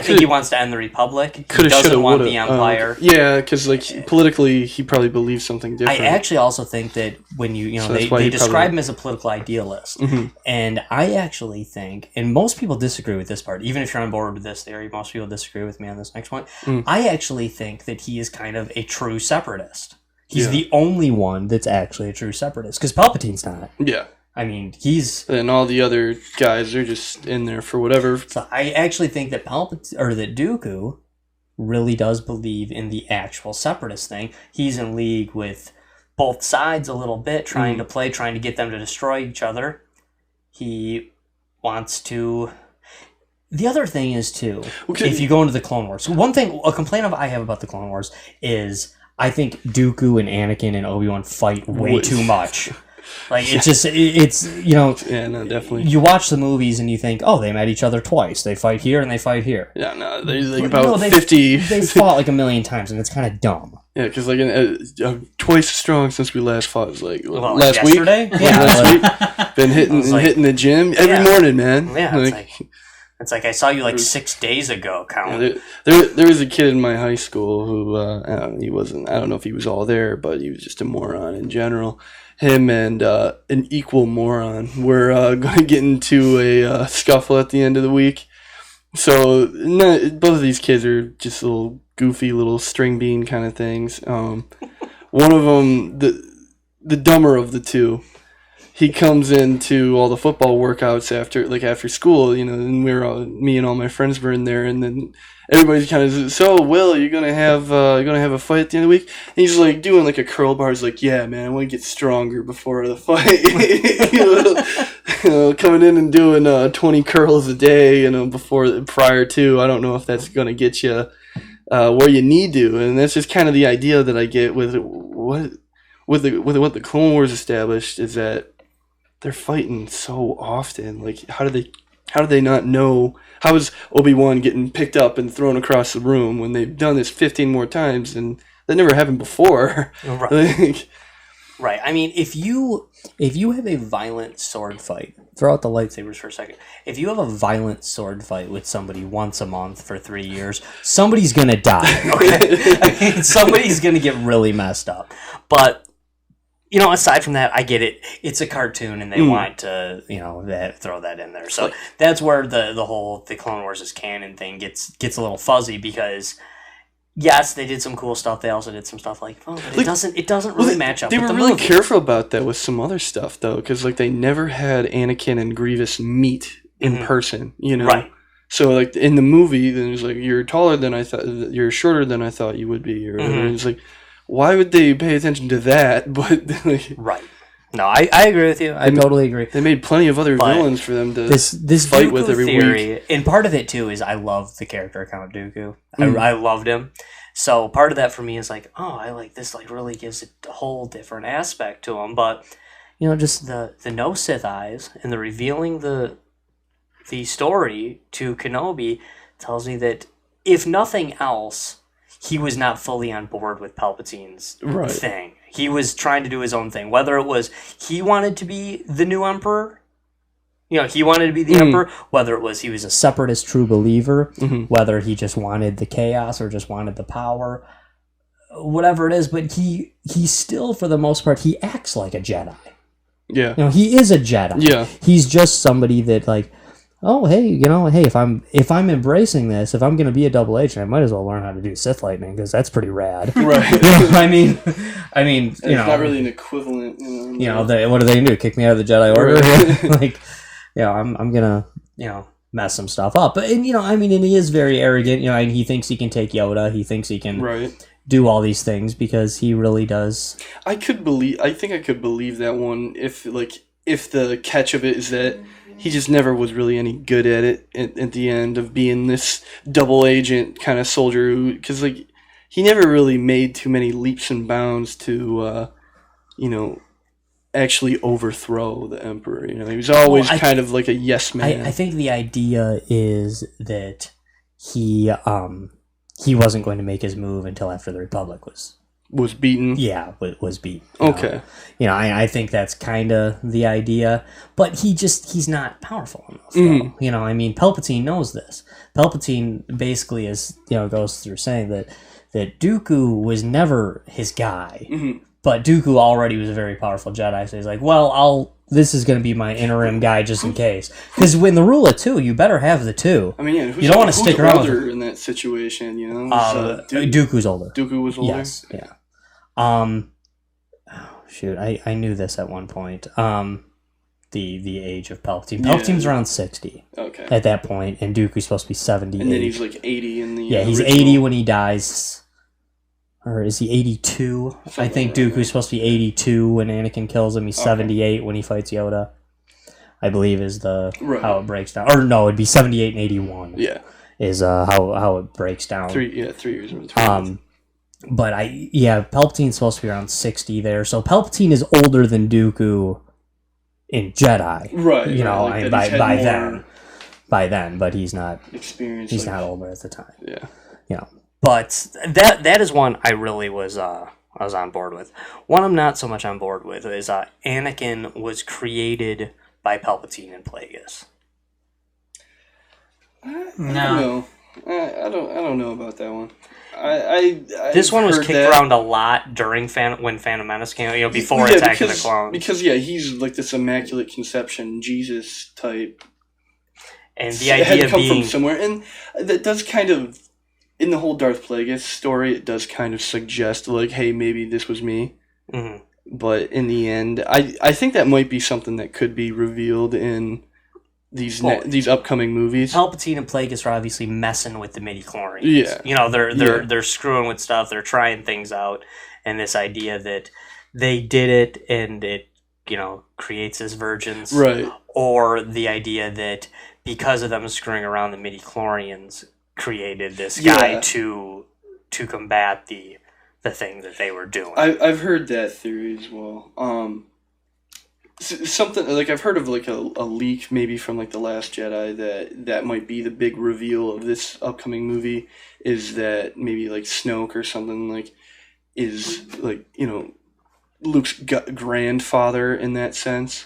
think he wants to end the Republic. He Coulda, doesn't shoulda, want woulda. the Empire. Yeah, because politically, he probably believes something I different. actually also think that when So they that's why he describe probably- him as a political idealist, Mhm. and I actually think, and most people disagree with this part, even if you're on board with this theory, most people disagree with me on this next one. I actually think that he is kind of a true separatist. He's Yeah. the only one that's actually a true separatist, because Palpatine's not. Yeah. I mean, he's. And all the other guys are just in there for whatever. So I actually think that that Dooku really does believe in the actual separatist thing. He's in league with both sides a little bit, trying to get them to destroy each other. He wants to... The other thing is, too, if you go into the Clone Wars, a complaint I have about the Clone Wars is I think Dooku and Anakin and Obi-Wan fight way too much. Like, it's you know... Yeah, no, definitely. You watch the movies and you think, oh, they met each other twice. They fight here and they fight here. Yeah, no, there's like about 50... They fought like a million times, and it's kind of dumb. Yeah, because like twice as strong since we last fought. It was like last yesterday? Week. Yeah, last week. Been hitting the gym every morning, man. Yeah, it's like I saw you like 6 days ago, Count. Yeah, there was a kid in my high school who he wasn't. I don't know if he was all there, but he was just a moron in general. Him and an equal moron were going to get into a scuffle at the end of the week. So both of these kids are just little goofy little string bean kind of things. One of them, the dumber of the two, he comes into all the football workouts after school, you know, and me and all my friends were in there, and then everybody's kind of, so Will, you're gonna have a fight at the end of the week? And he's like doing like a curl bar. He's like, yeah, man, I want to get stronger before the fight. You know, coming in and doing 20 curls a day, you know, prior to. I don't know if that's gonna get you where you need to, and that's just kind of the idea that I get with what the Clone Wars established is that they're fighting so often. Like, how do they not know? How is Obi-Wan getting picked up and thrown across the room when they've done this 15 more times and that never happened before? Right. Right. I mean, if you have a violent sword fight, throw out the lightsabers for a second. If you have a violent sword fight with somebody once a month for 3 years, somebody's gonna die. Okay, I mean, somebody's gonna get really messed up. But you know, aside from that, I get it. It's a cartoon, and they want to, you know, throw that in there. So that's where the Clone Wars is canon thing gets a little fuzzy because, yes, they did some cool stuff. They also did some stuff but it doesn't really match up. They with were the really movie. careful about that with some other stuff though, because like they never had Anakin and Grievous meet in person. You know, right? So like in the movie, then it's like you're taller than I thought, you're shorter than I thought you would be, or whatever. It's like, why would they pay attention to that? But right. No, I agree with you. I totally agree. They made plenty of other villains for them to this fight Dooku with every week. And part of it too is I love the character Count Dooku. I loved him. So part of that for me is like, oh, I like this. Like, really gives it a whole different aspect to him. But you know, just the no Sith eyes and the revealing the story to Kenobi tells me that if nothing else, he was not fully on board with Palpatine's thing. He was trying to do his own thing. Whether it was he wanted to be the new emperor, you know, he wanted to be the emperor, whether it was he was a separatist true believer, whether he just wanted the chaos or just wanted the power, whatever it is, but he still, for the most part, he acts like a Jedi. Yeah. You know, he is a Jedi. Yeah. He's just somebody that, like, oh, hey, you know, hey, if I'm embracing this, if I'm going to be a double agent, I might as well learn how to do Sith lightning because that's pretty rad. Right. You know, I mean, it's not really an equivalent. You know, what do they do? Kick me out of the Jedi Order? Right. Like, yeah, I'm gonna, you know, mess some stuff up. But and you know, I mean, and he is very arrogant. You know, and he thinks he can take Yoda. He thinks he can do all these things because he really does. I think I could believe that one if the catch of it is that he just never was really any good at it at the end of being this double agent kind of soldier, because like he never really made too many leaps and bounds to you know, actually overthrow the Emperor. You know, he was always kind of like a yes man. I think the idea is that he wasn't going to make his move until after the Republic was beaten. Yeah, was beaten. Okay. You know, I think that's kind of the idea, but he's not powerful enough. You know, I mean, Palpatine knows this. Palpatine basically goes through saying that Dooku was never his guy, but Dooku already was a very powerful Jedi. So he's like, well, this is going to be my interim guy just in case. Because when the rule of two, you better have the two. I mean, yeah, you don't want to stick around in that situation, you know. Dooku's older. Dooku was older. Yes. Yeah. Shoot, I knew this at one point. the age of Palpatine. Yeah. Palpatine's around 60 Okay. at that point, and Dooku's supposed to be 78. And then he's like 80 in the yeah, he's original. 80 when he dies. Or is he 82? I think like that. Dooku's supposed to be 82 when Anakin kills him. He's 78 when he fights Yoda. I believe is the Right. how it breaks down. Or no, it'd be 78 and 81. Yeah. Is how it breaks down. 3 years in between. But Palpatine's supposed to be around 60 there. So Palpatine is older than Dooku in Jedi. Right. You know, like I that he's had by more then. By then, but he's not experience. he's like- not older at the time. Yeah. You know. But that is one I really was I was on board with. One I'm not so much on board with is Anakin was created by Palpatine and Plagueis. I No. don't know. I don't know about that one. I This one was heard kicked that. around a lot during when Phantom Menace came out, you know, before Yeah, Attack of the because- Clones. Because he's like this immaculate conception Jesus type. And the It had idea to come being from somewhere, and that does kind of in the whole Darth Plagueis story. It does kind of suggest like, hey, maybe this was me. Mhm. But in the end, I think that might be something that could be revealed in these these upcoming movies. Palpatine and Plagueis are obviously messing with the midi-chlorians. Yeah. You know, they're screwing with stuff, they're trying things out, and this idea that they did it and it, you know, creates as virgins. Right. Or the idea that because of them screwing around the midi-chlorians created this Yeah. guy to combat the thing that they were doing. I've heard that theory as well. Something like I've heard of like a leak maybe from like The Last Jedi that might be the big reveal of this upcoming movie is that maybe like Snoke or something like is like, you know, Luke's grandfather in that sense.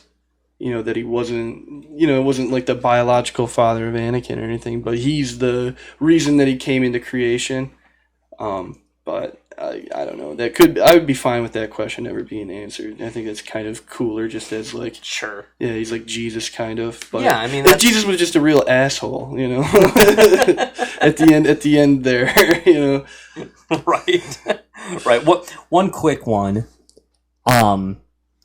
You know, that he wasn't, you know, it wasn't like the biological father of Anakin or anything, but he's the reason that he came into creation. But I don't know. I would be fine with that question never being answered. I think that's kind of cooler, just as like, Sure. yeah, he's like Jesus kind of. But Yeah, I mean, if Jesus was just a real asshole, you know. at the end there, you know. Right. Right. One quick one.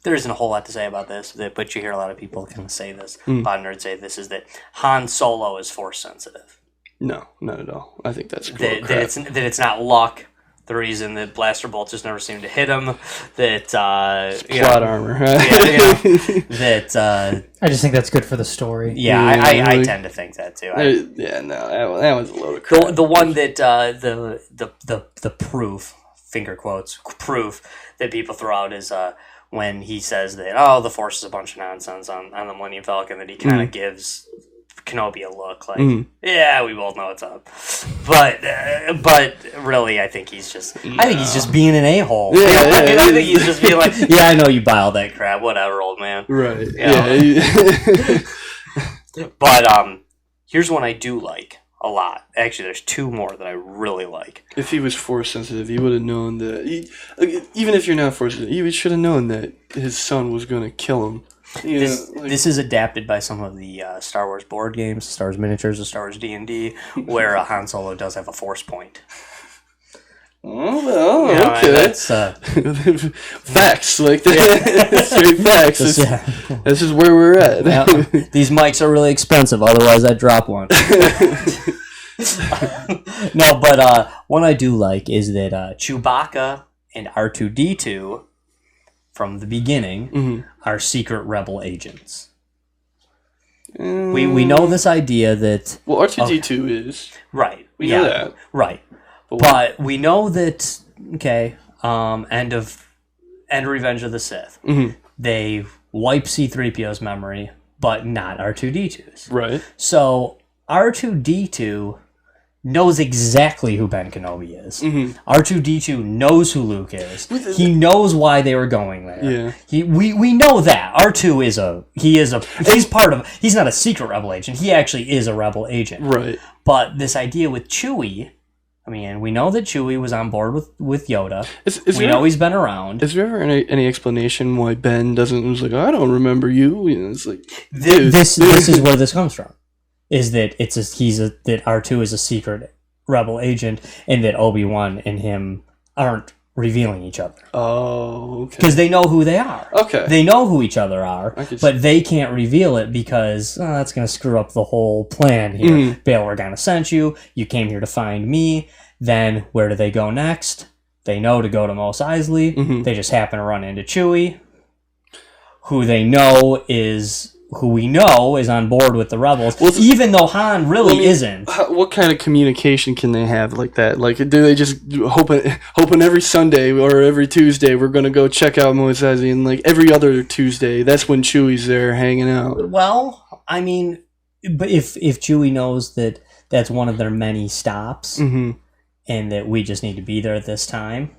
There isn't a whole lot to say about this, but you hear a lot of people kind of say this. A lot of nerds say this is that Han Solo is force sensitive. No, not at all. I think that's That it's not luck. The reason that blaster bolts just never seem to hit him. That plot armor. that I just think that's good for the story. I tend to think that too. That was a load of crap. The one that the proof, finger quotes, proof that people throw out is when he says that the Force is a bunch of nonsense on the Millennium Falcon, that he kind of gives Kenobi a look like, yeah, we both know what's up, but really, I think he's just being an a-hole. I think he's just being like, yeah, I know you buy all that crap, whatever, old man. Right. Yeah. But here's one I do like a lot. Actually, there's two more that I really like. If he was force sensitive, he would have known that. Even if you're not force sensitive, he should have known that his son was going to kill him. This is adapted by some of the Star Wars board games, Star Wars miniatures, Star Wars D&D, where Han Solo does have a force point. Oh, well, You know, okay. and that's Facts, like that. Straight facts. This is where we're at. These mics are really expensive, otherwise I'd drop one. No, but one I do like is that Chewbacca and R2-D2 from the beginning are secret rebel agents. We know this idea that Well, R2-D2 is. right. We know that. Right. But we know that end of Revenge of the Sith. They wipe C-3PO's memory, but not R2-D2's. Right. So R2-D2 knows exactly who Ben Kenobi is. R2-D2 knows who Luke is. He knows why they were going there. Yeah. We know that R2 he's not a secret rebel agent. He actually is a rebel agent. Right. But this idea with Chewie, I mean, we know that Chewie was on board with Yoda. We know he's been around. Is there ever any explanation why Ben was like, I don't remember you? You know, it's like This is where this comes from. Is that that R2 is a secret rebel agent, and that Obi-Wan and him aren't revealing each other. Oh, okay. Because they know who they are. Okay. They know who each other are, could but they can't reveal it because that's going to screw up the whole plan here. Mhm. Bail Organa sent you. You came here to find me. Then where do they go next? They know to go to Mos Eisley. Mhm. They just happen to run into Chewie, who we know is on board with the rebels, Well, even though Han really isn't. What kind of communication can they have like that? Like, do they just hoping every Sunday or every Tuesday we're gonna go check out Mos Eisley, and like every other Tuesday that's when Chewie's there hanging out? Well, I mean, but if Chewie knows that that's one of their many stops, Mm-hmm. and that we just need to be there at this time,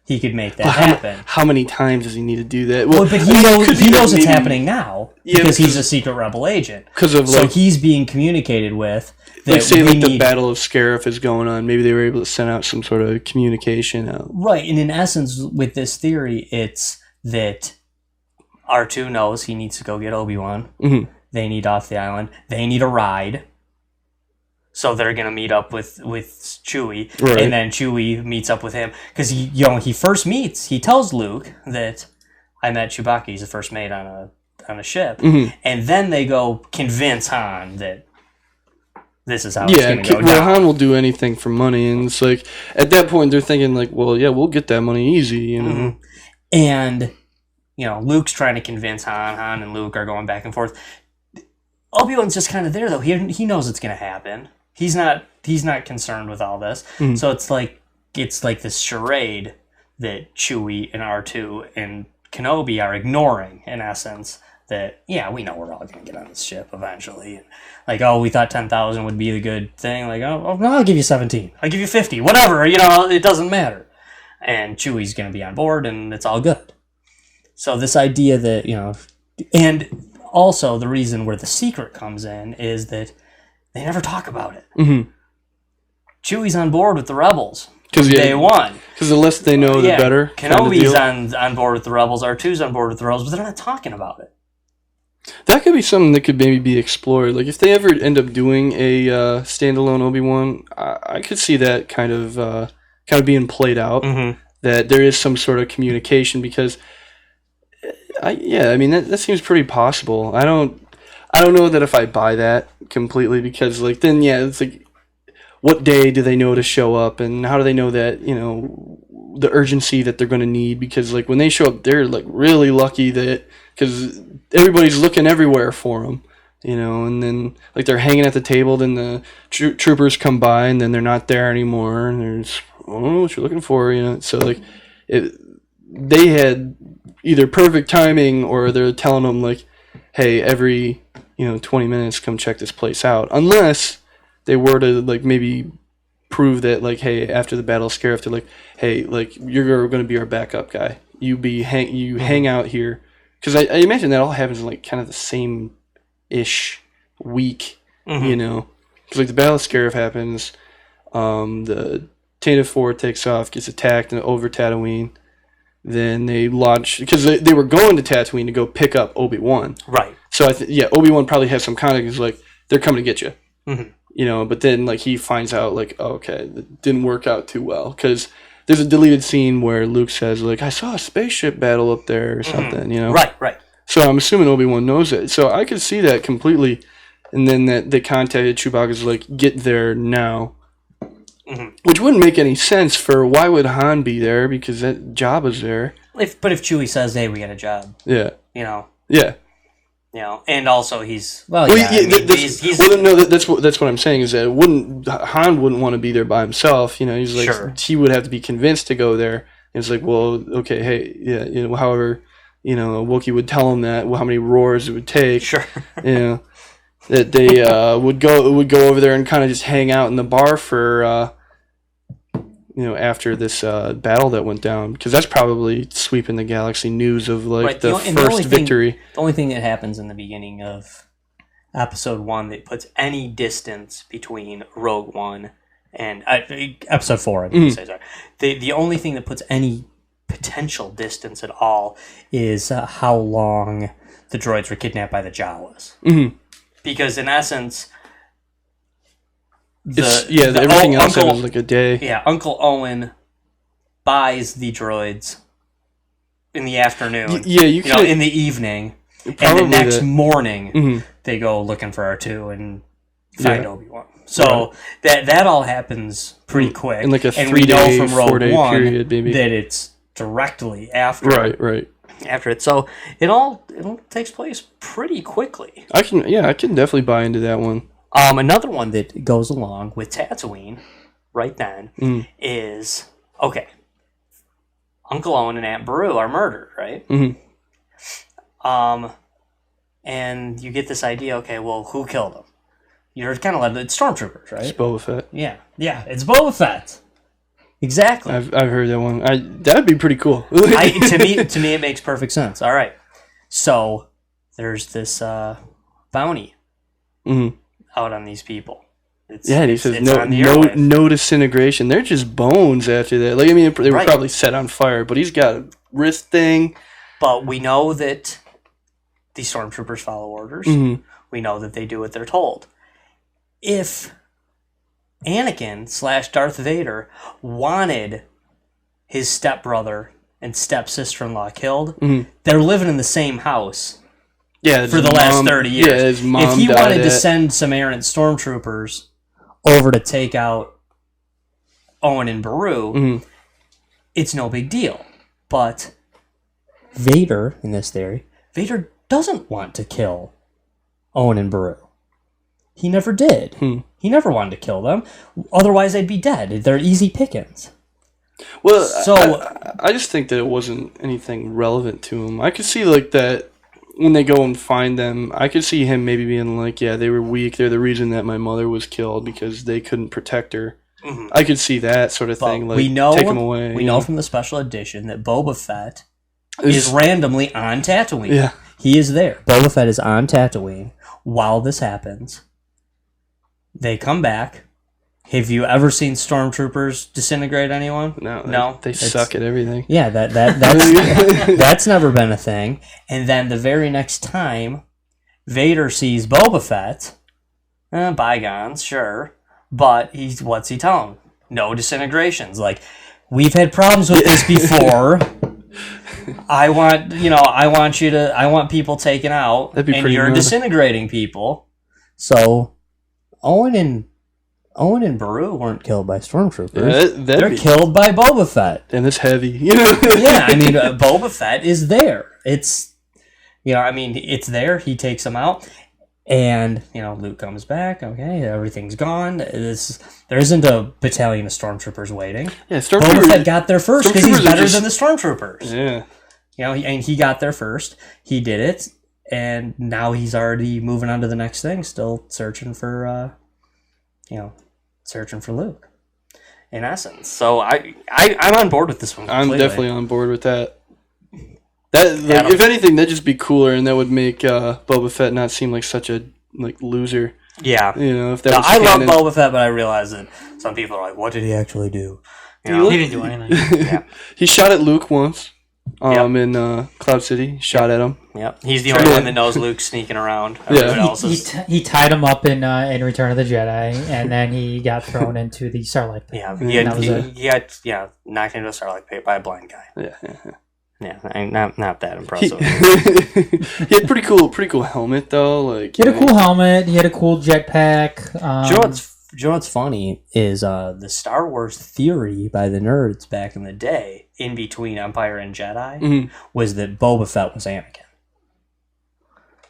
he could make that happen. How many times does he need to do that? Well, but he knows it's happening now because he's because- a secret rebel agent. Because of So like, he's being communicated with. That like say we like the need- Battle of Scarif is going on. Maybe they were able to send out some sort of communication out. Right, and in essence, with this theory, it's that R2 knows he needs to go get Obi-Wan. Mhm. They need off the island. They need a ride. So they're gonna meet up with Chewie, Right. and then Chewie meets up with him because he first meets. He tells Luke that I met Chewbacca. He's the first mate on a ship, Mhm. and then they go convince Han that this is how it's Yeah, gonna go well, down. Han will do anything for money, and it's like at that point they're thinking like, well, yeah, we'll get that money easy, you know. Mhm. And Luke's trying to convince Han. Han and Luke are going back and forth. Obi-Wan's just kind of there though. He knows it's gonna happen. He's not concerned with all this. Mhm. So it's like this charade that Chewie and R2 and Kenobi are ignoring in essence. That we know we're all gonna get on this ship eventually. And like, oh, we thought 10,000 would be the good thing. Like, oh no, I'll give you 17. I'll give you 50. Whatever. It doesn't matter. And Chewie's gonna be on board, and it's all good. So this idea that and also the reason where the secret comes in is that they never talk about it. Mm-hmm. Chewie's on board with the rebels from Because day one. Because the less they know, the better. kind of Kenobi's deal. on board with the rebels. R2's on board with the rebels, but they're not talking about it. That could be something that could maybe be explored. Like if they ever end up doing a standalone Obi-Wan, I could see that kind of being played out. Mm-hmm. That there is some sort of communication because, that seems pretty possible. I don't know that if I buy that completely because like then it's like, what day do they know to show up and how do they know that the urgency that they're going to need because like when they show up they're like really lucky that because everybody's looking everywhere for them, and then like they're hanging at the table, then the troopers come by and then they're not there anymore and there's what you're looking for, so like they had either perfect timing or they're telling them like, hey, every 20 minutes come check this place out, unless they were to like maybe prove that like, hey, after the Battle of Scarif they're like, hey, like you're going to be our backup guy, you hang out here. Because I imagine that all happens in like kind of the same-ish week, Because like the Battle of Scarif happens, the Tainted Four takes off, gets attacked over Tatooine. Then they launch because they were going to Tatooine to go pick up Obi-Wan. Right. So Obi-Wan probably has some contact. He's like, they're coming to get you. Mm-hmm. But then like he finds out like, oh, okay, that didn't work out too well because. There's a deleted scene where Luke says, like, I saw a spaceship battle up there or something, Right. So I'm assuming Obi-Wan knows it. So I could see that completely. And then that they contacted Chewbacca's like, get there now. Mm-hmm. Which wouldn't make any sense for why would Han be there because that Jabba's there. But if Chewie says, hey, we got a job, Yeah. Yeah. And also he's Well, that's what I'm saying is that Han wouldn't want to be there by himself. He's like Sure. he would have to be convinced to go there. And it's like, well, okay, hey, yeah, however, Wookiee would tell him that how many roars it would take. Sure. That they would go over there and kind of just hang out in the bar for after this battle that went down because that's probably sweeping the galaxy news of like Right, the first victory. The only thing that happens in the beginning of Episode 1 that puts any distance between Rogue One and Episode 4, I think say sorry. The only thing that puts any potential distance at all is how long the droids were kidnapped by the Jawas. Mm-hmm. Because in essence, Everything else was like a day. Yeah, Uncle Owen, buys the droids in the afternoon. Yeah, you know, could in the evening, and the probably next that. morning Mhm. they go looking for R2 and find Yeah. Obi-Wan. So that all happens pretty quick, in like a and we know 3-day, from Rogue 4-day One period, maybe. that it's directly after Right. after it. So it all takes place pretty quickly. I can definitely buy into that one. Another one that goes along with Tatooine right then Mm. is okay. Uncle Owen and Aunt Beru are murdered, right? Mhm. And you get this idea. Okay, well, who killed them? You're kind of like it's stormtroopers, right? It's Boba Fett. Yeah, it's Boba Fett. Exactly. I've heard that one. That'd be pretty cool. to me, it makes perfect sense. All right, so there's this bounty Mhm. out on these people. Yeah, and he says it's on the airwaves. no disintegration. They're just bones after that. Like, I mean, they were Right. probably set on fire, but he's got a wrist thing. But we know that the stormtroopers follow orders. Mhm. We know that they do what they're told. If Anakin / Darth Vader wanted his stepbrother and stepsister-in-law killed, Mhm. they're living in the same house Yeah, for his the last mom- 30 years. Yeah, his mom If he died wanted to at- send some errant stormtroopers over to take out Owen and Beru, Mhm. it's no big deal. But Vader, in this theory, Vader doesn't want to kill Owen and Beru. He never did. He never wanted to kill them. Otherwise, they'd be dead. They're easy pickings. Well, So- I just think that it wasn't anything relevant to him. I could see like that when they go and find them. I could see him maybe being like, "Yeah, they were weak. They're the reason that my mother was killed because they couldn't protect her." Mhm. I could see that sort of But thing. Like, we know, take him away. we you know from the special edition that Boba Fett It's- is randomly on Tatooine. Yeah. He is there. Boba Fett is on Tatooine while this happens. They come back. Have you ever seen stormtroopers disintegrate anyone? No, they It's- suck at everything. Yeah, that's that's never been a thing. And then the very next time Vader sees Boba Fett, bygones, sure, but what's he telling him? No disintegrations. Like, we've had problems with this before. I want people taken out, That'd be and pretty you're good. disintegrating people. So Owen and Beru weren't killed by stormtroopers. They're killed by Boba Fett. And it's heavy. You know? Yeah, I mean, Boba Fett is there. It's there. He takes them out, and Luke comes back. Okay, everything's gone. There isn't a battalion of stormtroopers waiting. Yeah, Boba Fett got there first because he's Stormtroopers are better just- than the stormtroopers. Yeah. And he got there first. He did it, and now he's already moving on to the next thing. Still searching for, Luke. In essence, so I'm on board with this one. I'm Completely. definitely on board with that. That like, Adam. if anything, that'd just be cooler, and that would make Boba Fett not seem like such a loser. Yeah. If that No, was I love canon. Boba Fett, but I realize that some people are like, "What did he actually do?" He didn't do anything. Yeah. He shot at Luke once. Yep. In Cloud City, he shot at him. Yep. He's the only one that knows Luke sneaking around. Yeah. Everyone else He, is. he tied him up in Return of the Jedi, and then he got thrown into the Starlight Pit. Yeah. That was it. He got knocked into a Starlight Pit by a blind guy. Yeah. Yeah. Not that He, impressive. he had pretty cool helmet though. Like He had a cool helmet. He had a cool jetpack. Do you know what's funny is the Star Wars theory by the nerds back in the day, in between Empire and Jedi, Mhm. was that Boba Fett was Anakin.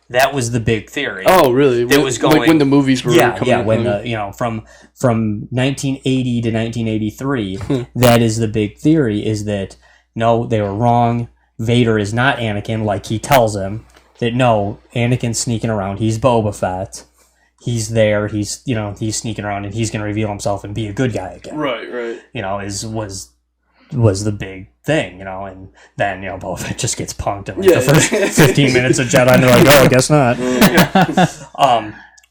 That was the big theory. Oh, really? It was going like when the movies were coming out. when from 1980 to 1983, that is the big theory. Is that no, they were wrong. Vader is not Anakin, like he tells him. That no, Anakin's sneaking around. He's Boba Fett. He's there. He's sneaking around, and he's going to reveal himself and be a good guy again. Right. Was the big thing, and then Boba Fett just gets punked in the first 15 minutes of Jedi, and they're like, oh, I guess not.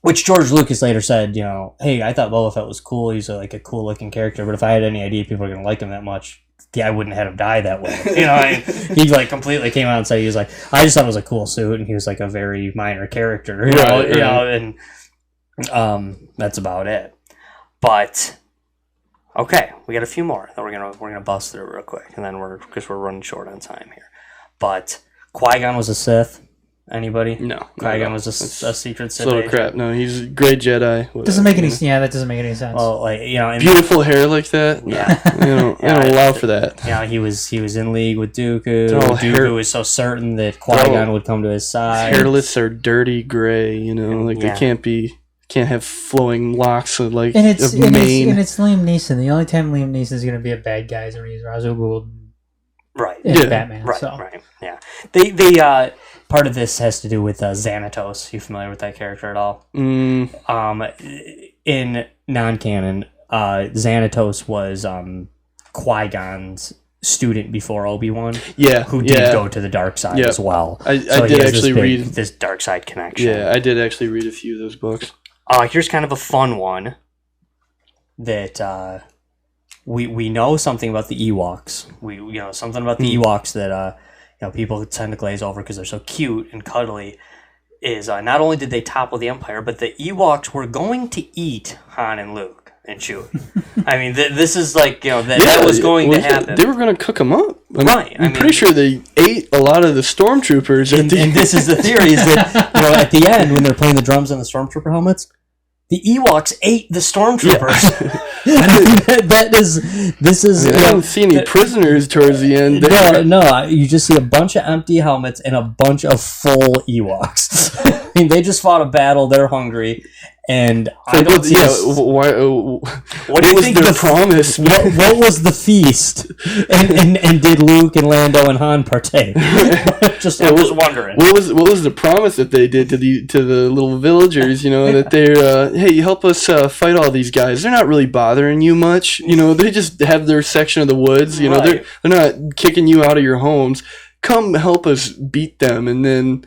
Which George Lucas later said, hey, I thought Boba Fett was cool. He's like a cool looking character, but if I had any idea people were going to like him that much, I wouldn't have him die that way. He like completely came out and said he was like, I just thought it was a cool suit, and he was like a very minor character, and that's about it. But Okay, we got a few more that we're gonna bust through real quick, and then because we're running short on time here. But Qui-Gon was a Sith. Anybody? No. Qui-Gon was a secret Sith. It's a little agent. crap. No, he's a great Jedi. Whatever, Doesn't make any. Yeah, that doesn't make any sense. Well, like in beautiful hair like that. Yeah. I don't allow for that. Yeah, he was in league with Dooku. They're all Dooku was so certain that Qui-Gon would come to his side. Hairless are dirty gray. They can't have flowing locks of like and it's mane. and it's Liam Neeson. The only time Liam Neeson is going to be a bad guy is when he's Ra's al Ghul. Right. In Batman. Right. So. Right. Yeah. They part of this has to do with Xanatos. You familiar with that character at all? Mm. In non-canon, Xanatos was Qui-Gon's student before Obi-Wan. Yeah. Who did go to the dark side as well. I did actually read this dark side connection. Yeah, I did actually read a few of those books. Here's kind of a fun one that we know something about the Ewoks. We something about the Ewoks that people tend to glaze over because they're so cute and cuddly. Is not only did they topple the Empire, but the Ewoks were going to eat Han and Luke and Chewie. I mean, this is like that was going to happen. They were going to cook them up. I'm I pretty sure they ate a lot of the stormtroopers. And this is the theory: is that at the end when they're playing the drums in the stormtrooper helmets, the Ewoks ate the stormtroopers. I don't see any prisoners towards the end. No, you just see a bunch of empty helmets and a bunch of full Ewoks. I mean, they just fought a battle. They're hungry, and I don't see. What do you was think their promise? What was the feast? And did Luke and Lando and Han partake? I'm just wondering. What was the promise that they did to the little villagers? That they're hey, help us fight all these guys. They're not really bothering you much. They just have their section of the woods. Right. They're not kicking you out of your homes. Come help us beat them, and then.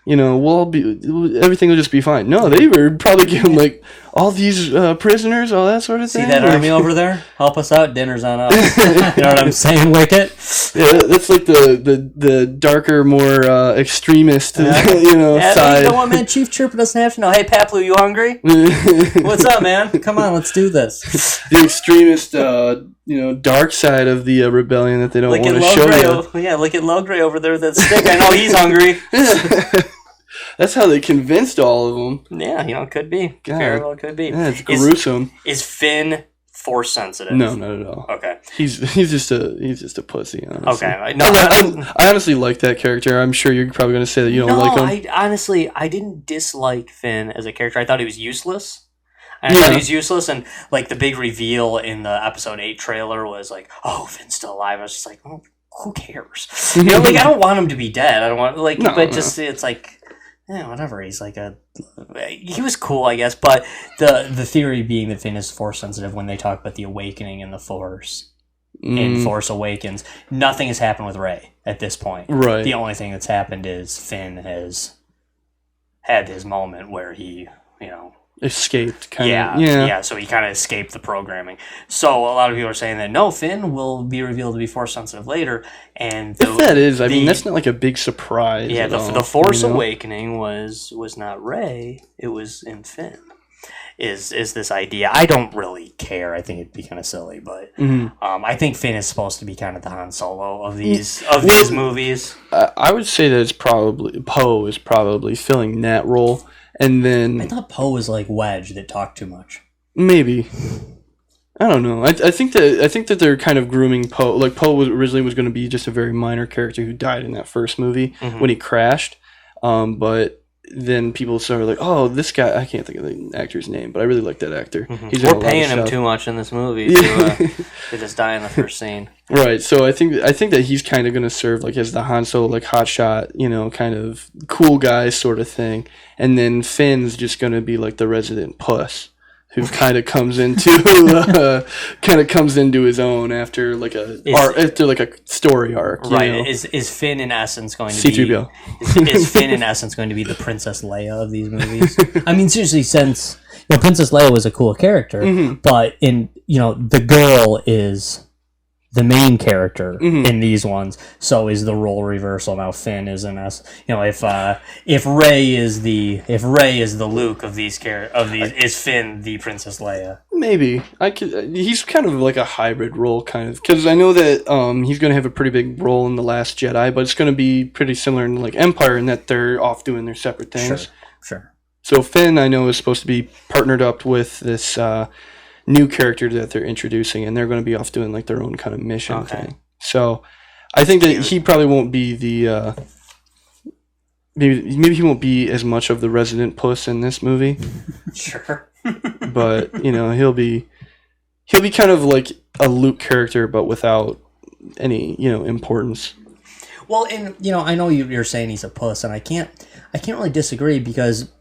Everything will just be fine. No, they were probably giving like all these prisoners, all that sort of thing. See that army over there? Help us out. Dinner's on us. You know what I'm saying, Wicket? Yeah, that's like the darker, more extremist, side. You know what, man? Chief Trooper doesn't have to know. Hey, Paplu, you hungry? What's up, man? Come on, let's do this. The extremist, dark side of the rebellion that they don't want to show you. Yeah, look at Logray over there with that stick. I know he's hungry. That's how they convinced all of them. Yeah, could be. God. Very well could be. Yeah, it's gruesome. Is Finn Force sensitive? No, not at all. Okay. He's just a pussy, honestly. Okay. No, I honestly like that character. I'm sure you're probably going to say that you don't like him. I didn't dislike Finn as a character. I thought he was useless. And like the big reveal in the episode 8 trailer was like, oh, Finn's still alive. I was just like, oh, who cares? I don't want him to be dead. I don't want it's like, whatever. He's like he was cool, I guess. But the theory being that Finn is Force sensitive when they talk about the awakening in the Force. In Force Awakens, nothing has happened with Rey at this point. Right. The only thing that's happened is Finn has had his moment where he, escaped. So he kind of escaped the programming. So a lot of people are saying that no, Finn will be revealed to be Force sensitive later, and if that is, that's not like a big surprise. Yeah, the Force Awakening was not Rey; it was in Finn. Is this idea? I don't really care. I think it'd be kind of silly, but I think Finn is supposed to be kind of the Han Solo of these movies. I would say that Poe is probably filling that role. And then I thought Poe was like Wedge that talked too much. Maybe. I don't know. I think that they're kind of grooming Poe. Like Poe originally was going to be just a very minor character who died in that first movie when he crashed. But then people started like, oh, this guy, I can't think of the actor's name, but I really like that actor. We're paying him too much in this movie to just die in the first scene. Right. So I think that he's kind of going to serve like as the Han Solo, like hotshot, kind of cool guy sort of thing. And then Finn's just going to be like the resident puss who kind of comes into his own after like a story arc. Right. Is Finn in essence going to C-3PO. be is Finn in essence going to be the Princess Leia of these movies? I mean, seriously, since Princess Leia was a cool character, but in the girl is the main character in these ones. So is the role reversal now? Finn is in us. You know, if Rey is the Luke of these is Finn the Princess Leia? Maybe he's kind of like a hybrid role, kind of, because I know that he's going to have a pretty big role in The Last Jedi, but it's going to be pretty similar in like Empire in that they're off doing their separate things. Sure. So Finn, I know, is supposed to be partnered up with this new character that they're introducing, and they're going to be off doing like their own kind of mission thing. So I think that he probably won't be the maybe he won't be as much of the resident puss in this movie. Sure. But, you know, he'll be kind of like a Luke character, but without any, you know, importance. Well, and you know, I know you're saying he's a puss, and I can't really disagree, because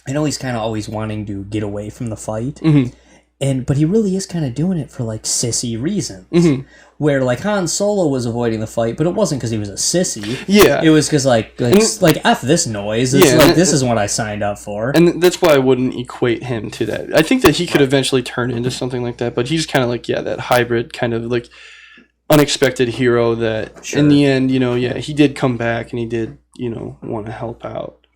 I know he's kind of always wanting to get away from the fight, but he really is kind of doing it for like sissy reasons. Where like Han Solo was avoiding the fight, but it wasn't because he was a sissy. Yeah, it was because like F this noise. This is what I signed up for, and that's why I wouldn't equate him to that. I think that he could eventually turn into something like that, but he's kind of like that hybrid kind of like unexpected hero that in the end, you know, he did come back and he did, you know, want to help out.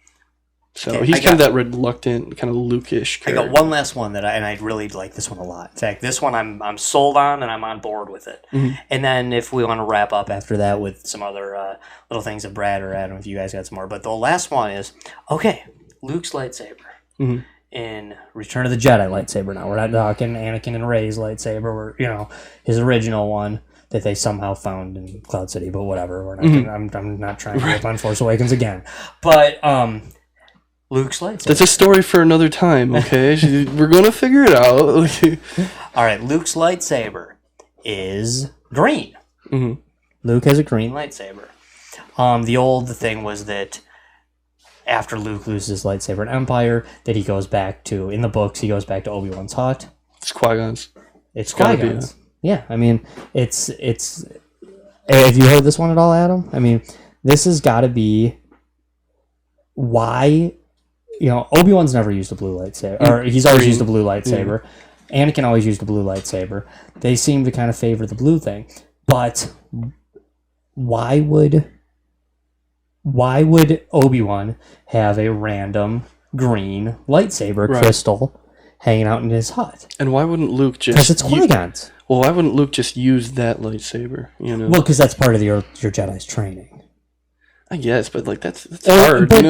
So he's kind of that reluctant, kind of Luke-ish character. I got one last one and I really like this one a lot. In fact, this one I'm sold on and I'm on board with it. And then if we want to wrap up after that with some other little things that Brad or Adam, if you guys got some more. But the last one is, Luke's lightsaber. In Return of the Jedi lightsaber now. We're not talking Anakin and Rey's lightsaber. We're, you know, his original one that they somehow found in Cloud City, but whatever. We're not I'm not trying to rip on Force Awakens again. But Luke's lightsaber. That's a story for another time, okay? We're going to figure it out. All right, Luke's lightsaber is green. Luke has a green lightsaber. The thing was that after Luke loses his lightsaber in Empire, that he goes back to, in the books, he goes back to Obi-Wan's hut. It's Qui-Gon's. It's Qui-Gon's. Yeah, I mean, it's. Have you heard this one at all, Adam? I mean, this has got to be why. You know, Obi-Wan's never used a blue lightsaber, or he's always used a blue lightsaber. Anakin always used a blue lightsaber. They seem to kind of favor the blue thing, but why would Obi-Wan have a random green lightsaber crystal hanging out in his hut? And why wouldn't Luke just? Because it's Qui-Gon's. Well, why wouldn't Luke just use that lightsaber? You know. Well, because that's part of your Jedi's training. I guess, but like that's hard, but,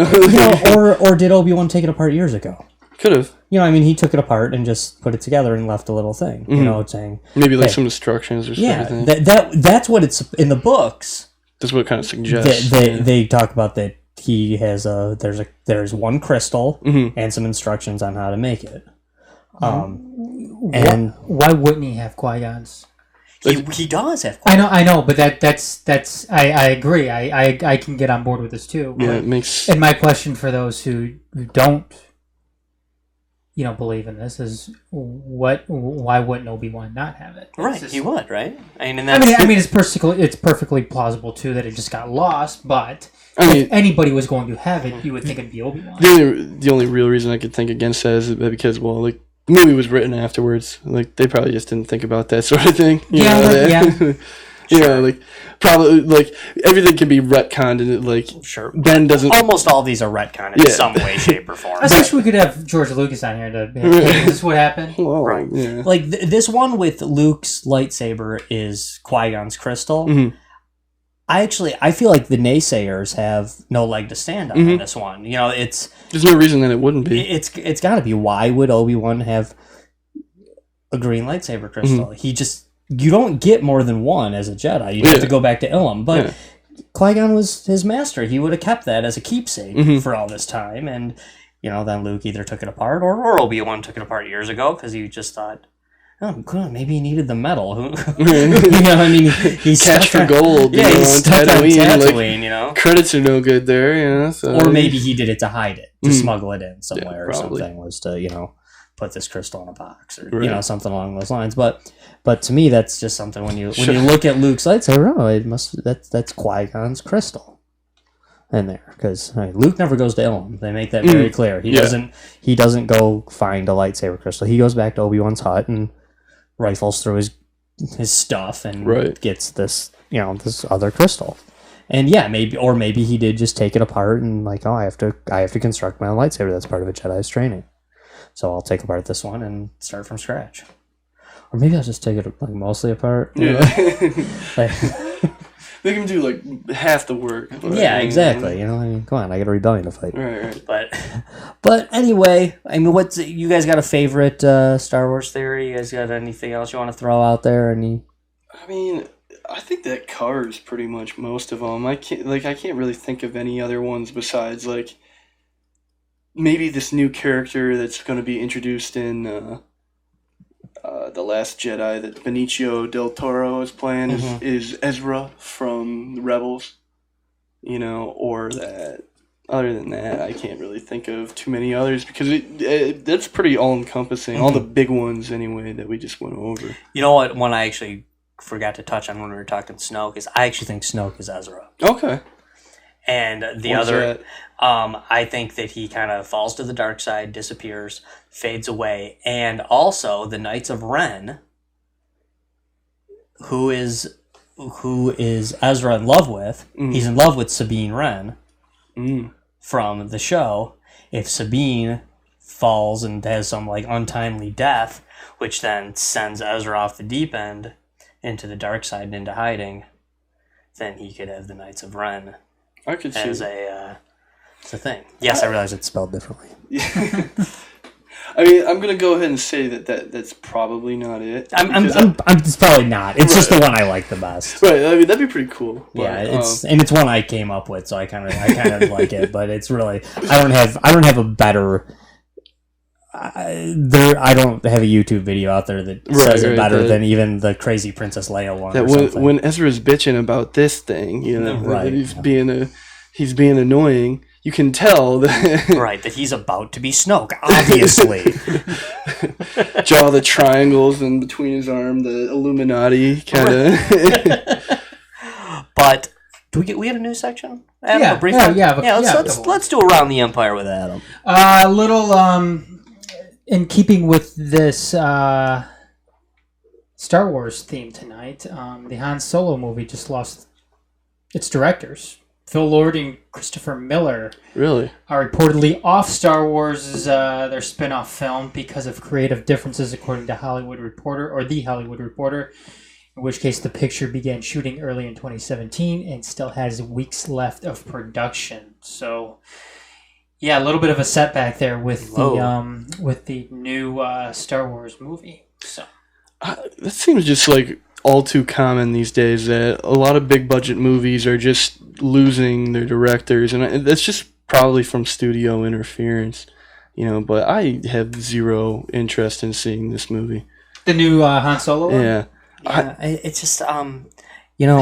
or did Obi-Wan take it apart years ago? Could have. You know, I mean, he took it apart and just put it together and left a little thing. You know, saying maybe like some instructions or something. Yeah, that's what it's in the books. That's what it kind of suggests. They talk about that he has there's one crystal and some instructions on how to make it. And why wouldn't he have Qui-Gon's? He does have Qui-Gon. I know, but that's I agree. I can get on board with this too. Yeah, it makes. And my question for those who don't, you know, believe in this is why wouldn't Obi-Wan not have it? Right, he would, right? I mean, it's perfectly plausible too that it just got lost. But if anybody was going to have it, you would think it'd be Obi-Wan. The only real reason I could think against that is because, well, like. The movie was written afterwards. Like they probably just didn't think about that sort of thing. You know, like probably like everything can be retconned and like Ben doesn't. Almost all of these are retconned in some way, shape, or form. I wish we could have George Lucas on here to. Is this what happened? Well, right. Yeah. Like this one with Luke's lightsaber is Qui-Gon's crystal. I feel like the naysayers have no leg to stand on this one. You know, there's no reason that it wouldn't be. It's got to be. Why would Obi-Wan have a green lightsaber crystal? You don't get more than one as a Jedi. You have to go back to Ilum. But Qui-Gon was his master. He would have kept that as a keepsake for all this time. And you know, then Luke either took it apart or Obi-Wan took it apart years ago because he just thought. Oh, good. Maybe he needed the metal. You know, I mean, he's cash for gold. Yeah, he's stuck on Tatooine. You know, credits are no good there. You know, so. Or maybe he did it to hide it, to smuggle it in somewhere or something. Was to put this crystal in a box or something along those lines. But to me, that's just something when you look at Luke's lightsaber, that's Qui-Gon's crystal in there because Luke never goes to Ilum. They make that very clear. He doesn't go find a lightsaber crystal. He goes back to Obi-Wan's hut and rifles through his his stuff and Right. gets this, this other crystal. And yeah, maybe he did just take it apart and like, oh, I have to construct my own lightsaber. That's part of a Jedi's training. So I'll take apart this one and start from scratch. Or maybe I'll just take it like mostly apart. Yeah. Like, They can do like half the work. yeah, exactly. Come on, I got a rebellion to fight. Right. But anyway, I mean, you guys got a favorite Star Wars theory? You guys got anything else you want to throw out there? I mean, I think that covers pretty much most of them. I can't really think of any other ones besides like maybe this new character that's going to be introduced in The Last Jedi that Benicio del Toro is playing is Ezra from Rebels, or that. Other than that, I can't really think of too many others because that's pretty all-encompassing. All the big ones, anyway, that we just went over. You know what? One I actually forgot to touch on when we were talking Snoke is I actually think Snoke is Ezra. Okay. And the What's other, that? I think that he kind of falls to the dark side, disappears, fades away, and also the Knights of Ren, who is Ezra in love with. He's in love with Sabine Wren from the show. If Sabine falls and has some like untimely death, which then sends Ezra off the deep end into the dark side and into hiding, then he could have the Knights of Ren I could see as a thing. Yes, I realize it's spelled differently. Yeah. I mean, I'm gonna go ahead and say that's probably not it. It's probably not. It's just the one I like the best. Right. I mean, that'd be pretty cool. But, Yeah, it's one I came up with, so I kind of like it. But it's really I don't have a better. I don't have a YouTube video out there that says it better than even the crazy Princess Leia one. That when Ezra's bitching about this thing, Right. that he's being annoying. You can tell that right, that he's about to be Snoke, obviously. Draw the triangles in between his arm, the Illuminati kind of. But we had a news section? Adam, Yeah, a brief yeah, one? yeah, Let's do Around the Empire with Adam. A little in keeping with this Star Wars theme tonight, the Han Solo movie just lost its directors. Phil Lord and Christopher Miller Really? are reportedly off Star Wars' their spin-off film because of creative differences, according to The Hollywood Reporter, in which case the picture began shooting early in 2017 and still has weeks left of production. So, yeah, a little bit of a setback there with the new Star Wars movie. So That seems just like all too common these days that a lot of big budget movies are just losing their directors, and that's just probably from studio interference, but I have zero interest in seeing this movie. the new Han Solo one? Yeah. It's just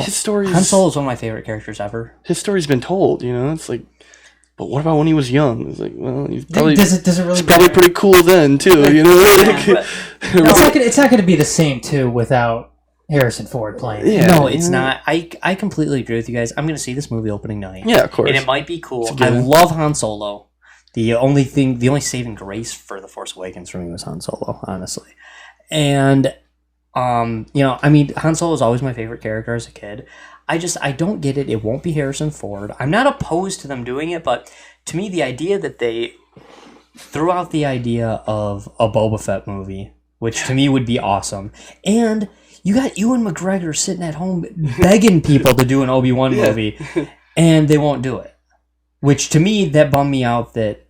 His story's, Han Solo is one of my favorite characters ever. his story's been told, it's like, but what about when he was young? It's like, well, he's probably Does it really he's probably pretty cool then too, It's not going to be the same too without Harrison Ford playing. Yeah. No, it's not. I completely agree with you guys. I'm going to see this movie opening night. Yeah, of course. And it might be cool. It's a I given. love Han Solo. The only saving grace for The Force Awakens for me was Han Solo, honestly. And, Han Solo is always my favorite character as a kid. I don't get it. It won't be Harrison Ford. I'm not opposed to them doing it, but to me, the idea that they threw out the idea of a Boba Fett movie, which to me would be awesome, and you got Ewan McGregor sitting at home begging people to do an Obi-Wan movie, and they won't do it. Which to me, that bummed me out that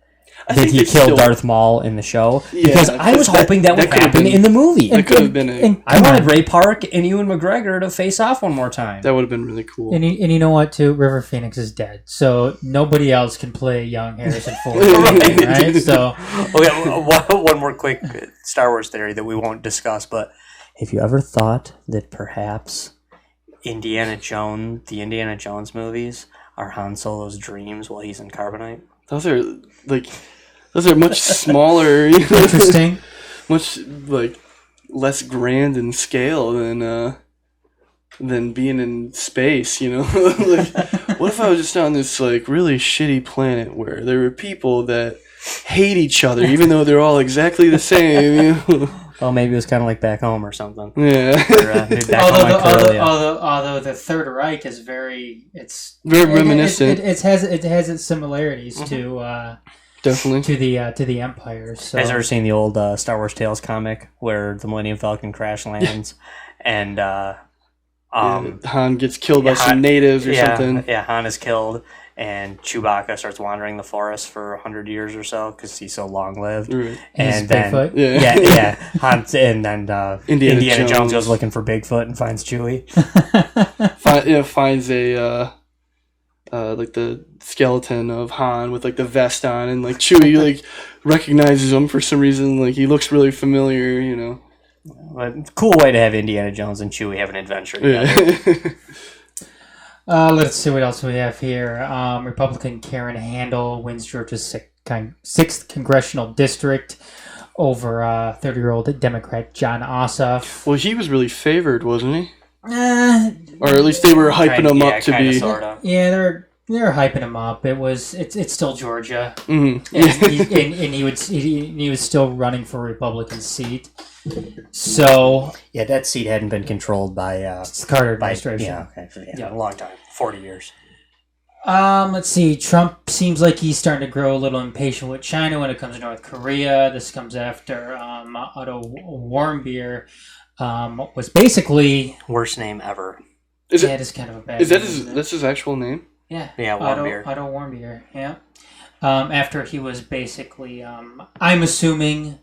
he killed Darth Maul in the show, because I was hoping that would happen in the movie. That could have been I wanted Ray Park and Ewan McGregor to face off one more time. that would have been really cool. And you know what, too? River Phoenix is dead, so nobody else can play young Harrison Ford, right? So, Okay, one more quick Star Wars theory that we won't discuss, but have you ever thought that perhaps the Indiana Jones movies are Han Solo's dreams while he's in Carbonite? Those are much smaller, interesting. much less grand in scale than being in space, what if I was just on this really shitty planet where there were people that hate each other even though they're all exactly the same? Well, maybe it was kind of like back home or something. Yeah. Or, maybe back home in Korea. Although the Third Reich is very reminiscent. It has its similarities to Definitely to the Empire. So. You guys ever seen the old Star Wars Tales comic where the Millennium Falcon crash lands and Han gets killed by some natives or something? Yeah, Han is killed. And Chewbacca starts wandering the forest for 100 years or so because he's so long-lived. Right. And then, Bigfoot. yeah. Han, and then Indiana Jones goes looking for Bigfoot and finds Chewie. Finds a like the skeleton of Han with like the vest on, and like Chewie like recognizes him for some reason. Like he looks really familiar, you know. But cool way to have Indiana Jones and Chewie have an adventure together. Yeah. Let's see what else we have here. Republican Karen Handel wins Georgia's 6th congressional district over 30-year-old Democrat John Ossoff. Well, he was really favored, wasn't he? Or at least they were hyping him up to be. Sorta. Yeah, they're hyping him up. It's still Georgia, Mm-hmm. and he was still running for a Republican seat. So Yeah, that seat hadn't been controlled by it's the Carter administration. a long time, 40 years. Let's see. Trump seems like he's starting to grow a little impatient with China when it comes to North Korea. This comes after Otto Warmbier was basically Worst name ever. Is yeah, it? it's kind of a bad. Is that name, isn't it? that's his actual name? Yeah. Yeah, Warmbier. Otto Warmbier. Yeah. After he was basically, I'm assuming,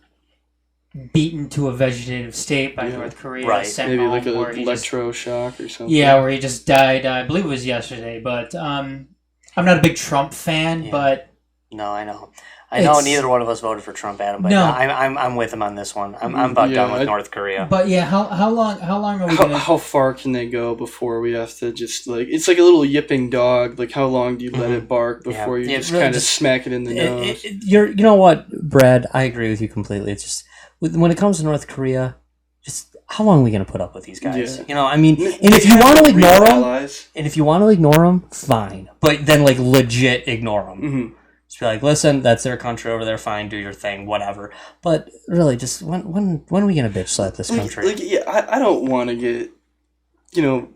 beaten to a vegetative state by North Korea. Right. Sent Maybe home like where a he just- electroshock or something. Yeah, where he just died. I believe it was yesterday, but I'm not a big Trump fan, Yeah. but No, I know. I know It's- neither one of us voted for Trump, Adam, but No. I'm with him on this one. I'm about done with North Korea. but yeah, how long are we gonna? How far can they go before we have to just like it's like a little yipping dog? Like how long do you let it bark before you just really kind of smack it in the nose? You know what, Brad? I agree with you completely. It's just when it comes to North Korea, just how long are we going to put up with these guys? Yeah. You know, I mean, They and if you have want to real ignore them, allies. and if you want to ignore them, fine. But then like legit ignore them. Mhm. Just be like, listen, that's their country over there. Fine, do your thing, whatever. But really, just when are we going to bitch slap this country? I don't want to get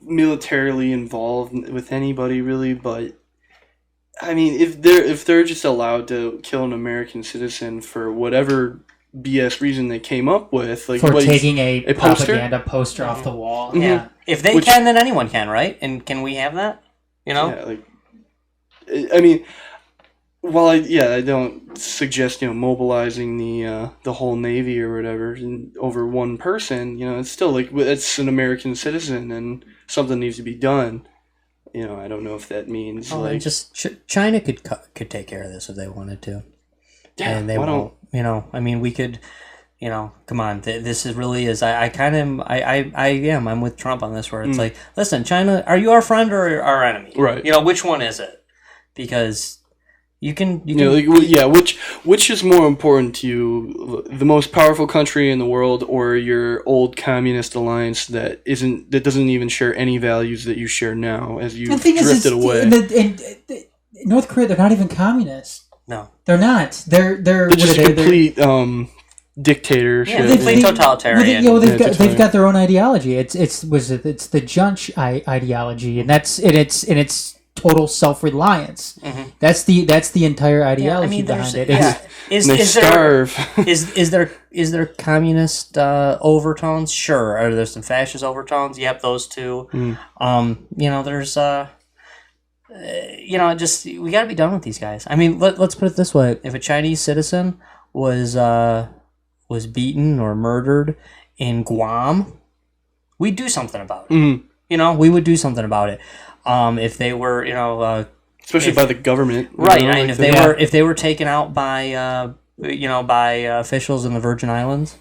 militarily involved with anybody really, but I mean if they're just allowed to kill an American citizen for whatever BS reason they came up with, like For what, taking a poster? propaganda poster off the wall. Mhm. Yeah. If they can, then anyone can, right? And can we have that? You know? Yeah, like I mean, while I don't suggest mobilizing the whole Navy or whatever over one person, it's still like it's an American citizen and something needs to be done. I don't know if that means And just China could take care of this if they wanted to. Yeah, And they why won't. I mean, we could. Come on. This is really is. I kind of. I am. I'm with Trump on this. Where it's like, listen, China, are you our friend or our enemy? Right. Which one is it? Because you can. Which is more important to you, the most powerful country in the world or your old communist alliance that doesn't even share any values that you share now as you The thing drifted away? in North Korea, they're not even communist. No. They're not. They're just complete dictatorship. Yeah, complete totalitarian. They've got their own ideology. It's the Junch ideology, and it's total self-reliance. Mm-hmm. That's the entire ideology behind it. Is there communist overtones? Sure. Are there some fascist overtones? Yep, those two. There's just we got to be done with these guys. I mean, let's put it this way: if a Chinese citizen was beaten or murdered in Guam, we'd do something about it. Mm-hmm. We would do something about it. If they were, especially by the government, right? I mean, if they were taken out by by officials in the Virgin Islands.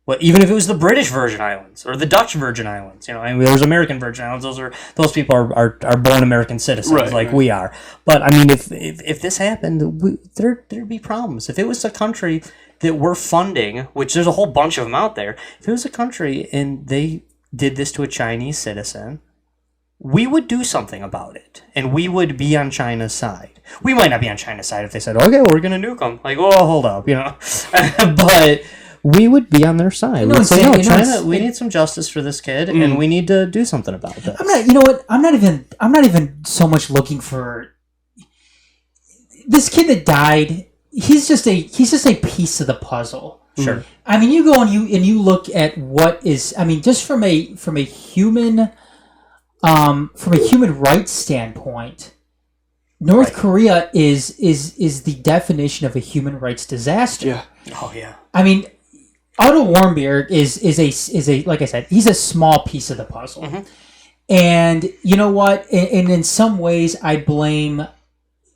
Well, even if it was the British Virgin Islands or the Dutch Virgin Islands, there's American Virgin Islands. Those people are born American citizens, we are. But I mean, if this happened, there'd be problems. If it was a country that we're funding, which there's a whole bunch of them out there, if it was a country and they did this to a Chinese citizen, we would do something about it, and we would be on China's side. We might not be on China's side if they said, "Okay, well, we're gonna nuke them." Like, oh, hold up, but. we would be on their side. No, We'd say, Sam, no, you know, China, we need some justice for this kid, and we need to do something about this. I'm not. You know what? I'm not even so much looking for this kid that died. He's just a piece of the puzzle. Sure. I mean, you go and you look at what is. I mean, just from a human rights standpoint, North Korea is the definition of a human rights disaster. Yeah. Oh yeah. I mean, Otto Warmbier is a like I said, he's a small piece of the puzzle. Mm-hmm. And you know what? And in some ways, I blame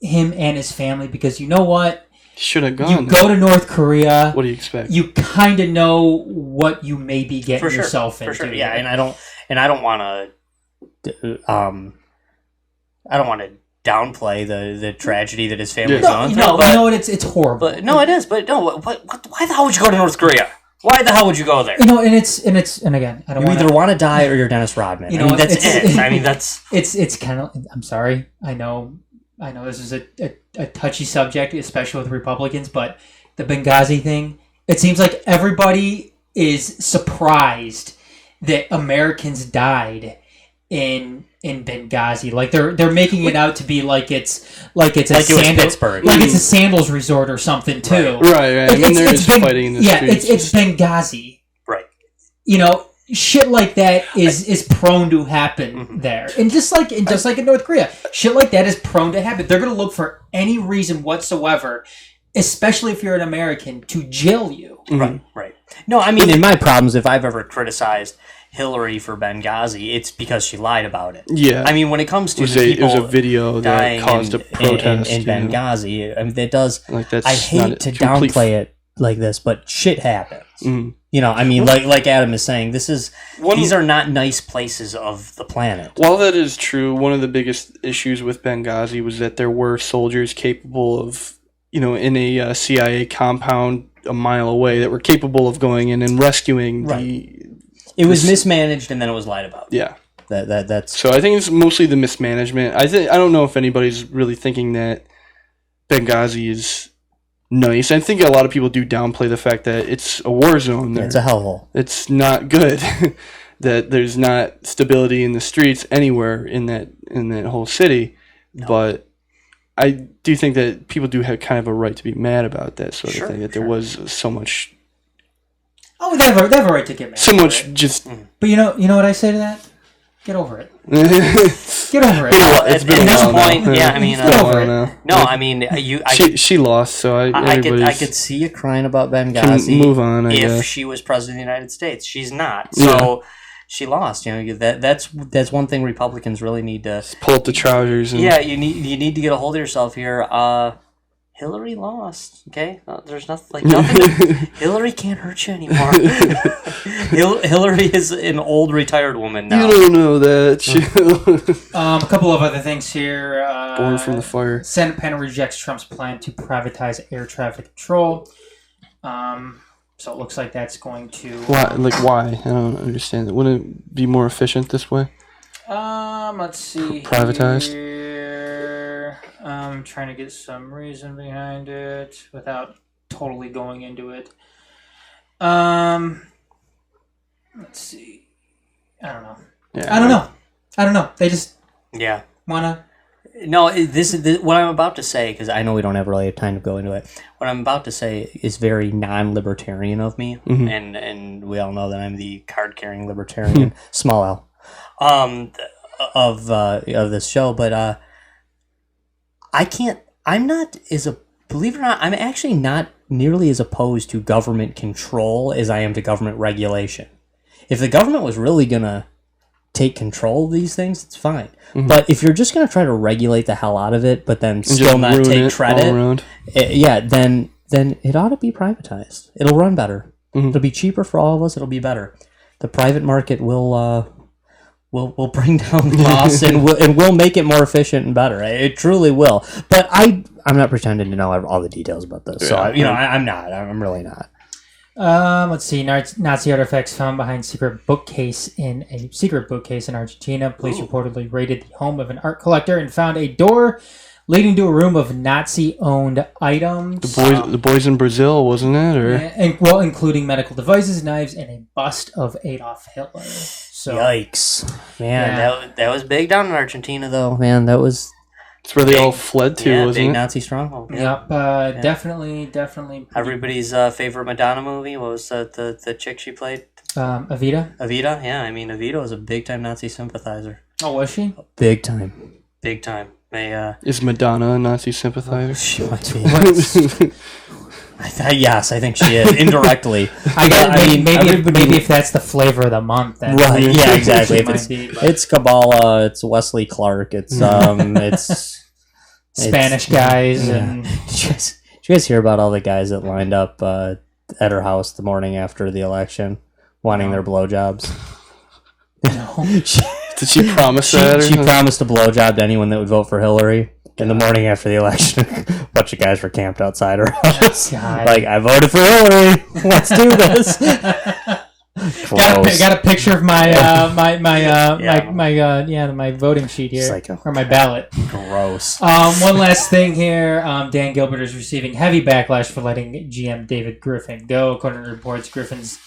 him and his family because you know what? Should have gone. You go to North Korea. What do you expect? You kind of know what you may be getting For sure. yourself into. For sure. Yeah, and I don't want to downplay the tragedy that his family's gone through. No, you know what? It's horrible. But no, it is. But no, why the hell would you go to North Korea? Why the hell would you go there? You know, and again, I don't. You wanna, either want to die or you're Dennis Rodman. You I know, mean, that's it's- it. I mean, that's It's kind of. I'm sorry. I know this is a touchy subject, especially with Republicans, but the Benghazi thing. It seems like everybody is surprised that Americans died in Benghazi. Like they're making it out to be like it's it was Pittsburgh. like it's a sandals resort or something too. Right. I mean, there is fighting in the streets. It's Benghazi. right. You know, shit like that is prone to happen there, and just like in North Korea, shit like that is prone to happen. They're gonna look for any reason whatsoever, especially if you're an American, to jail you. Right. No, I mean, in my problems, if I've ever criticized Hillary for Benghazi, it's because she lied about it. Yeah. I mean, when it comes to it was a video that dying caused a protest. in Benghazi, I mean, that does. Like that's I not hate to complete- downplay it like this, but shit happens. Mhm. You know, I mean, like Adam is saying, these are not nice places of the planet. While that is true, one of the biggest issues with Benghazi was that there were soldiers capable of, in a CIA compound a mile away that were capable of going in and rescuing It was mismanaged, and then it was lied about. Yeah. That's So I think it's mostly the mismanagement. I don't know if anybody's really thinking that Benghazi is nice. I think a lot of people do downplay the fact that it's a war zone there. it's a hellhole. It's not good. That there's not stability in the streets anywhere in that whole city. No. But I do think that people do have kind of a right to be mad about that sort of thing. That there was so much. Oh, they have a right to get mad. So much just. But you know what I say to that? Get over it. Get over it. It's been At this a while point, now. yeah, I mean, Get over it. no, I mean, She lost, so I could see you crying about can Benghazi. move on. I if guess. she was president of the United States, she's not. So she lost. That's one thing Republicans really need to Pull up the trousers. And, Yeah, you need to get a hold of yourself here. Hillary lost. Okay, there's nothing. Hillary can't hurt you anymore. Hillary is an old retired woman now. You don't know that. A couple of other things here. Born from the fire. Senate panel rejects Trump's plan to privatize air traffic control. So it looks like that's going to. Why? Why? I don't understand it. Wouldn't it be more efficient this way? Let's see. Privatized? Here. I'm trying to get some reason behind it without totally going into it. Let's see. I don't know. Yeah, I don't know. They just wanna. No, this is what I'm about to say, because I know we don't have really time to go into it. What I'm about to say is very non-libertarian of me, and we all know that I'm the card-carrying libertarian, small L, of this show. But believe it or not, I'm actually not nearly as opposed to government control as I am to government regulation. If the government was really gonna take control of these things, it's fine. But if you're just going to try to regulate the hell out of it, but then still not take credit, then it ought to be privatized. It'll run better. It'll be cheaper for all of us. It'll be better. The private market will bring down costs and will make it more efficient and better. It truly will. But I'm not pretending to know all the details about this. So I'm not. I'm really not. Let's see. Nazi artifacts found behind a secret bookcase in Argentina. Police reportedly raided the home of an art collector and found a door leading to a room of Nazi-owned items. The boys in Brazil, wasn't it? Or Including medical devices, knives, and a bust of Adolf Hitler. So, Yikes. Man, Yeah. that was big down in Argentina, though. Man, that was... it's where they all fled to, big wasn't it? Nazi stronghold. Yep, definitely. Everybody's favorite Madonna movie. What was the chick she played? Evita. Evita? Yeah, I mean, Evita was a big-time Nazi sympathizer. Oh, was she? Big time. Big time. Is Madonna a Nazi sympathizer? She might be. I think she is indirectly. Maybe if that's the flavor of the month, then Right? Yeah, exactly. If might be, but it's Kabbalah, it's Wesley Clark, it's Spanish guys, yeah. and Did you guys hear about all the guys that lined up at her house the morning after the election, wanting their blowjobs? Did she promise that? She promised a blowjob to anyone that would vote for Hillary. In the morning after the election, a bunch of guys were camped outside her house. God. Like, I voted for Hillary. Let's do this. got a picture of my my voting sheet here, It's like or my ballot. Gross. One last thing here. Dan Gilbert is receiving heavy backlash for letting GM David Griffin go. According to reports, Griffin's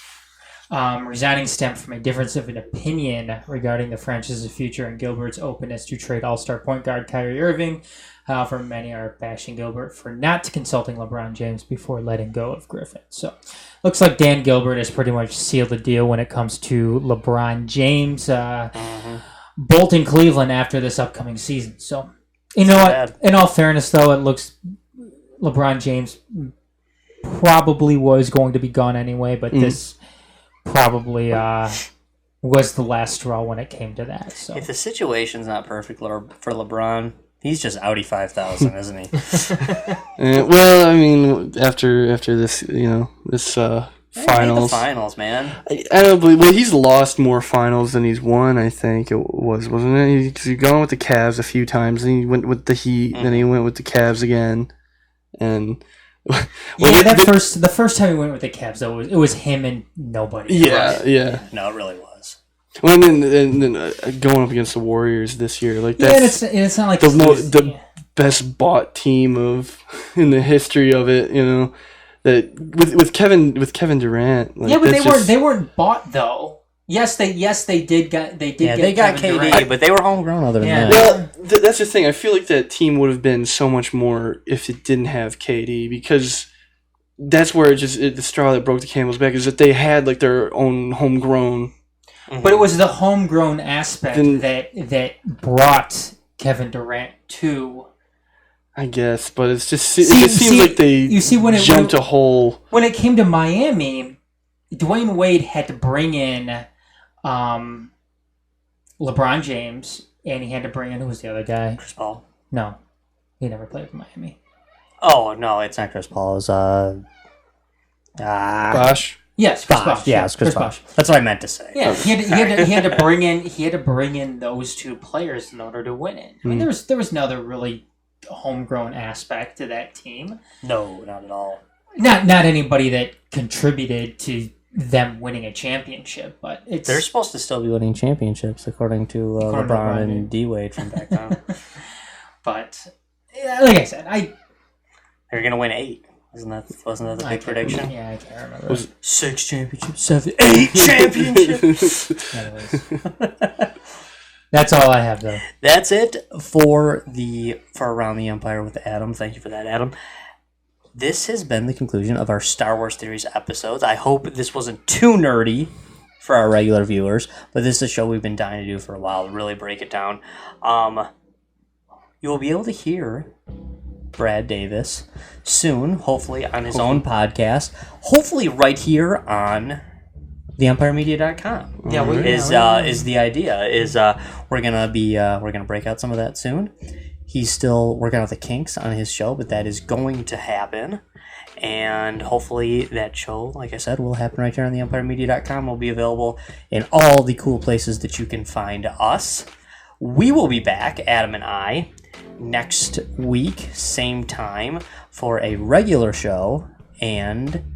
resigning stemmed from a difference of an opinion regarding the franchise's future and Gilbert's openness to trade all-star point guard Kyrie Irving. However, many are bashing Gilbert for not consulting LeBron James before letting go of Griffin. So, looks like Dan Gilbert has pretty much sealed the deal when it comes to LeBron James bolting Cleveland after this upcoming season. So, you know what? In all fairness, though, it looks LeBron James probably was going to be gone anyway, but this probably was the last straw when it came to that. So If the situation's not perfect for LeBron, he's just outie 5,000, isn't he? Well, I mean, after this, this finals. The finals, man. I don't believe. Well, he's lost more finals than he's won. I think it wasn't it? He's gone with the Cavs a few times, and he went with the Heat, then he went with the Cavs again, and. the first time he went with the Cavs, though, it was him and nobody. Yeah. No, it really was. Well, and then going up against the Warriors this year, like that's it's not like the best bought team in the history of it. That with Kevin Durant. Like, but they weren't bought though. Yes, they did got KD, Durant. but they were homegrown other than that. Well, that's the thing. I feel like that team would have been so much more if it didn't have KD, because that's where the straw that broke the camel's back is that they had like their own homegrown. Mm-hmm. But it was the homegrown aspect that brought Kevin Durant to. I guess, but it seems like they jumped a hole. When it came to Miami, Dwayne Wade had to bring in LeBron James, and he had to bring in, who was the other guy? Chris Paul. No, he never played for Miami. Oh no, it's not Chris Paul. It was Bosh. Yes, Chris Bosh. Yeah, it's Chris Bosh. That's what I meant to say. Yeah, he had to bring in those two players in order to win it. I mean, there was no other really homegrown aspect to that team. No, not at all. Not anybody that contributed to them winning a championship, but they're supposed to still be winning championships according to LeBron and D Wade from back then. But like I said, they're gonna win 8. Wasn't that the big prediction? Yeah, I can't remember. 6 championships, 7, 8 championships. That's all I have, though. That's it for Around the Empire with Adam. Thank you for that, Adam. This has been the conclusion of our Star Wars Theories episodes. I hope this wasn't too nerdy for our regular viewers, but this is a show we've been dying to do for a while, to really break it down. You will be able to hear Brad Davis soon, hopefully on his own podcast, hopefully right here on theempiremedia.com. Yeah, is the idea we're gonna break out some of that soon. He's still working out the kinks on his show, but that is going to happen. And hopefully that show, like I said, will happen right here on theempiremedia.com. Will be available in all the cool places that you can find us. We will be back, Adam and I, next week, same time, for a regular show. And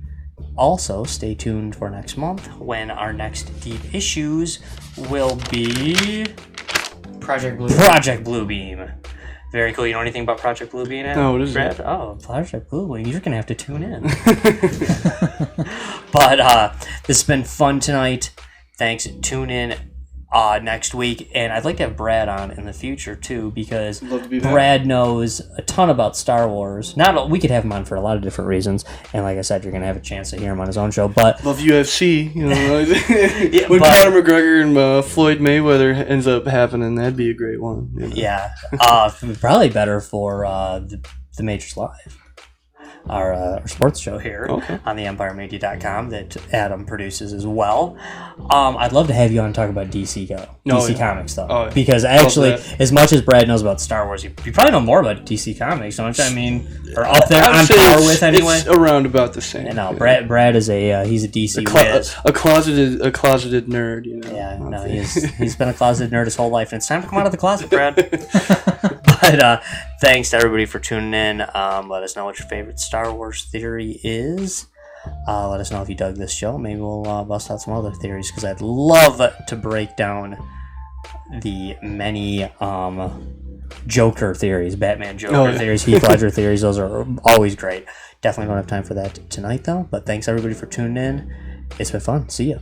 also stay tuned for next month when our next Deep Issues will be Project Blue. Project Bluebeam. Very cool. You know anything about Project Blue Bean? No, what is Brad? it? Oh, Project Blue Bean. You're gonna have to tune in. But this has been fun tonight. Thanks. Tune in next week, and I'd like to have Brad on in the future too, because Love to be back. Brad knows a ton about Star Wars. We could have him on for a lot of different reasons, and like I said, you're gonna have a chance to hear him on his own show. But Love UFC. You know, Yeah, when but- Conor McGregor and Floyd Mayweather ends up happening, that'd be a great one. You know? yeah, probably better for the Majors Live, our sports show here Okay. on the EmpireMedia.com that Adam produces as well. I'd love to have you on and talk about DC Comics though, Oh, yeah. because actually, that. as much as Brad knows about Star Wars, you probably know more about DC Comics, don't you? I mean, or up there I would on say par it's- with anyway. It's around about the same. No, Brad is he's a DC whiz. a closeted nerd. You know. Yeah, I'd no, say. he's been a closeted nerd his whole life, and it's time to come out of the closet, Brad. But thanks to everybody for tuning in. Let us know what your favorite Star Wars theory is. Let us know if you dug this show. Maybe we'll bust out some other theories, because I'd love to break down the many Joker theories, Batman Joker theories, Heath Ledger theories. Those are always great. Definitely don't have time for that tonight, though. But thanks everybody for tuning in. It's been fun. See ya.